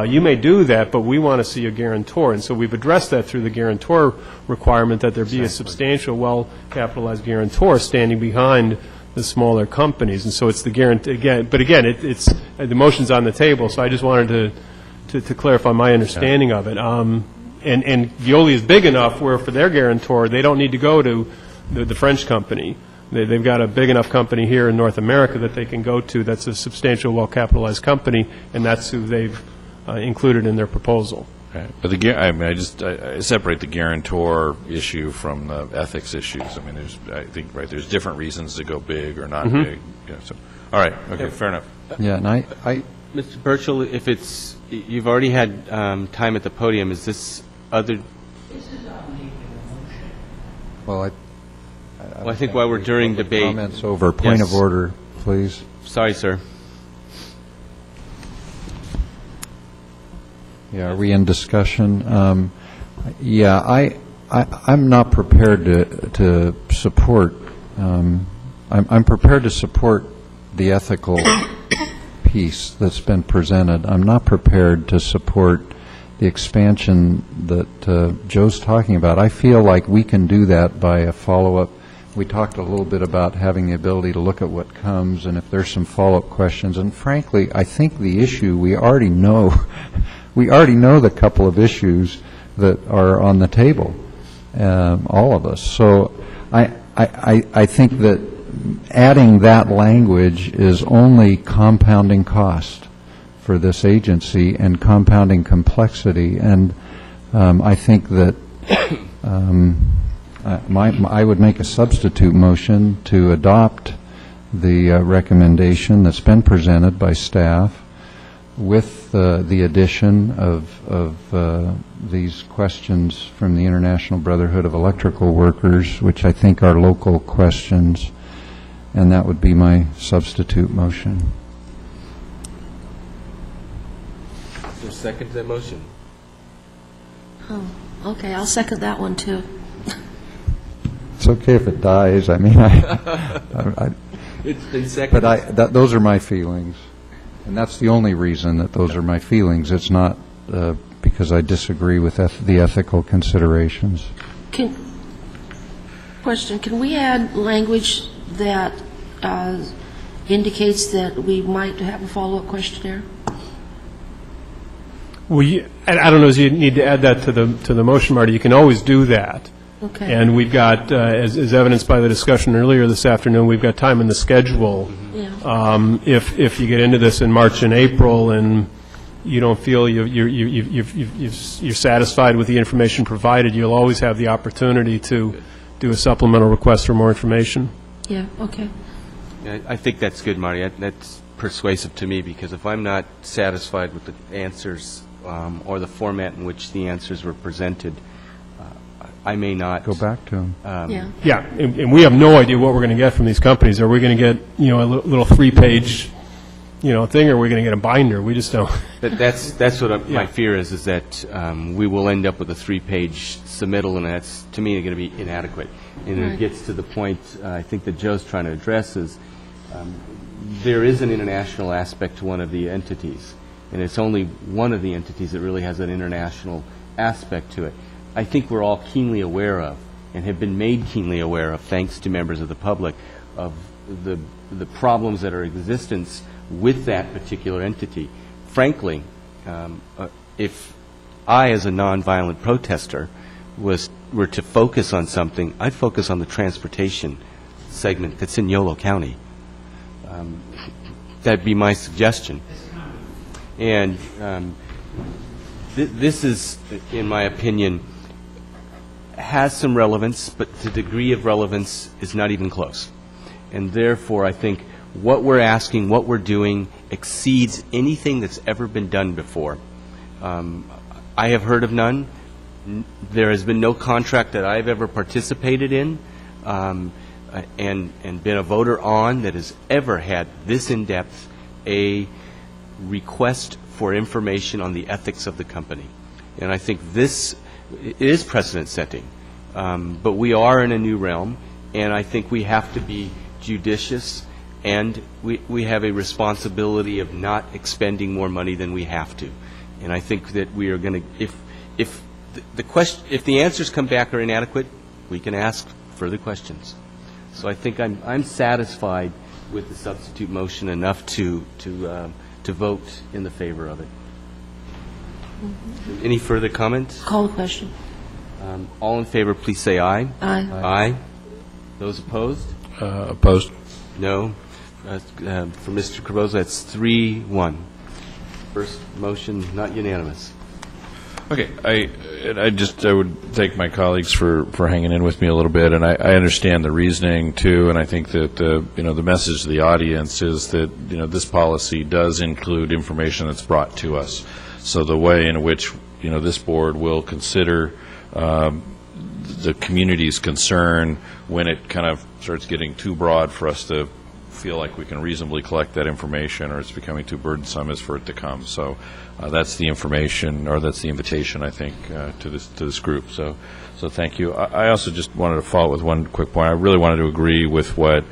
you may do that, but we want to see a guarantor. And so we've addressed that through the guarantor requirement, that there be a substantial, well-capitalized guarantor standing behind the smaller companies. And so it's the guarantee again. But again, it's the motion's on the table. So I just wanted to clarify my understanding of it. And Veolia is big enough where for their guarantor, they don't need to go to the French company. They've got a big enough company here in North America that they can go to that's a substantial, well-capitalized company, and that's who they've included in their proposal. Right. But I separate the guarantor issue from the ethics issues. I mean, there's different reasons to go big or not big. Yeah, so, all right, okay, fair enough. Yeah, and I Mr. Burchell, if you've already had time at the podium, is this other? Well, I think while we're during debate. Comments over. Point of order, please. Sorry, sir. Yeah, are we in discussion? I'm not prepared to support. I'm prepared to support the ethical piece that's been presented. I'm not prepared to support the expansion that Joe's talking about. I feel like we can do that by a follow-up. We talked a little bit about having the ability to look at what comes and if there's some follow-up questions. And frankly, I think the issue we already know. We already know the couple of issues that are on the table, all of us. So I think that adding that language is only compounding cost for this agency and compounding complexity. And I think that I would make a substitute motion to adopt the recommendation that's been presented by staff with the addition of these questions from the International Brotherhood of Electrical Workers, which I think are local questions, and that would be my substitute motion. Is there a second to that motion? Oh, okay, I'll second that one, too. It's okay if it dies. I mean, It's been seconded. but those are my feelings. And that's the only reason that those are my feelings. It's not because I disagree with the ethical considerations. Question, can we add language that indicates that we might have a follow-up questionnaire? Well, I don't know if you need to add that to the motion, Marty. You can always do that. Okay. And we've got, as evidenced by the discussion earlier this afternoon, we've got time in the schedule. Yeah. If you get into this in March and April and you don't feel you're satisfied with the information provided, you'll always have the opportunity to do a supplemental request for more information. Yeah, okay. Yeah, I think that's good, Marty. That's persuasive to me, because if I'm not satisfied with the answers or the format in which the answers were presented, I may not go back to them. Yeah, and we have no idea what we're going to get from these companies. Are we going to get a little 3-page thing, or are we going to get a binder? We just don't. That's what my fear is that we will end up with a 3-page submittal, and that's, to me, going to be inadequate. And it gets to the point I think that Joe's trying to address is there is an international aspect to one of the entities, and it's only one of the entities that really has an international aspect to it. I think we're all keenly aware of, and have been made keenly aware of, thanks to members of the public, of the problems that are in existence with that particular entity. Frankly, if I, as a nonviolent protester, were to focus on something, I'd focus on the transportation segment that's in Yolo County. That'd be my suggestion. And this is, in my opinion, has some relevance, but the degree of relevance is not even close. And therefore, I think what we're asking, what we're doing, exceeds anything that's ever been done before. I have heard of none. There has been no contract that I've ever participated in and been a voter on that has ever had this in-depth a request for information on the ethics of the company. And I think this is precedent-setting. But we are in a new realm, and I think we have to be judicious, and we have a responsibility of not expending more money than we have to. And I think that we are going to, if the answers come back are inadequate, we can ask further questions. So I think I'm satisfied with the substitute motion enough to vote in the favor of it. Any further comments? Call the question. All in favor, please say aye. Aye. Aye. Those opposed? Opposed? No. For Mr. Carboza, that's 3-1. First motion, not unanimous. Okay, I would thank my colleagues for hanging in with me a little bit, and I understand the reasoning too, and I think that the message to the audience is that this policy does include information that's brought to us. So the way in which this board will consider the community's concern when it kind of starts getting too broad for us to feel like we can reasonably collect that information, or it's becoming too burdensome, is for it to come. So that's the information, or that's the invitation, I think, to this group. So thank you. I also just wanted to follow up with one quick point. I really wanted to agree with what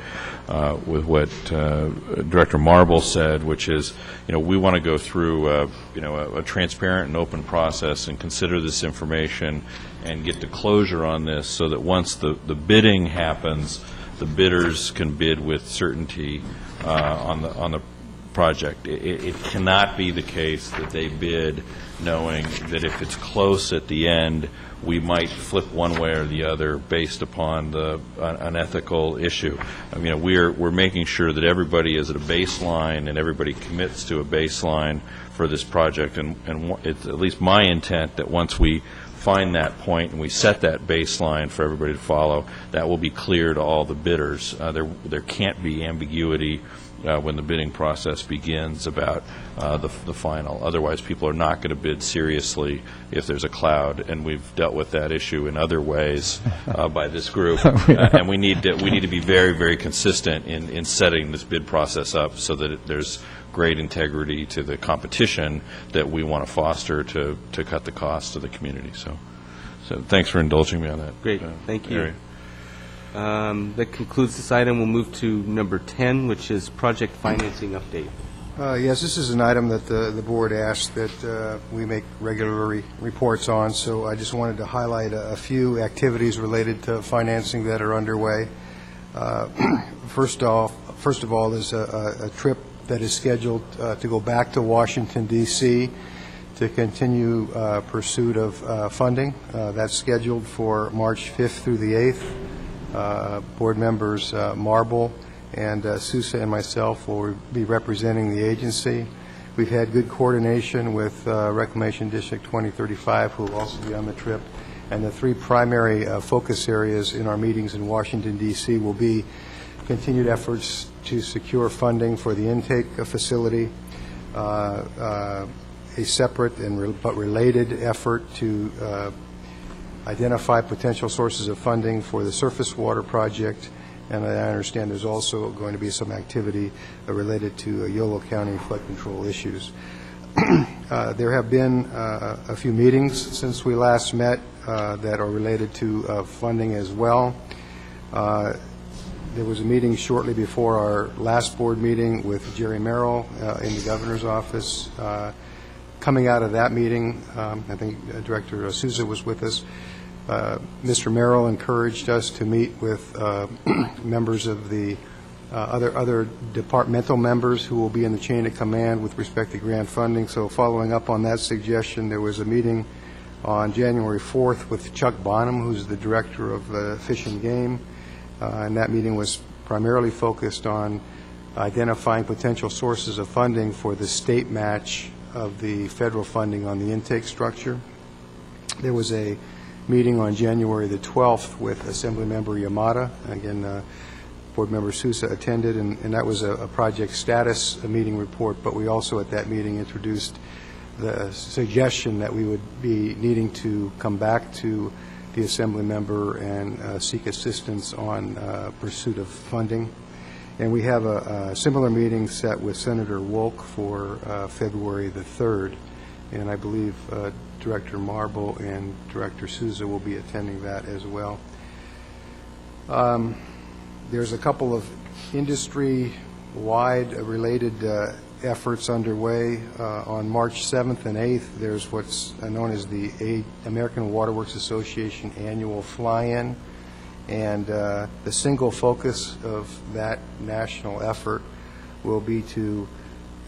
Director Marble said, which is, we want to go through a transparent and open process and consider this information and get to closure on this, so that once the bidding happens, the bidders can bid with certainty on the project. It cannot be the case that they bid knowing that if it's close at the end, we might flip one way or the other based upon an ethical issue. I mean, we're making sure that everybody is at a baseline and everybody commits to a baseline for this project, and it's at least my intent that once we find that point and we set that baseline for everybody to follow, that will be clear to all the bidders. There can't be ambiguity when the bidding process begins about the final. Otherwise, people are not going to bid seriously if there's a cloud, and we've dealt with that issue in other ways by this group. And we need to be very, very consistent in setting this bid process up so that there's great integrity to the competition that we want to foster to cut the cost to the community. So thanks for indulging me on that. Great. Thank you. That concludes this item. We'll move to number 10, which is project financing update. Yes, this is an item that the board asked that we make regular reports on, so I just wanted to highlight a few activities related to financing that are underway. First of all, there's a trip that is scheduled to go back to Washington, D.C. to continue pursuit of funding. That's scheduled for March 5th through the 8th. Board members Marble and Sousa and myself will be representing the agency. We've had good coordination with Reclamation District 2035, who will also be on the trip. And the three primary focus areas in our meetings in Washington, D.C. will be continued efforts to secure funding for the intake facility, a separate but related effort to identify potential sources of funding for the surface water project, and I understand there's also going to be some activity related to Yolo County flood control issues. There have been a few meetings since we last met that are related to funding as well. There was a meeting shortly before our last board meeting with Jerry Merrill in the governor's office. Coming out of that meeting, I think Director Souza was with us. Mr. Merrill encouraged us to meet with members of the other departmental members who will be in the chain of command with respect to grant funding. So following up on that suggestion, there was a meeting on January 4th with Chuck Bonham, who's the director of Fish and Game. And that meeting was primarily focused on identifying potential sources of funding for the state match of the federal funding on the intake structure. There was a meeting on January the 12th with Assemblymember Yamada. Again, Board Member Sousa attended, and that was a project status, a meeting report, but we also at that meeting introduced the suggestion that we would be needing to come back to the Assembly member and seek assistance on pursuit of funding. And we have a similar meeting set with Senator Wolk for February the 3rd, and I believe Director Marble and Director Souza will be attending that as well. There's a couple of industry-wide related efforts underway. On March 7th and 8th, there's what's known as the American Waterworks Association annual fly-in, and the single focus of that national effort will be to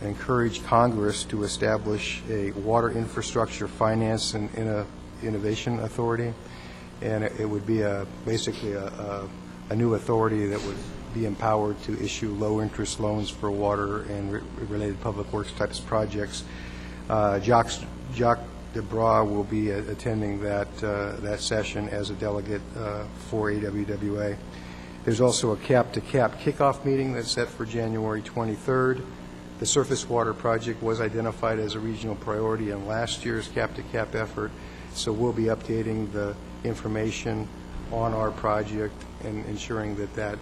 encourage Congress to establish a water infrastructure finance and innovation authority, and it would be basically a new authority that would be empowered to issue low-interest loans for water and related public works types of projects. Jacques DeBras will be attending that session as a delegate for AWWA. There's also a cap-to-cap kickoff meeting that's set for January 23rd. The surface water project was identified as a regional priority in last year's cap-to-cap effort, so we'll be updating the information on our project and ensuring that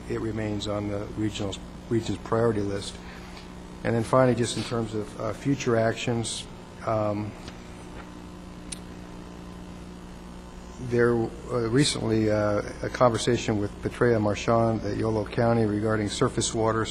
it remains on the region's priority list. And then finally, just in terms of future actions, there recently a conversation with Petrea Marchand at Yolo County regarding surface water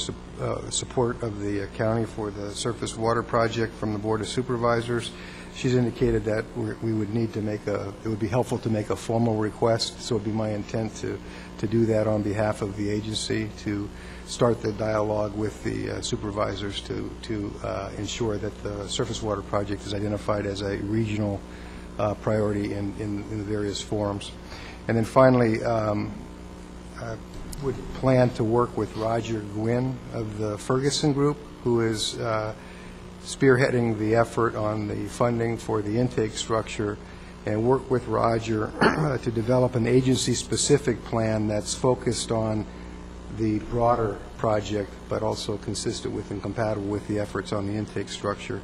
support of the county for the surface water project from the Board of Supervisors. She's indicated that we would need to it would be helpful to make a formal request, so it would be my intent to do that on behalf of the agency, to start the dialogue with the supervisors to ensure that the surface water project is identified as a regional priority in the various forums. And then finally, I would plan to work with Roger Gwynn of the Ferguson Group, who is spearheading the effort on the funding for the intake structure, and work with Roger to develop an agency-specific plan that's focused on the broader project, but also consistent with and compatible with the efforts on the intake structure.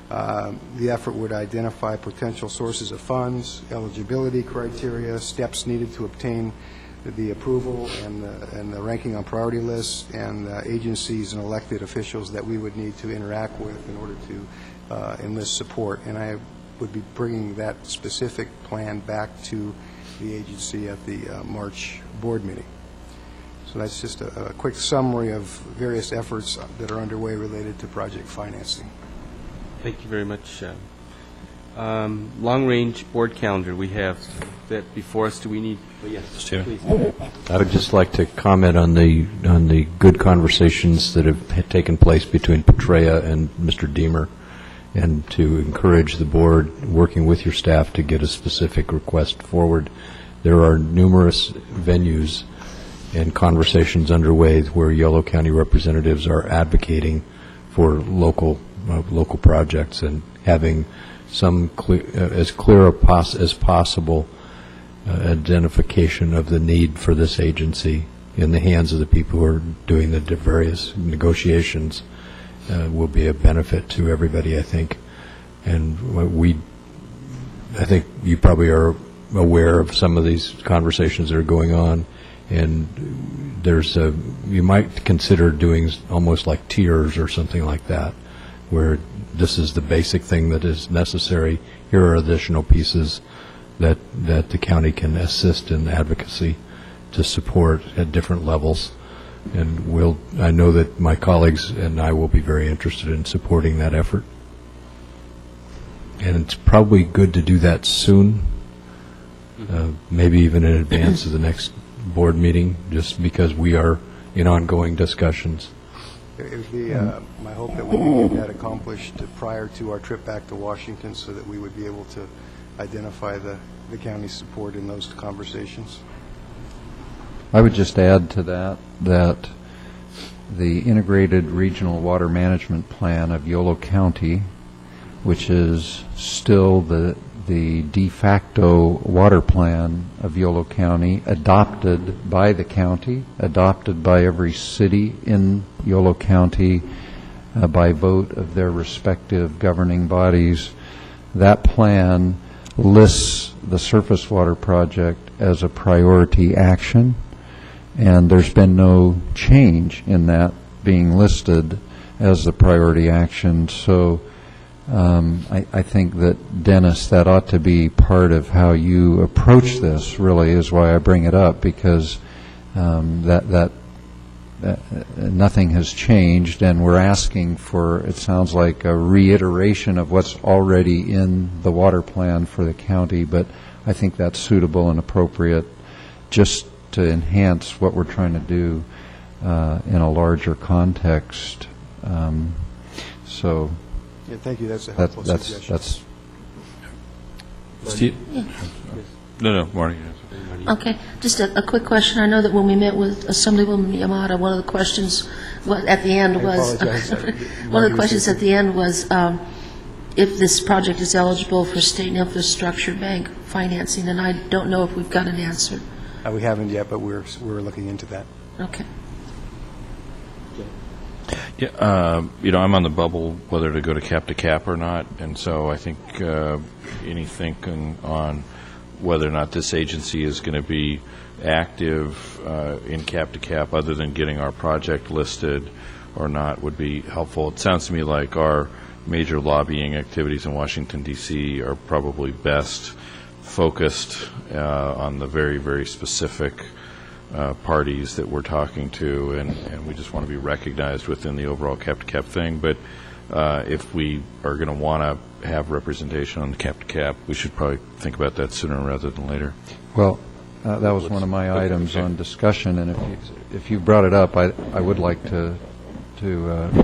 The effort would identify potential sources of funds, eligibility criteria, steps needed to obtain the approval and the ranking on priority lists, and agencies and elected officials that we would need to interact with in order to enlist support. And I would be bringing that specific plan back to the agency at the March board meeting. So that's just a quick summary of various efforts that are underway related to project financing. Thank you very much. Long-range board calendar, we have that before us. Do we need? Oh, yes, please. I would just like to comment on the good conversations that have taken place between Petrea and Mr. Deemer, and to encourage the board, working with your staff, to get a specific request forward. There are numerous venues and conversations underway where Yolo County representatives are advocating for local projects, and having some as clear as possible identification of the need for this agency in the hands of the people who are doing the various negotiations will be a benefit to everybody, I think. And I think you probably are aware of some of these conversations that are going on, And you might consider doing almost like tiers or something like that, where this is the basic thing that is necessary. Here are additional pieces that the county can assist in advocacy to support at different levels. And I know that my colleagues and I will be very interested in supporting that effort. And it's probably good to do that soon, maybe even in advance of the next board meeting, just because we are in ongoing discussions. It would be my hope that we can get that accomplished prior to our trip back to Washington so that we would be able to identify the county's support in those conversations. I would just add to that the Integrated Regional Water Management Plan of Yolo County, which is still the de facto water plan of Yolo County, adopted by the county, adopted by every city in Yolo County by vote of their respective governing bodies. That plan lists the surface water project as a priority action, and there's been no change in that being listed as the priority action. So I think that, Dennis, that ought to be part of how you approach this, really, is why I bring it up, because nothing has changed, and we're asking for, it sounds like, a reiteration of what's already in the water plan for the county, but I think that's suitable and appropriate just to enhance what we're trying to do in a larger context. So. Yeah, thank you. That's a helpful suggestion. Steve? No, Marty. Okay, just a quick question. I know that when we met with Assemblywoman Yamada, one of the questions at the end was one of the questions at the end was if this project is eligible for state infrastructure bank financing, and I don't know if we've got an answer. We haven't yet, but we're looking into that. Okay. Yeah, I'm on the bubble whether to go to cap or not, and so I think any thinking on whether or not this agency is going to be active in cap other than getting our project listed or not would be helpful. It sounds to me like our major lobbying activities in Washington, D.C. are probably best focused on the very, very specific parties that we're talking to, and we just want to be recognized within the overall cap thing. But if we are going to want to have representation on the cap, we should probably think about that sooner rather than later. Well, that was one of my items on discussion, and if you brought it up, I would like to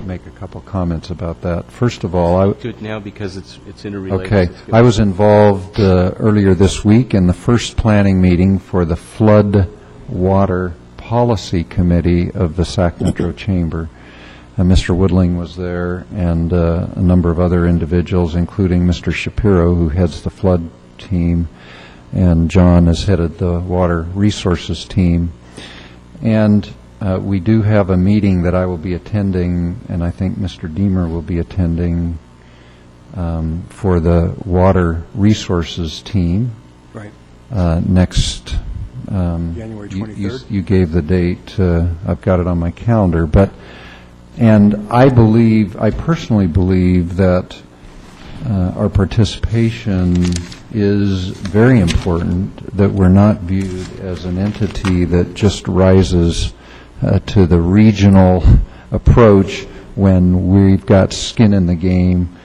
make a couple comments about that. First of all, do it now because it's interrelated. Okay, I was involved earlier this week in the first planning meeting for the flood water policy committee of the Sac Metro Chamber. Mr. Woodling was there, and a number of other individuals, including Mr. Shapiro, who heads the flood team, and John has headed the water resources team. And we do have a meeting that I will be attending, and I think Mr. Deemer will be attending, for the water resources team. Right. Next January 23rd. You gave the date. I've got it on my calendar. And I personally believe that our participation is very important, that we're not viewed as an entity that just rises to the regional approach when we've got skin in the game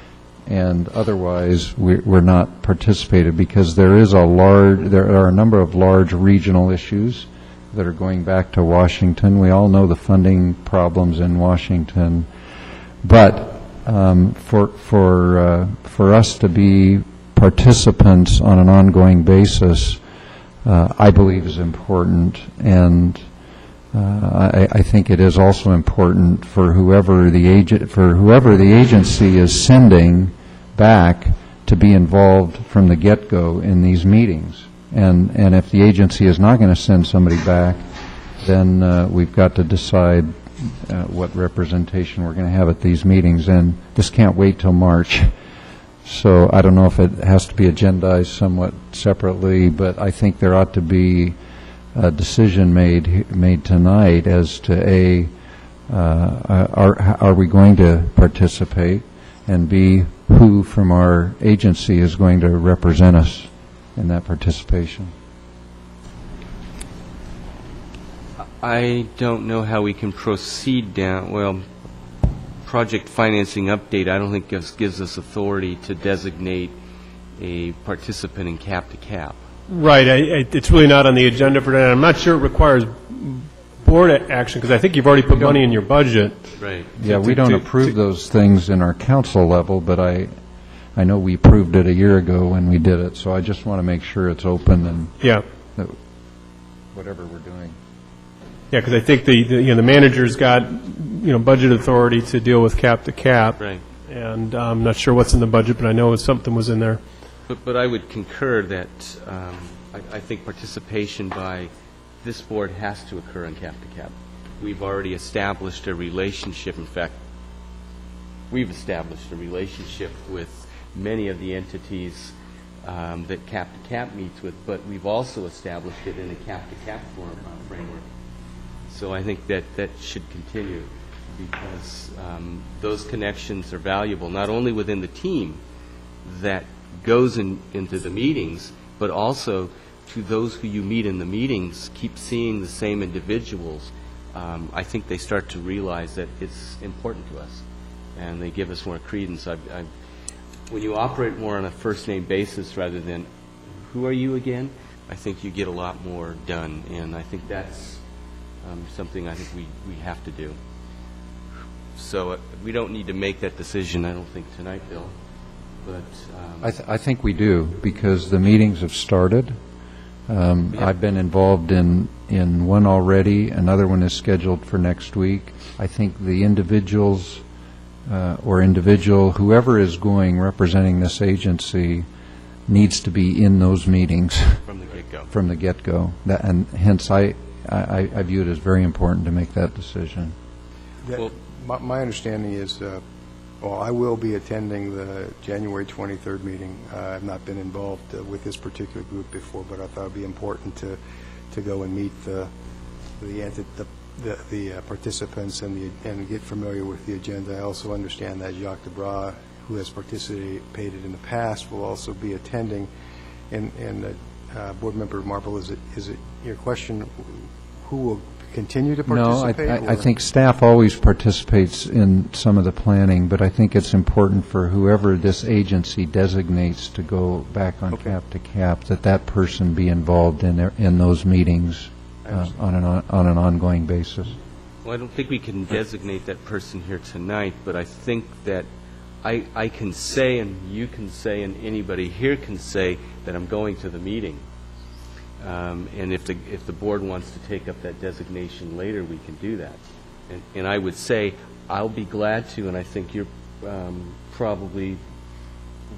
and otherwise we're not participated, because there are a number of large regional issues that are going back to Washington. We all know the funding problems in Washington, but for us to be participants on an ongoing basis, I believe is important, and I think it is also important for whoever the agency is sending back to be involved from the get-go in these meetings. And if the agency is not going to send somebody back, then we've got to decide what representation we're going to have at these meetings. And this can't wait till March. So I don't know if it has to be agendized somewhat separately, but I think there ought to be decision made tonight as to are we going to participate, and B, who from our agency is going to represent us in that participation. I don't know how we can proceed down, well, project financing update, I don't think gives us authority to designate a participant in cap to cap. Right, it's really not on the agenda for that. I'm not sure it requires board action, because I think you've already put money in your budget. Right. Yeah, we don't approve those things in our council level, but I know we approved it a year ago when we did it, so I just want to make sure it's open and yeah, whatever we're doing. Yeah, because I think the manager's got budget authority to deal with cap to cap. Right. And I'm not sure what's in the budget, but I know something was in there. But I would concur that I think participation by this board has to occur in cap to cap. We've already established a relationship. In fact, we've established a relationship with many of the entities that cap to cap meets with, but we've also established it in a cap to cap framework. So I think that should continue, because those connections are valuable, not only within the team that goes into the meetings, but also to those who you meet in the meetings, keep seeing the same individuals. I think they start to realize that it's important to us, and they give us more credence. When you operate more on a first-name basis rather than, who are you again, I think you get a lot more done, and I think that's something I think we have to do. So we don't need to make that decision, I don't think, tonight, Bill. But I think we do, because the meetings have started. I've been involved in one already. Another one is scheduled for next week. I think the individuals or individual, whoever is going representing this agency, needs to be in those meetings from the get-go. From the get-go. And hence, I view it as very important to make that decision. Well, my understanding is, I will be attending the January 23rd meeting. I've not been involved with this particular group before, but I thought it would be important to go and meet the participants and get familiar with the agenda. I also understand that Jacques Debras, who has participated in the past, will also be attending. And Board Member Marble, is it your question, who will continue to participate? No, I think staff always participates in some of the planning, but I think it's important for whoever this agency designates to go back on cap to cap, that person be involved in those meetings on an ongoing basis. Well, I don't think we can designate that person here tonight, but I think that I can say, and you can say, and anybody here can say that I'm going to the meeting. And if the board wants to take up that designation later, we can do that. And I would say I'll be glad to, and I think you're probably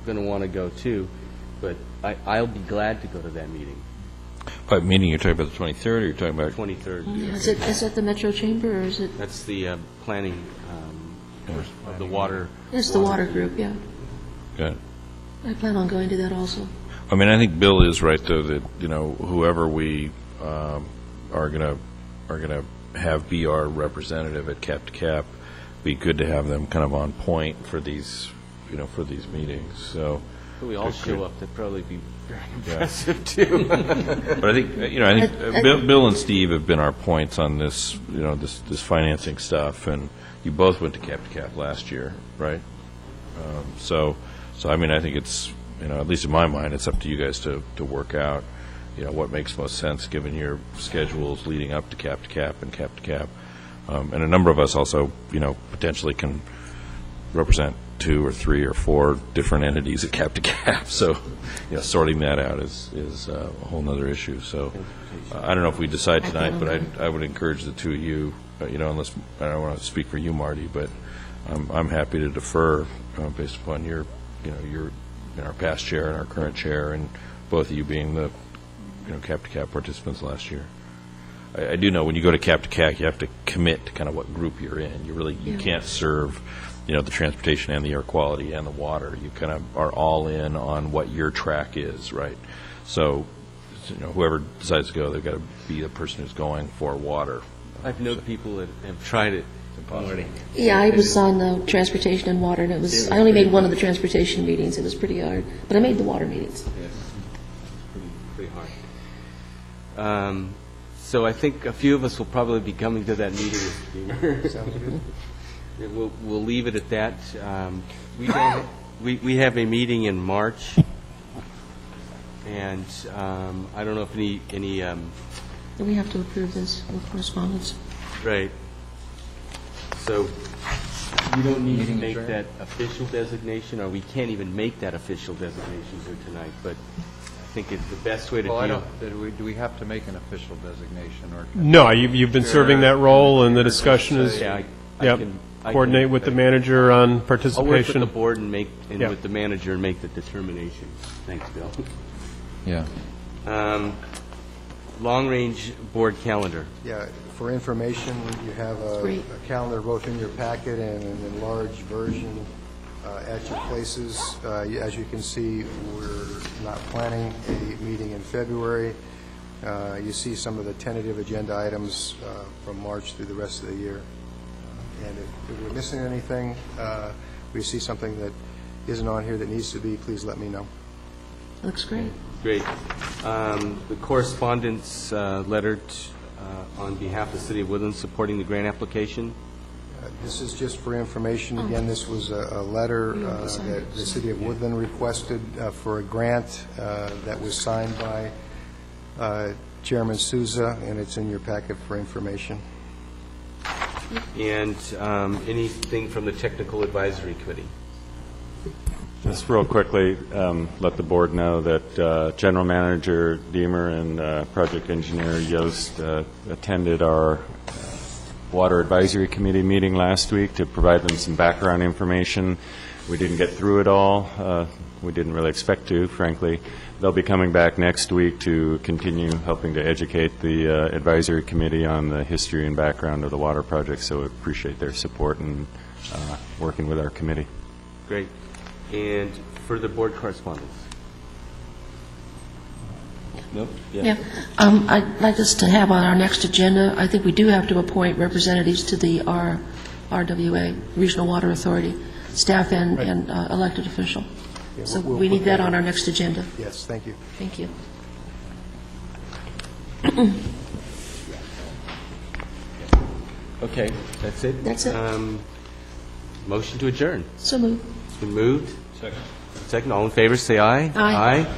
going to want to go too, but I'll be glad to go to that meeting. By meeting, you're talking about the 23rd, or you're talking about? 23rd. Yeah. Is that the Metro Chamber, or is it? That's the planning of the water. It's the water group, yeah. Good. I plan on going to that also. I mean, I think Bill is right, though, that, whoever we are going to have be our representative at cap to cap, be good to have them kind of on point for these, for these meetings. So if we all show up, that'd probably be very impressive too. But I think, Bill and Steve have been our points on this, this financing stuff, and you both went to cap last year, right? So I mean, I think it's, at least in my mind, it's up to you guys to work out, what makes most sense given your schedules leading up to cap and cap to cap. And a number of us also, potentially can represent 2 or 3 or 4 different entities at cap to cap. So, sorting that out is a whole other issue. So, I don't know if we decide tonight, but I would encourage the two of you, unless I don't want to speak for you, Marty, but I'm happy to defer based upon your our past chair and our current chair, and both of you being the cap to cap participants last year. I do know when you go to cap, you have to commit to kind of what group you're in. You can't serve the transportation and the air quality and the water. You kind of are all in on what your track is, right? So whoever decides to go, they've got to be the person who's going for water. I've known people that have tried it already. Yeah, I was on the transportation and water, and I only made one of the transportation meetings. It was pretty hard, but I made the water meetings. Yes, pretty hard. So I think a few of us will probably be coming to that meeting, Mr. Deemer. Sounds good. We'll leave it at that. We have a meeting in March, and I don't know if any We have to approve this with correspondence. right. So you don't need to make that official designation, or we can't even make that official designation here tonight, but I think it's the best way to deal. Do we have to make an official designation, or? No, you've been serving that role, and the discussion is, Yeah, I yep, can coordinate with the manager on I'll work with participation. the board and Yeah. with the manager and make the determination. Thanks, Bill. Yeah. Long-range board calendar. Yeah, for information, you have a calendar both in your packet and an enlarged version at your places. As you can see, we're not planning a meeting in February. You see some of the tentative agenda items from March through the rest of the year. And if we're missing anything, we see something that isn't on here that needs to be, please let me know. Looks great. Great. The correspondence letter on behalf of the City of Woodland supporting the grant application. This is just for information. Again, this was a letter that the City of Woodland requested for a grant that was signed by Chairman Souza, and it's in your packet for information. And anything from the Technical Advisory Committee? Just real quickly, let the board know that General Manager Deemer and Project Engineer Yost attended our Water Advisory Committee meeting last week to provide them some background information. We didn't get through it all. We didn't really expect to, frankly. They'll be coming back next week to continue helping to educate the Advisory Committee on the history and background of the water project, so we appreciate their support and working with our committee. Great. And further board correspondence? Nope. Yeah. I'd like us to have on our next agenda, I think we do have to appoint representatives to the RWA, Regional Water Authority, staff and elected official. Yeah, So we'll we need put that on our next agenda. Yes, thank you. Thank you. Okay, that's it? That's it. Motion to adjourn. So moved. It's been moved. Second. All in favor, say aye. Aye. Aye.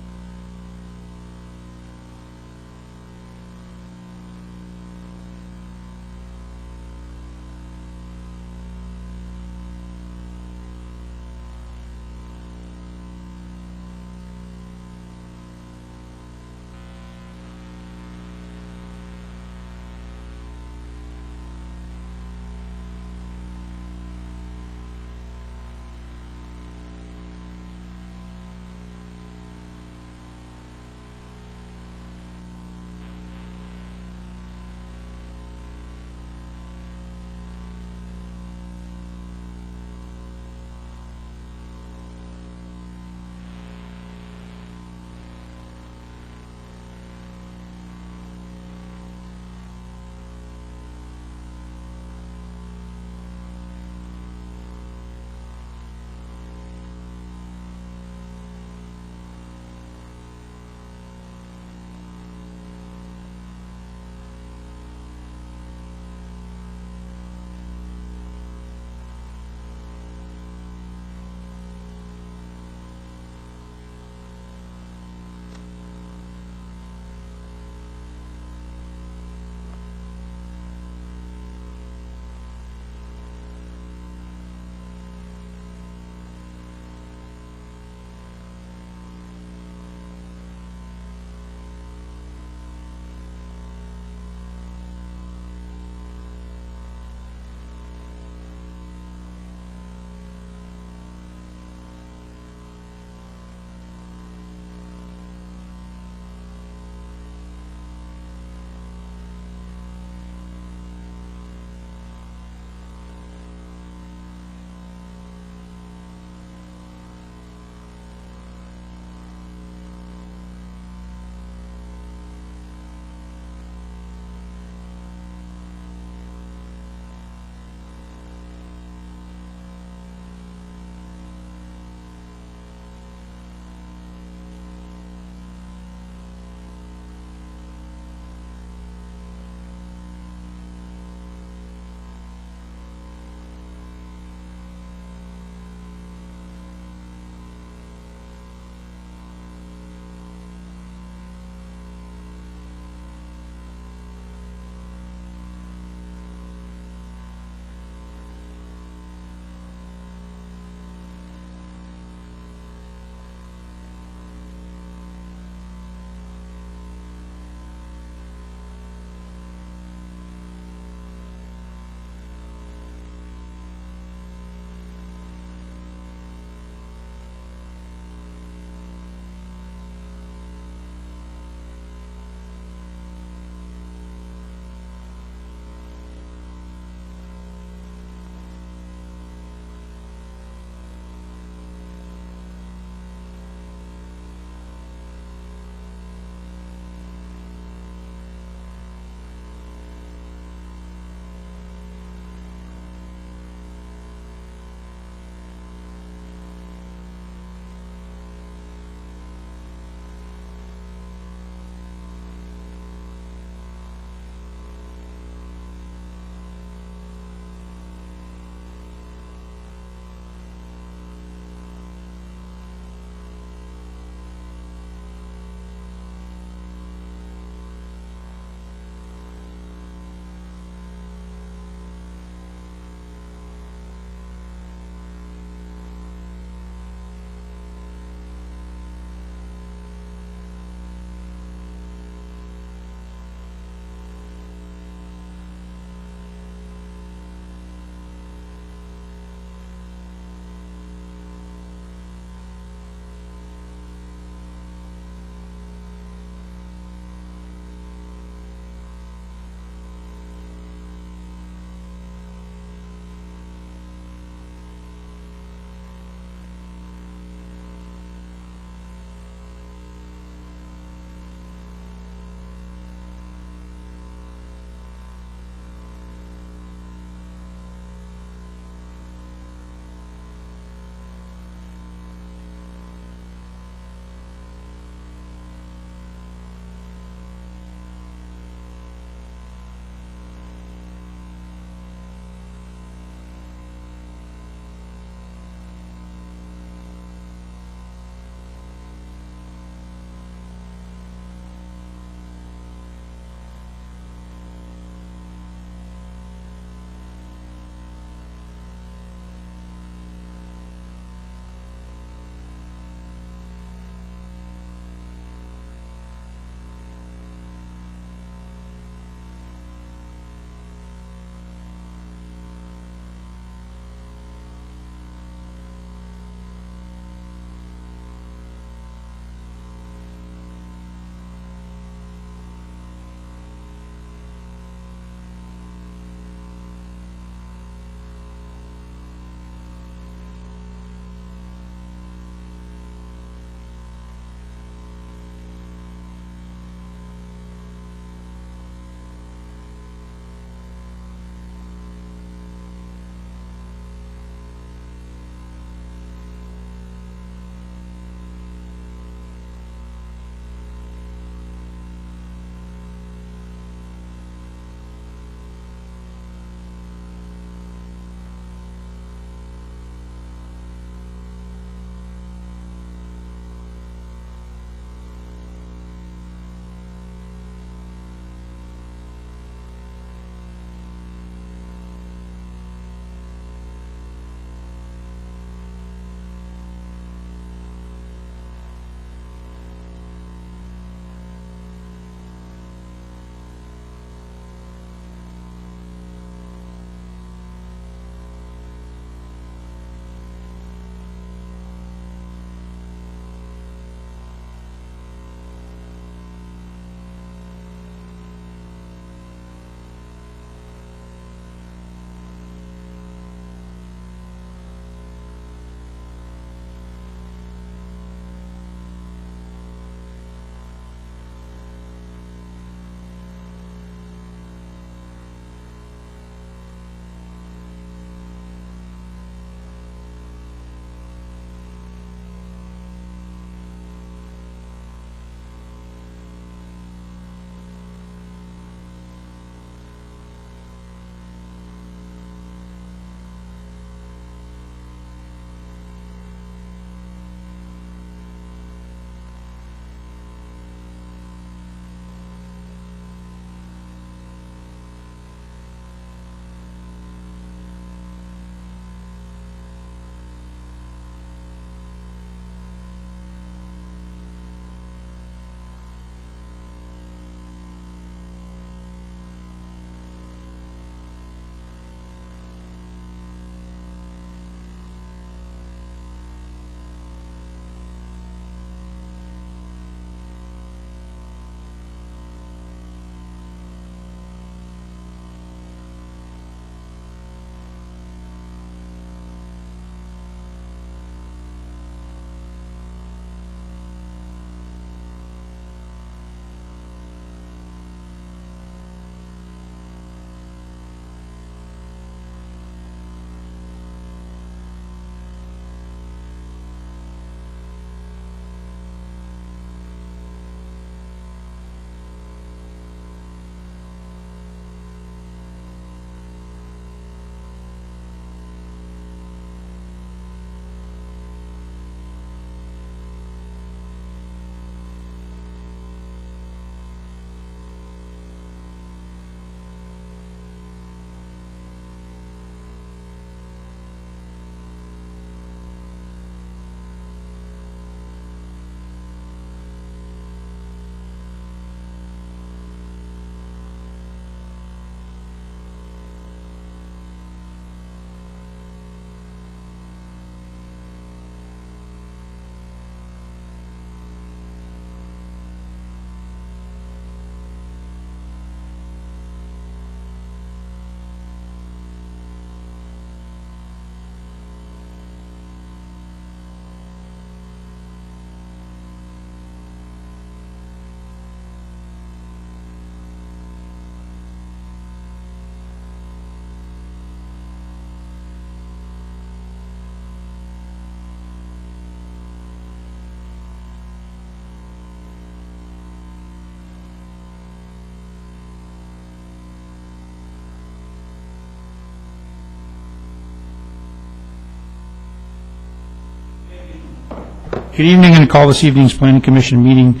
Good evening, and call this evening's Planning Commission meeting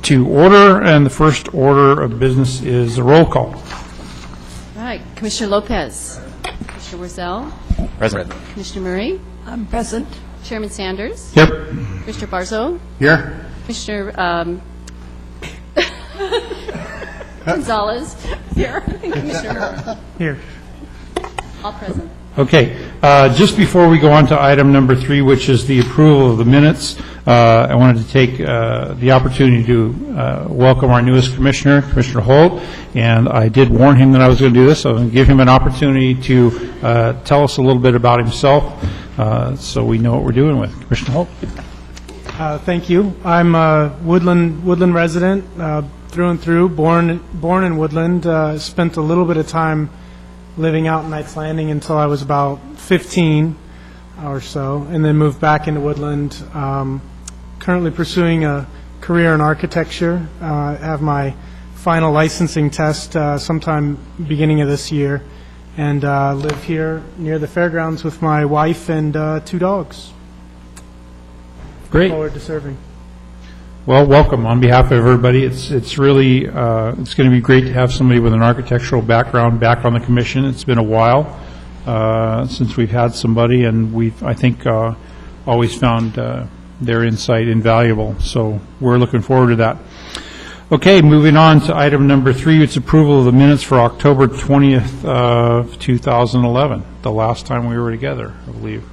to order, and the first order of business is a roll call. All right, Commissioner Lopez. Commissioner Wurzel. Present. Commissioner Murray. I'm present. Chairman Sanders. Yep. Commissioner Barzo. Here. Commissioner Gonzalez. Here. And Commissioner Moore. Here. All present. Okay, just before we go on to item number 3, which is the approval of the minutes, I wanted to take the opportunity to welcome our newest commissioner, Commissioner Holt, and I did warn him that I was going to do this, so I'm going to give him an opportunity to tell us a little bit about himself so we know what we're doing with. Commissioner Holt. Thank you. I'm a Woodland resident through and through, born in Woodland, spent a little bit of time living out in Knights Landing until I was about 15 or so, and then moved back into Woodland. Currently pursuing a career in architecture. Have my final licensing test sometime beginning of this year, and live here near the fairgrounds with my wife and 2 dogs. Great. Look forward to serving. Well, welcome on behalf of everybody. It's really it's going to be great to have somebody with an architectural background back on the commission. It's been a while since we've had somebody, and we've, I think, always found their insight invaluable. So we're looking forward to that. Okay, moving on to item number 3. It's approval of the minutes for October 20th, 2011, the last time we were together, I believe.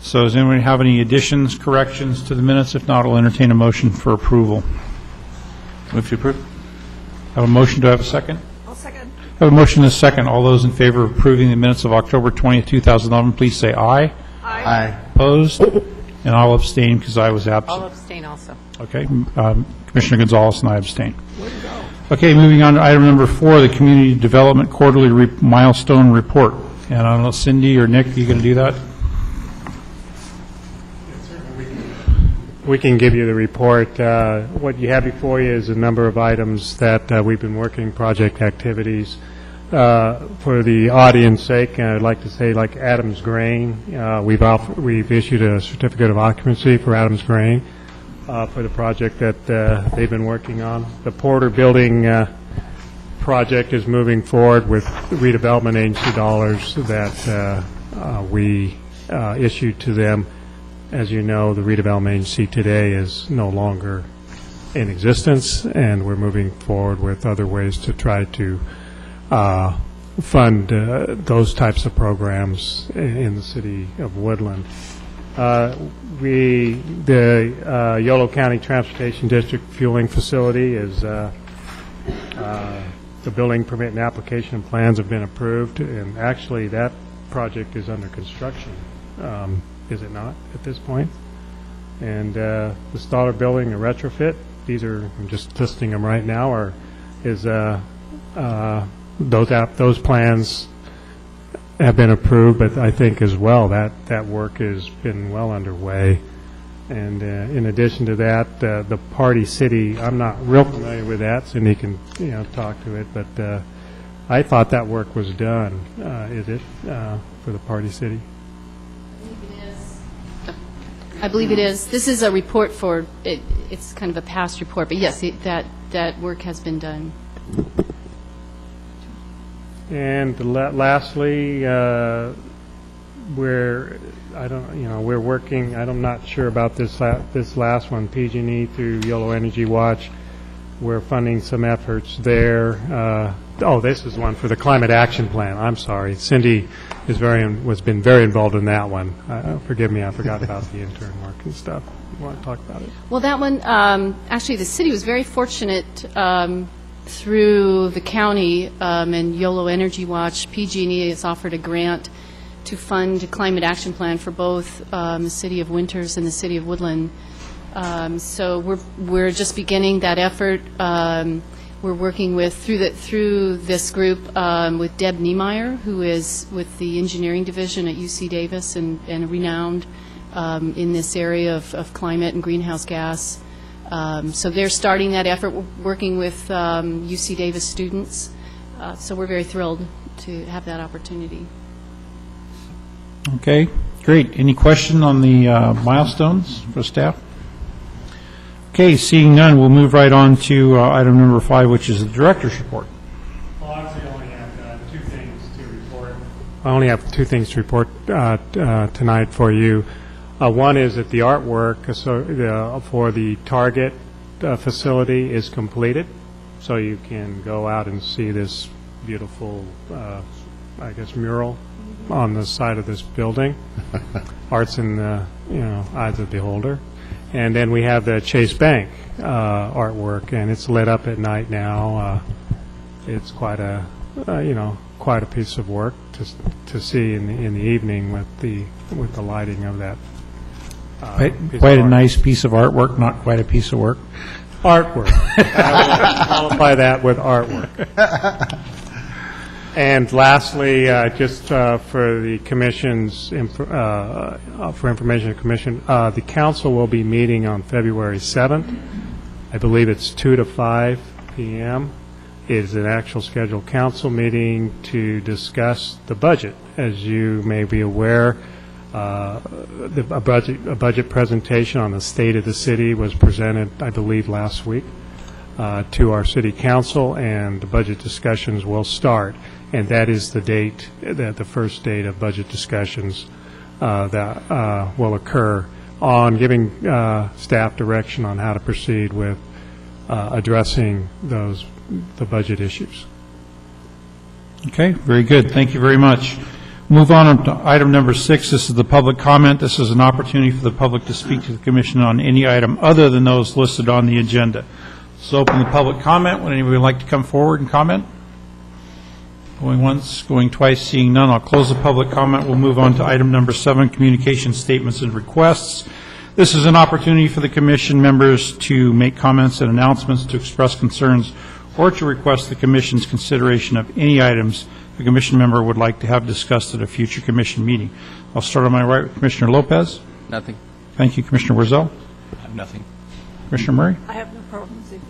So does anyone have any additions, corrections to the minutes? If not, I'll entertain a motion for approval. Move to approve. Have a motion. Do I have a second? I'll second. Have a motion and a second. All those in favor of approving the minutes of October 20th, 2011, please say aye. Aye. Opposed? And I'll abstain because I was absent. I'll abstain also. Okay. Commissioner Gonzalez and I abstain. Okay, moving on to item number 4, the Community Development Quarterly Milestone Report. And I don't know, Cindy or Nick, are you going to do that? We can give you the report. What you have before you is a number of items that we've been working, project activities. For the audience sake, I'd like to say, like Adams Grain, we've issued a certificate of occupancy for Adams Grain for the project that they've been working on. The Porter Building project is moving forward with redevelopment agency dollars that we issued to them. As you know, the redevelopment agency today is no longer in existence, and we're moving forward with other ways to try to fund those types of programs in the city of Woodland. The Yolo County Transportation District fueling facility is the building permit and application and plans have been approved, and actually that project is under construction. Is it not at this point? And the Stoller Building, a retrofit, these are, I'm just listing them right now, those plans have been approved, but I think as well that work has been well underway. And in addition to that, the Party City, I'm not real familiar with that, Cindy can talk to it, but I thought that work was done. Is it for the Party City? I believe it is. This is a report for, it's kind of a past report, but yes, that work has been done. And lastly, we're working, I'm not sure about this last one, PG&E through Yolo Energy Watch. We're funding some efforts there. This is one for the Climate Action Plan. I'm sorry. Cindy has been very involved in that one. Forgive me, I forgot about the intern work and stuff. You want to talk about it? Well, that one, actually, the city was very fortunate through the county and Yolo Energy Watch. PG&E has offered a grant to fund a Climate Action Plan for both the city of Winters and the city of Woodland. So we're just beginning that effort. We're working through this group with Deb Niemeyer, who is with the engineering division at UC Davis and renowned in this area of climate and greenhouse gas. So they're starting that effort, working with UC Davis students. So we're very thrilled to have that opportunity. Okay. Great. Any question on the milestones for staff? Okay, seeing none, we'll move right on to item number 5, which is the director's report. Well, actually, I only have 2 things to report. I only have 2 things to report tonight for you. One is that the artwork for the Target facility is completed, so you can go out and see this beautiful, I guess, mural on the side of this building. Art's in the eyes of the beholder. And then we have the Chase Bank artwork, and it's lit up at night now. It's quite a quite a piece of work to see in the evening with the lighting of that. Quite a nice piece of artwork, not quite a piece of work. Artwork. Qualify that with artwork. And lastly, just for the commission's for information commission, the council will be meeting on February 7th. I believe it's 2 to 5 p.m. It is an actual scheduled council meeting to discuss the budget. As you may be aware, a budget presentation on the state of the city was presented, I believe, last week to our city council, and the budget discussions will start. And that is the date, the first date of budget discussions that will occur on giving staff direction on how to proceed with addressing the budget issues. Okay, very good. Thank you very much. Move on to item number 6. This is the public comment. This is an opportunity for the public to speak to the commission on any item other than those listed on the agenda. So open the public comment. Would anybody like to come forward and comment? Going once, going twice, seeing none, I'll close the public comment. We'll move on to item number 7, communication statements and requests. This is an opportunity for the commission members to make comments and announcements, to express concerns, or to request the commission's consideration of any items the commission member would like to have discussed at a future commission meeting. I'll start on my right with Commissioner Lopez. Nothing. Thank you, Commissioner Warzel. I have nothing. Commissioner Murray. I have no problems either.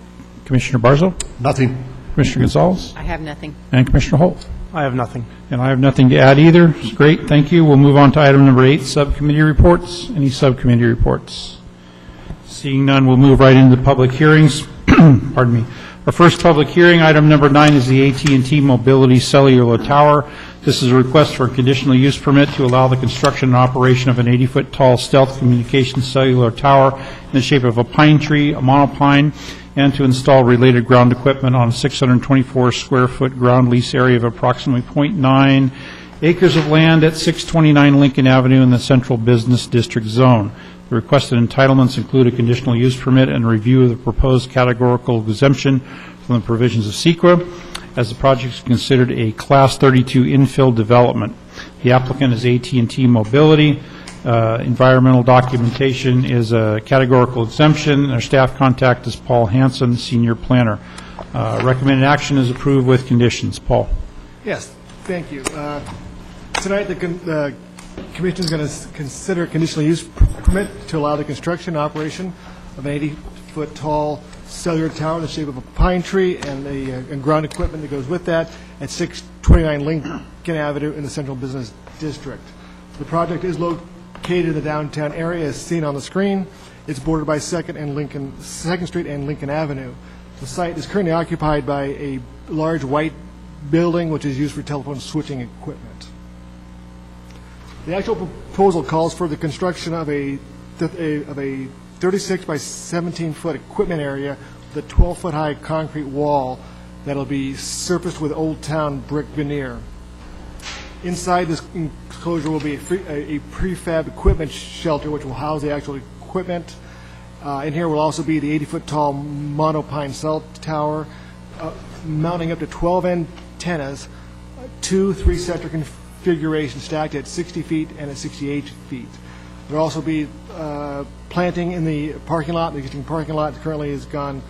Commissioner Barzo. Nothing. Commissioner Gonzalez. I have nothing. And Commissioner Holt. I have nothing. And I have nothing to add either. Great, thank you. We'll move on to item number 8, subcommittee reports. Any subcommittee reports? Seeing none, we'll move right into public hearings. Pardon me. Our first public hearing, item number 9, is the AT&T Mobility Cellular Tower. This is a request for a conditional use permit to allow the construction and operation of an 80-foot tall stealth communications cellular tower in the shape of a pine tree, a monopine, and to install related ground equipment on a 624-square-foot ground lease area of approximately 0.9 acres of land at 629 Lincoln Avenue in the Central Business District Zone. The requested entitlements include a conditional use permit and a review of the proposed categorical exemption from the provisions of SEQA, as the project is considered a Class 32 infill development. The applicant is AT&T Mobility. Environmental documentation is a categorical exemption. Our staff contact is Paul Hansen, Senior Planner. Recommended action is approved with conditions. Paul. Yes, thank you. Tonight, the Commission is going to consider a conditional use permit to allow the construction and operation of an 80-foot tall cellular tower in the shape of a pine tree and the ground equipment that goes with that at 629 Lincoln Avenue in the Central Business District. The project is located in the downtown area as seen on the screen. It's bordered by 2nd Street and Lincoln Avenue. The site is currently occupied by a large white building which is used for telephone switching equipment. The actual proposal calls for the construction of a 36 by 17-foot equipment area with a 12-foot high concrete wall that will be surfaced with Old Town brick veneer. Inside this enclosure will be a prefab equipment shelter which will house the actual equipment. In here will also be the 80-foot tall monopine cell tower mounting up to 12 antennas, 2 3-sector configurations stacked at 60 feet and at 68 feet. There will also be planting in the parking lot. The existing parking lot currently has gone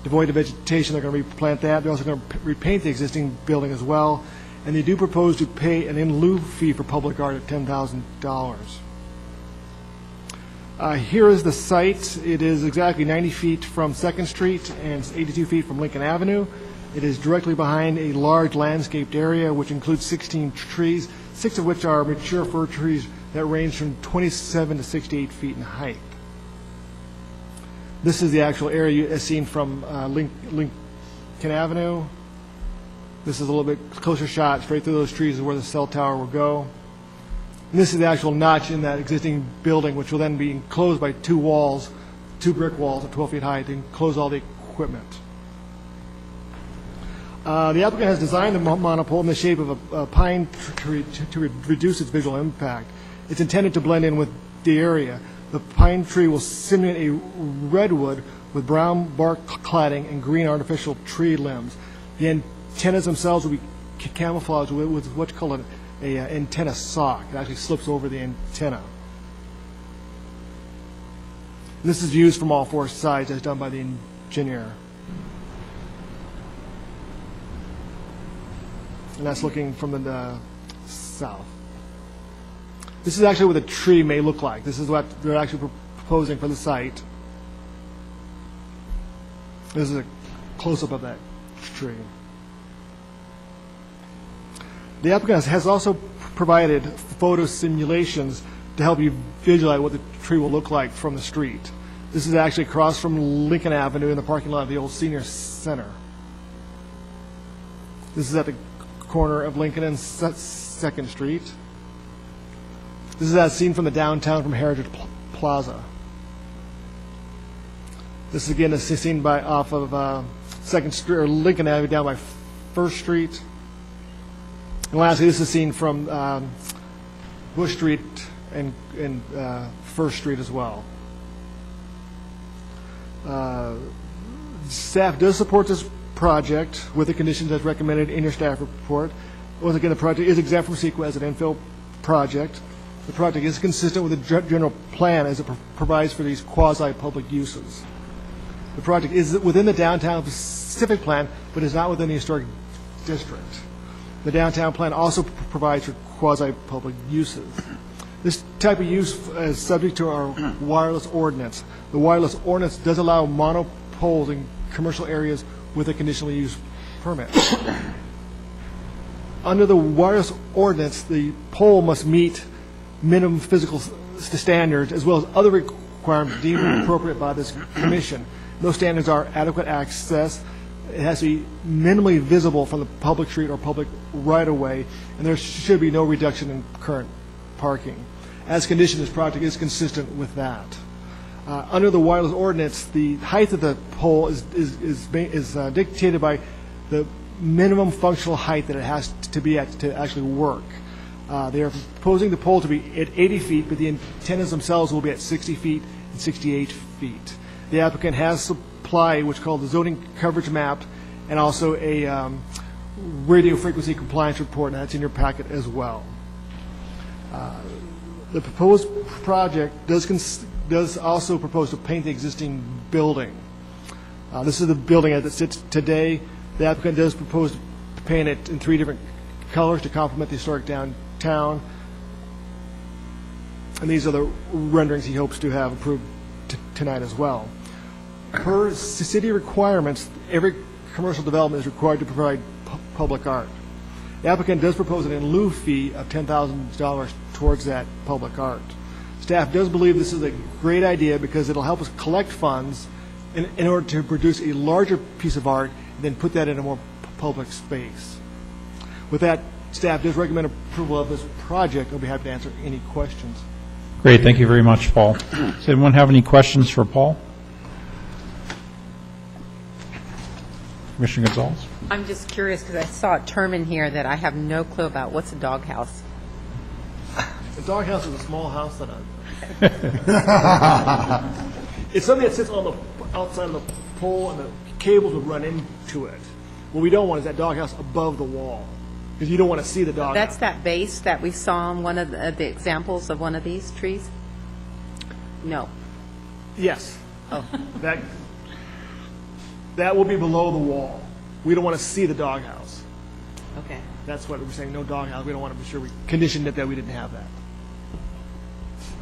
devoid of vegetation. They're going to replant that. They're also going to repaint the existing building as well. And they do propose to pay an in lieu fee for public art of $10,000. Here is the site. It is exactly 90 feet from 2nd Street and 82 feet from Lincoln Avenue. It is directly behind a large landscaped area which includes 16 trees, 6 of which are mature fir trees that range from 27 to 68 feet in height. This is the actual area as seen from Lincoln Avenue. This is a little bit closer shot. Straight through those trees is where the cell tower will go. And this is the actual notch in that existing building, which will then be enclosed by two walls, two brick walls at 12 feet high to enclose all the equipment. The applicant has designed the monopole in the shape of a pine tree to reduce its visual impact. It's intended to blend in with the area. The pine tree will simulate a redwood with brown bark cladding and green artificial tree limbs. The antennas themselves will be camouflaged with what's called an antenna sock. It actually slips over the antenna. This is used from all four sides as done by the engineer. And that's looking from the south. This is actually what the tree may look like. This is what they're actually proposing for the site. This is a close-up of that tree. The applicant has also provided photo simulations to help you visualize what the tree will look like from the street. This is actually across from Lincoln Avenue in the parking lot of the old senior center. This is at the corner of Lincoln and 2nd Street. This is as seen from the downtown from Heritage Plaza. This again is seen by off of 2nd Street or Lincoln Avenue down by 1st Street. And lastly, this is seen from Bush Street and 1st Street as well. Staff does support this project with the conditions as recommended in your staff report. Once again, the project is exempt from CEQA as an infill project. The project is consistent with the general plan as it provides for these quasi-public uses. The project is within the downtown Pacific plan, but is not within the historic district. The downtown plan also provides for quasi-public uses. This type of use is subject to our wireless ordinance. The wireless ordinance does allow monopoles in commercial areas with a conditional use permit. Under the wireless ordinance, the pole must meet minimum physical standards as well as other requirements deemed appropriate by this commission. Those standards are adequate access. It has to be minimally visible from the public street or public right-of-way, and there should be no reduction in current parking. As conditioned, this project is consistent with that. Under the wireless ordinance, the height of the pole is dictated by the minimum functional height that it has to be at to actually work. They are proposing the pole to be at 80 feet, but the antennas themselves will be at 60 feet and 68 feet. The applicant has supplied what's called the zoning coverage map and also a radio frequency compliance report, and that's in your packet as well. The proposed project does also propose to paint the existing building. This is the building as it sits today. The applicant does propose to paint it in 3 different colors to complement the historic downtown. And these are the renderings he hopes to have approved tonight as well. Per city requirements, every commercial development is required to provide public art. The applicant does propose an in lieu fee of $10,000 towards that public art. Staff does believe this is a great idea because it'll help us collect funds in order to produce a larger piece of art and then put that in a more public space. With that, staff does recommend approval of this project. I'll be happy to answer any questions. Great, thank you very much, Paul. Does anyone have any questions for Paul? Commissioner Gonzalez? I'm just curious because I saw a term in here that I have no clue about. What's a doghouse? The doghouse is a small house that it's something that sits on the outside of the pole and the cables would run into it. What we don't want is that doghouse above the wall because you don't want to see the doghouse. That's that base that we saw on one of the examples of one of these trees? No. Yes. Oh. That will be below the wall. We don't want to see the doghouse. Okay. That's what we're saying, no doghouse. We don't want to be sure we conditioned it that we didn't have that.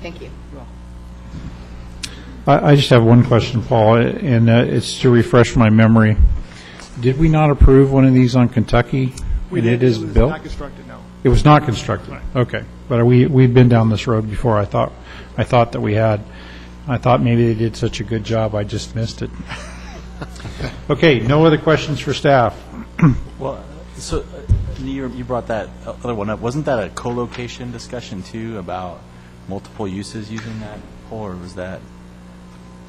Thank you. Well, I just have one question, Paul, and it's to refresh my memory. Did we not approve one of these on Kentucky? we and did. It is was built? not constructed, no. It was not constructed? Okay. But we'd been down this road before. I thought that we had. I thought maybe they did such a good job, I just missed it. Okay, no other questions for staff? Well, so you brought that other one up. Wasn't that a co-location discussion, too, about multiple uses using that pole, or was that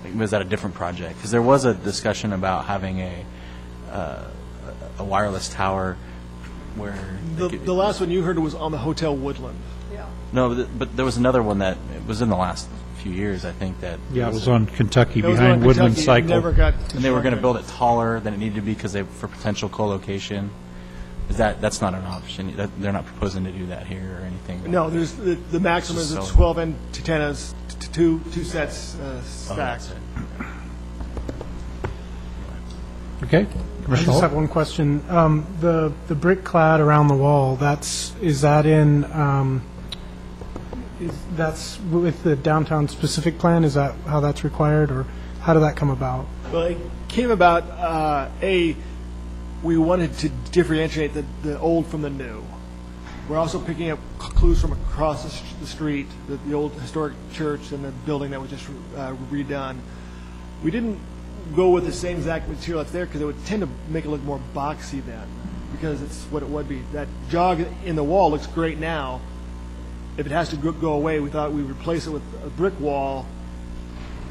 a different project? Because there was a discussion about having a wireless tower where... The last one you heard was on the Hotel Woodland. No, but there was another one that was in the last few years, I think, that... Yeah, it was on Kentucky, behind Woodland Cycle. And they were going to build it taller than it needed to be because for potential co-location. That's not an option? They're not proposing to do that here or anything? No, there's the maximum is 12 antennas, two sets stacked. Okay. I just have one question. The brick clad around the wall, that's with the downtown specific plan? Is that how that's required, or how did that come about? Well, it came about, we wanted to differentiate the old from the new. We're also picking up clues from across the street, the old historic church and the building that was just redone. We didn't go with the same exact material that's there because it would tend to make it look more boxy then, because it's what it would be. That jog in the wall looks great now. If it has to go away, we thought we'd replace it with a brick wall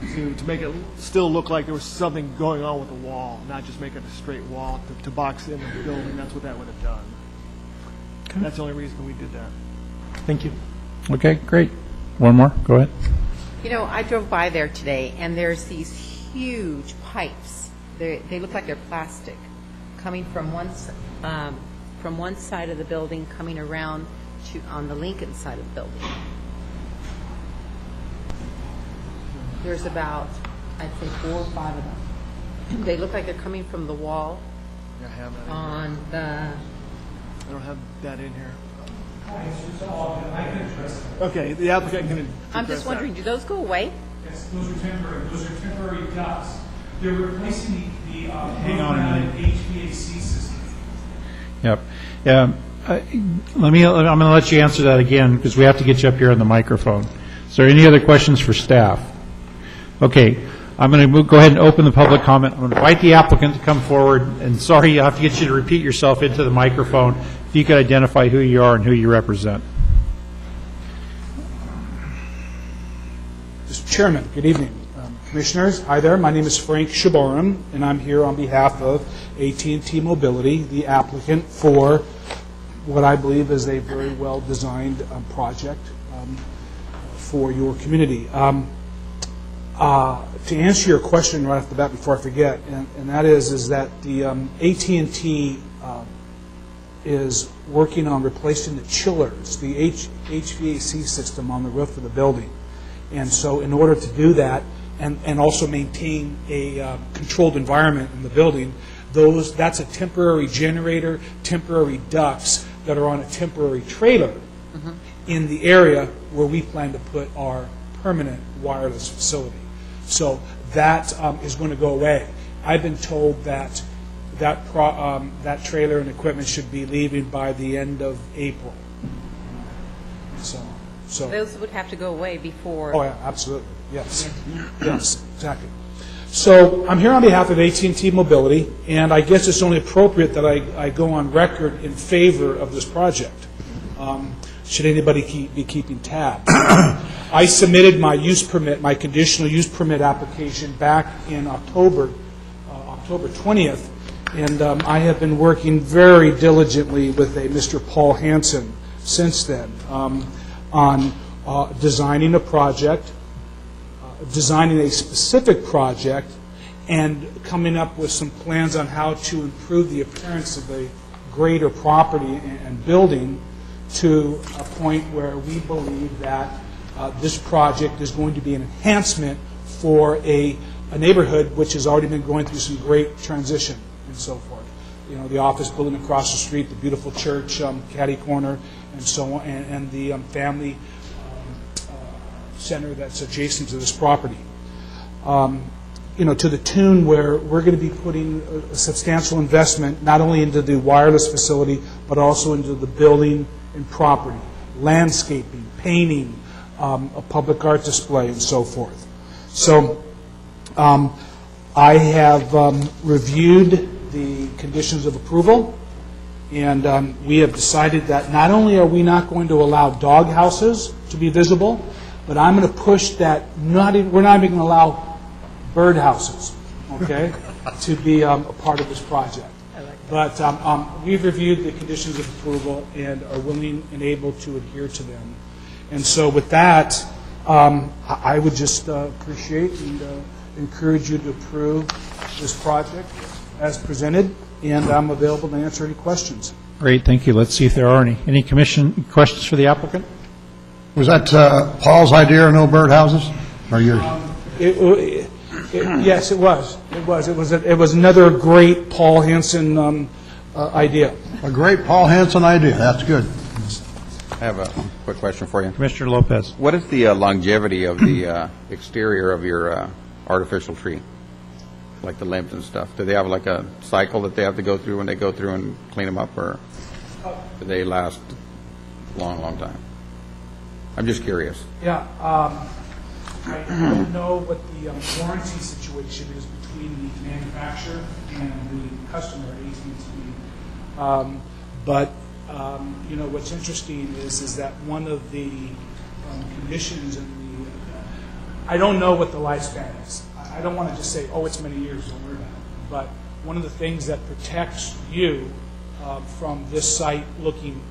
to make it still look like there was something going on with the wall, not just make it a straight wall to box in the building. That's what that would have done. Okay. That's the only reason we did that. Thank you. Okay, great. One more, go ahead. You know, I drove by there today, and there's these huge pipes. They look like they're plastic, coming from one side of the building, coming around on the Lincoln side of the building. There's about, I'd say, 4 or 5 of them. They look like they're coming from the wall on the... I don't have that in here. Okay, the applicant can... I'm just wondering, do those go away? Yes, those are temporary. Those are temporary ducts. They're replacing the HVAC system. Yep. I'm going to let you answer that again because we have to get you up here on the microphone. Is there any other questions for staff? Okay. I'm going to go ahead and open the public comment. I'm going to invite the applicant to come forward. And sorry, I have to get you to repeat yourself into the microphone. If you could identify who you are and who you represent. Mr. Chairman, good evening. Commissioners, hi there. My name is Frank Shabaram, and I'm here on behalf of AT&T Mobility, the applicant for what I believe is a very well-designed project for your community. To answer your question right off the bat before I forget, and that is that the AT&T is working on replacing the chillers, the HVAC system on the roof of the building. And so in order to do that and also maintain a controlled environment in the building, that's a temporary generator, temporary ducts that are on a temporary trailer in the area where we plan to put our permanent wireless facility. So that is going to go away. I've been told that that trailer and equipment should be leaving by the end of April. So those would have to go away before. Oh yeah, absolutely. Yes. Yes, exactly. So I'm here on behalf of AT&T Mobility, and I guess it's only appropriate that I go on record in favor of this project. Should anybody be keeping tab? I submitted my use permit, my conditional use permit application back in October 20th, and I have been working very diligently with a Mr. Paul Hansen since then on designing a project, designing a specific project, and coming up with some plans on how to improve the appearance of the greater property and building to a point where we believe that this project is going to be an enhancement for a neighborhood which has already been going through some great transition and so forth. You know, the office building across the street, the beautiful church, Caddy Corner, and so on, and the family center that's adjacent to this property. You know, to the tune where we're going to be putting a substantial investment not only into the wireless facility, but also into the building and property, landscaping, painting, a public art display, and so forth. So I have reviewed the conditions of approval, and we have decided that not only are we not going to allow dog houses to be visible, but I'm going to push that we're not even going to allow bird houses, okay, to be a part of this project. But we've reviewed the conditions of approval and are willing and able to adhere to them. And so with that, I would just appreciate and encourage you to approve this project as presented, and I'm available to answer any questions. Great, thank you. Let's see if there are any. Any commission questions for the applicant? Was that Paul's idea, no birdhouses, or yours? Yes, it was. It was another great Paul Hansen idea. A great Paul Hansen idea. That's good. I have a quick question for you. Commissioner Lopez. What is the longevity of the exterior of your artificial tree? Like the limbs and stuff. Do they have like a cycle that they have to go through when they go through and clean them up, or do they last a long, long time? I'm just curious. Yeah. I don't know what the warranty situation is between the manufacturer and the customer at AT&T. But you know, what's interesting is that one of the conditions in the I don't know what the lifespan is. I don't want to just say, oh, it's many years, don't worry about it. But one of the things that protects you from this site looking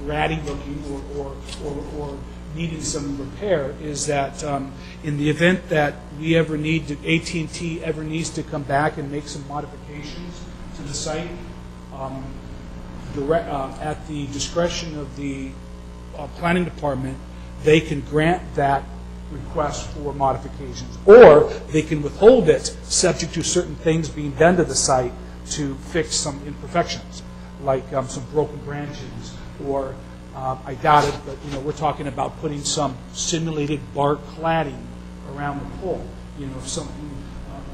ratty looking or needing some repair is that in the event that we ever need to, AT&T ever needs to come back and make some modifications to the site, at the discretion of the planning department, they can grant that request for modifications, or they can withhold it subject to certain things being done to the site to fix some imperfections, like some broken branches, or I doubt it, but you know, we're talking about putting some simulated bark cladding around the pole. You know, if something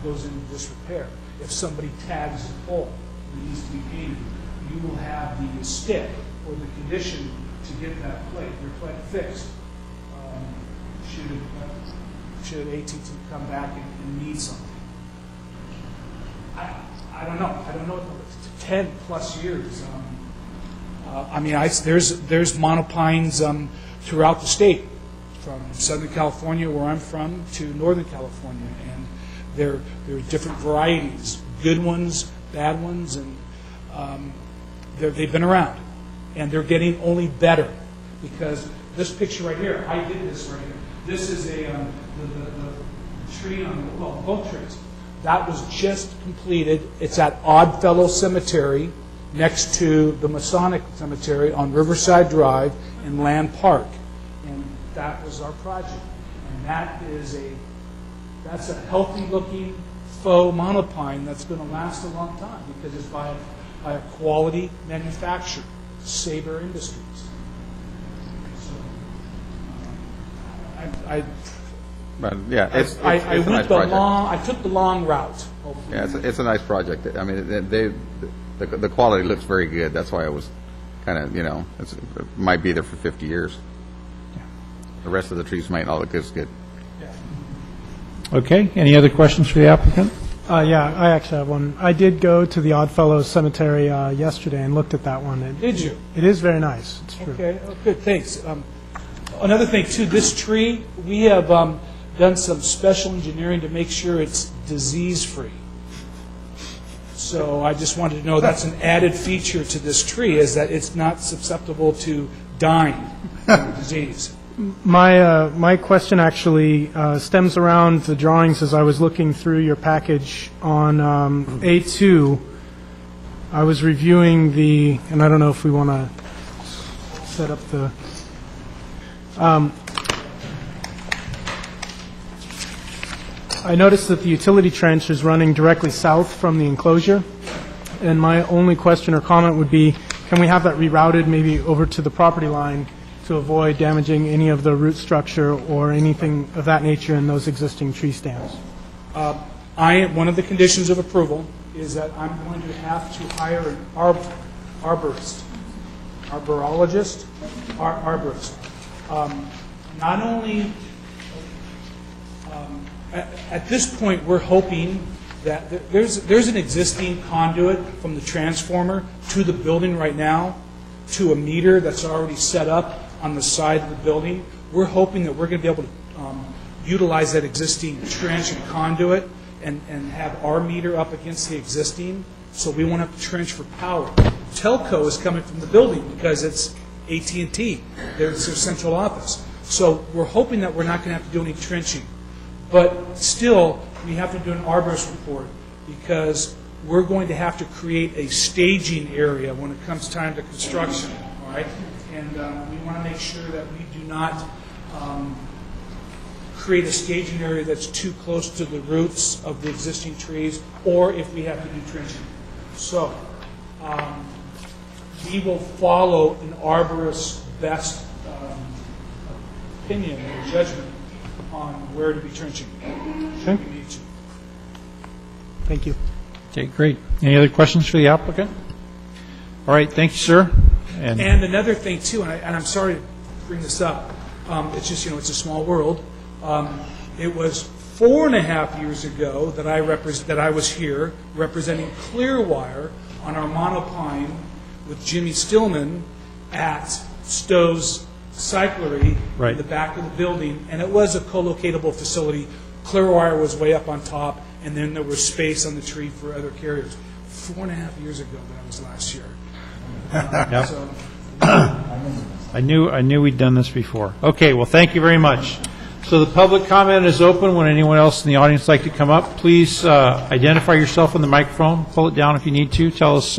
goes into disrepair, if somebody tags a pole that needs to be painted, you will have the stick or the condition to get that your plate fixed. Should AT&T come back and need something? I don't know. I don't know. 10 plus years. I mean, there's monopines throughout the state, from Southern California, where I'm from, to Northern California, and there are different varieties, good ones, bad ones, and they've been around, and they're getting only better, because this picture right here, I did this right here. This is the tree on both trees. That was just completed. It's at Oddfellow Cemetery, next to the Masonic Cemetery on Riverside Drive in Land Park, and that was our project. And that's a healthy-looking faux monopine that's going to last a long time because it's by a quality manufacturer, Saber Industries. I took the long route. Hopefully. Yeah, it's a nice project. I mean, the quality looks very good. That's why I was kind of, you know, it might be there for 50 years. Yeah. The rest of the trees might not look as good. Yeah. Okay. Any other questions for the applicant? Yeah, I actually have one. I did go to the Oddfellow Cemetery yesterday and looked at that one. Did you? It is very nice. It's true. Okay. Oh, good. Thanks. Another thing, too, this tree, we have done some special engineering to make sure it's disease-free. So I just wanted to know that's an added feature to this tree, is that it's not susceptible to dying from disease. My question actually stems around the drawings as I was looking through your package on A2. I was reviewing and I don't know if we want to set up the... I noticed that the utility trench is running directly south from the enclosure, and my only question or comment would be, can we have that rerouted maybe over to the property line to avoid damaging any of the root structure or anything of that nature in those existing tree stands? One of the conditions of approval is that I'm going to have to hire an arborist arborologist, arborist. Not only, at this point, we're hoping that there's an existing conduit from the transformer to the building right now, to a meter that's already set up on the side of the building. We're hoping that we're going to be able to utilize that existing trench and conduit and have our meter up against the existing, so we won't have to trench for power. Telco is coming from the building because it's AT&T. It's their central office. So we're hoping that we're not going to have to do any trenching. But still, we have to do an arborist report because we're going to have to create a staging area when it comes time to construction, all right? And we want to make sure that we do not create a staging area that's too close to the roots of the existing trees, or if we have to do trenching. So we will follow an arborist's best opinion or judgment on where to be trenching. Okay. We need to. Thank you. Okay, great. Any other questions for the applicant? All right, thank you, sir. And another thing, too, and I'm sorry to bring this up, it's just, it's a small world. It was 4.5 years ago that I was here representing Clearwire on our monopine with Jimmy Stillman at Stowe's Cyclery in the back of the building, and it was a co-locatable facility. Clearwire was way up on top, and then there was space on the tree for other carriers. 4.5 years ago, that was last year. Yep. So, I knew we'd done this before. Okay, well, thank you very much. So the public comment is open. Would anyone else in the audience like to come up? Please identify yourself on the microphone. Pull it down if you need to. Tell us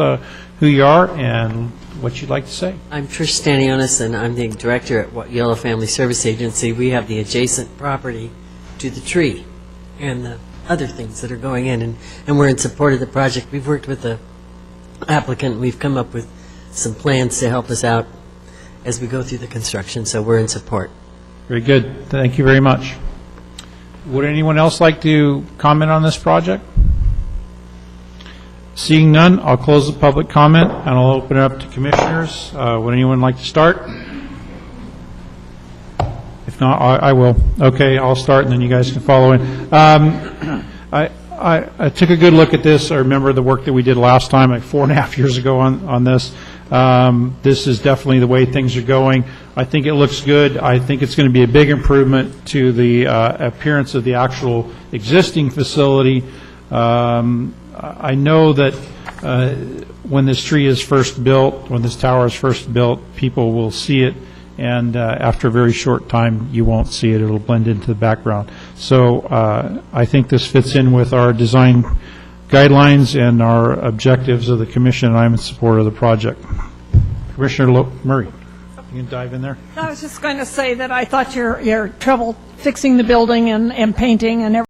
who you are and what you'd like to say. I'm Trish Stanionis, and I'm the director at Yellow Family Service Agency. We have the adjacent property to the tree and the other things that are going in, and we're in support of the project. We've worked with the applicant. We've come up with some plans to help us out as we go through the construction, so we're in support. Very good. Thank you very much. Would anyone else like to comment on this project? Seeing none, I'll close the public comment, and I'll open it up to commissioners. Would anyone like to start? If not, I will. Okay, I'll start, and then you guys can follow in. I took a good look at this. I remember the work that we did last time, like 4.5 years ago on this. This is definitely the way things are going. I think it looks good. I think it's going to be a big improvement to the appearance of the actual existing facility. I know that when this tree is first built, when this tower is first built, people will see it, and after a very short time, you won't see it. It'll blend into the background. So I think this fits in with our design guidelines and our objectives of the commission, and I'm in support of the project. Commissioner Murray, you can dive in there. I was just going to say that I thought your trouble fixing the building and painting and everything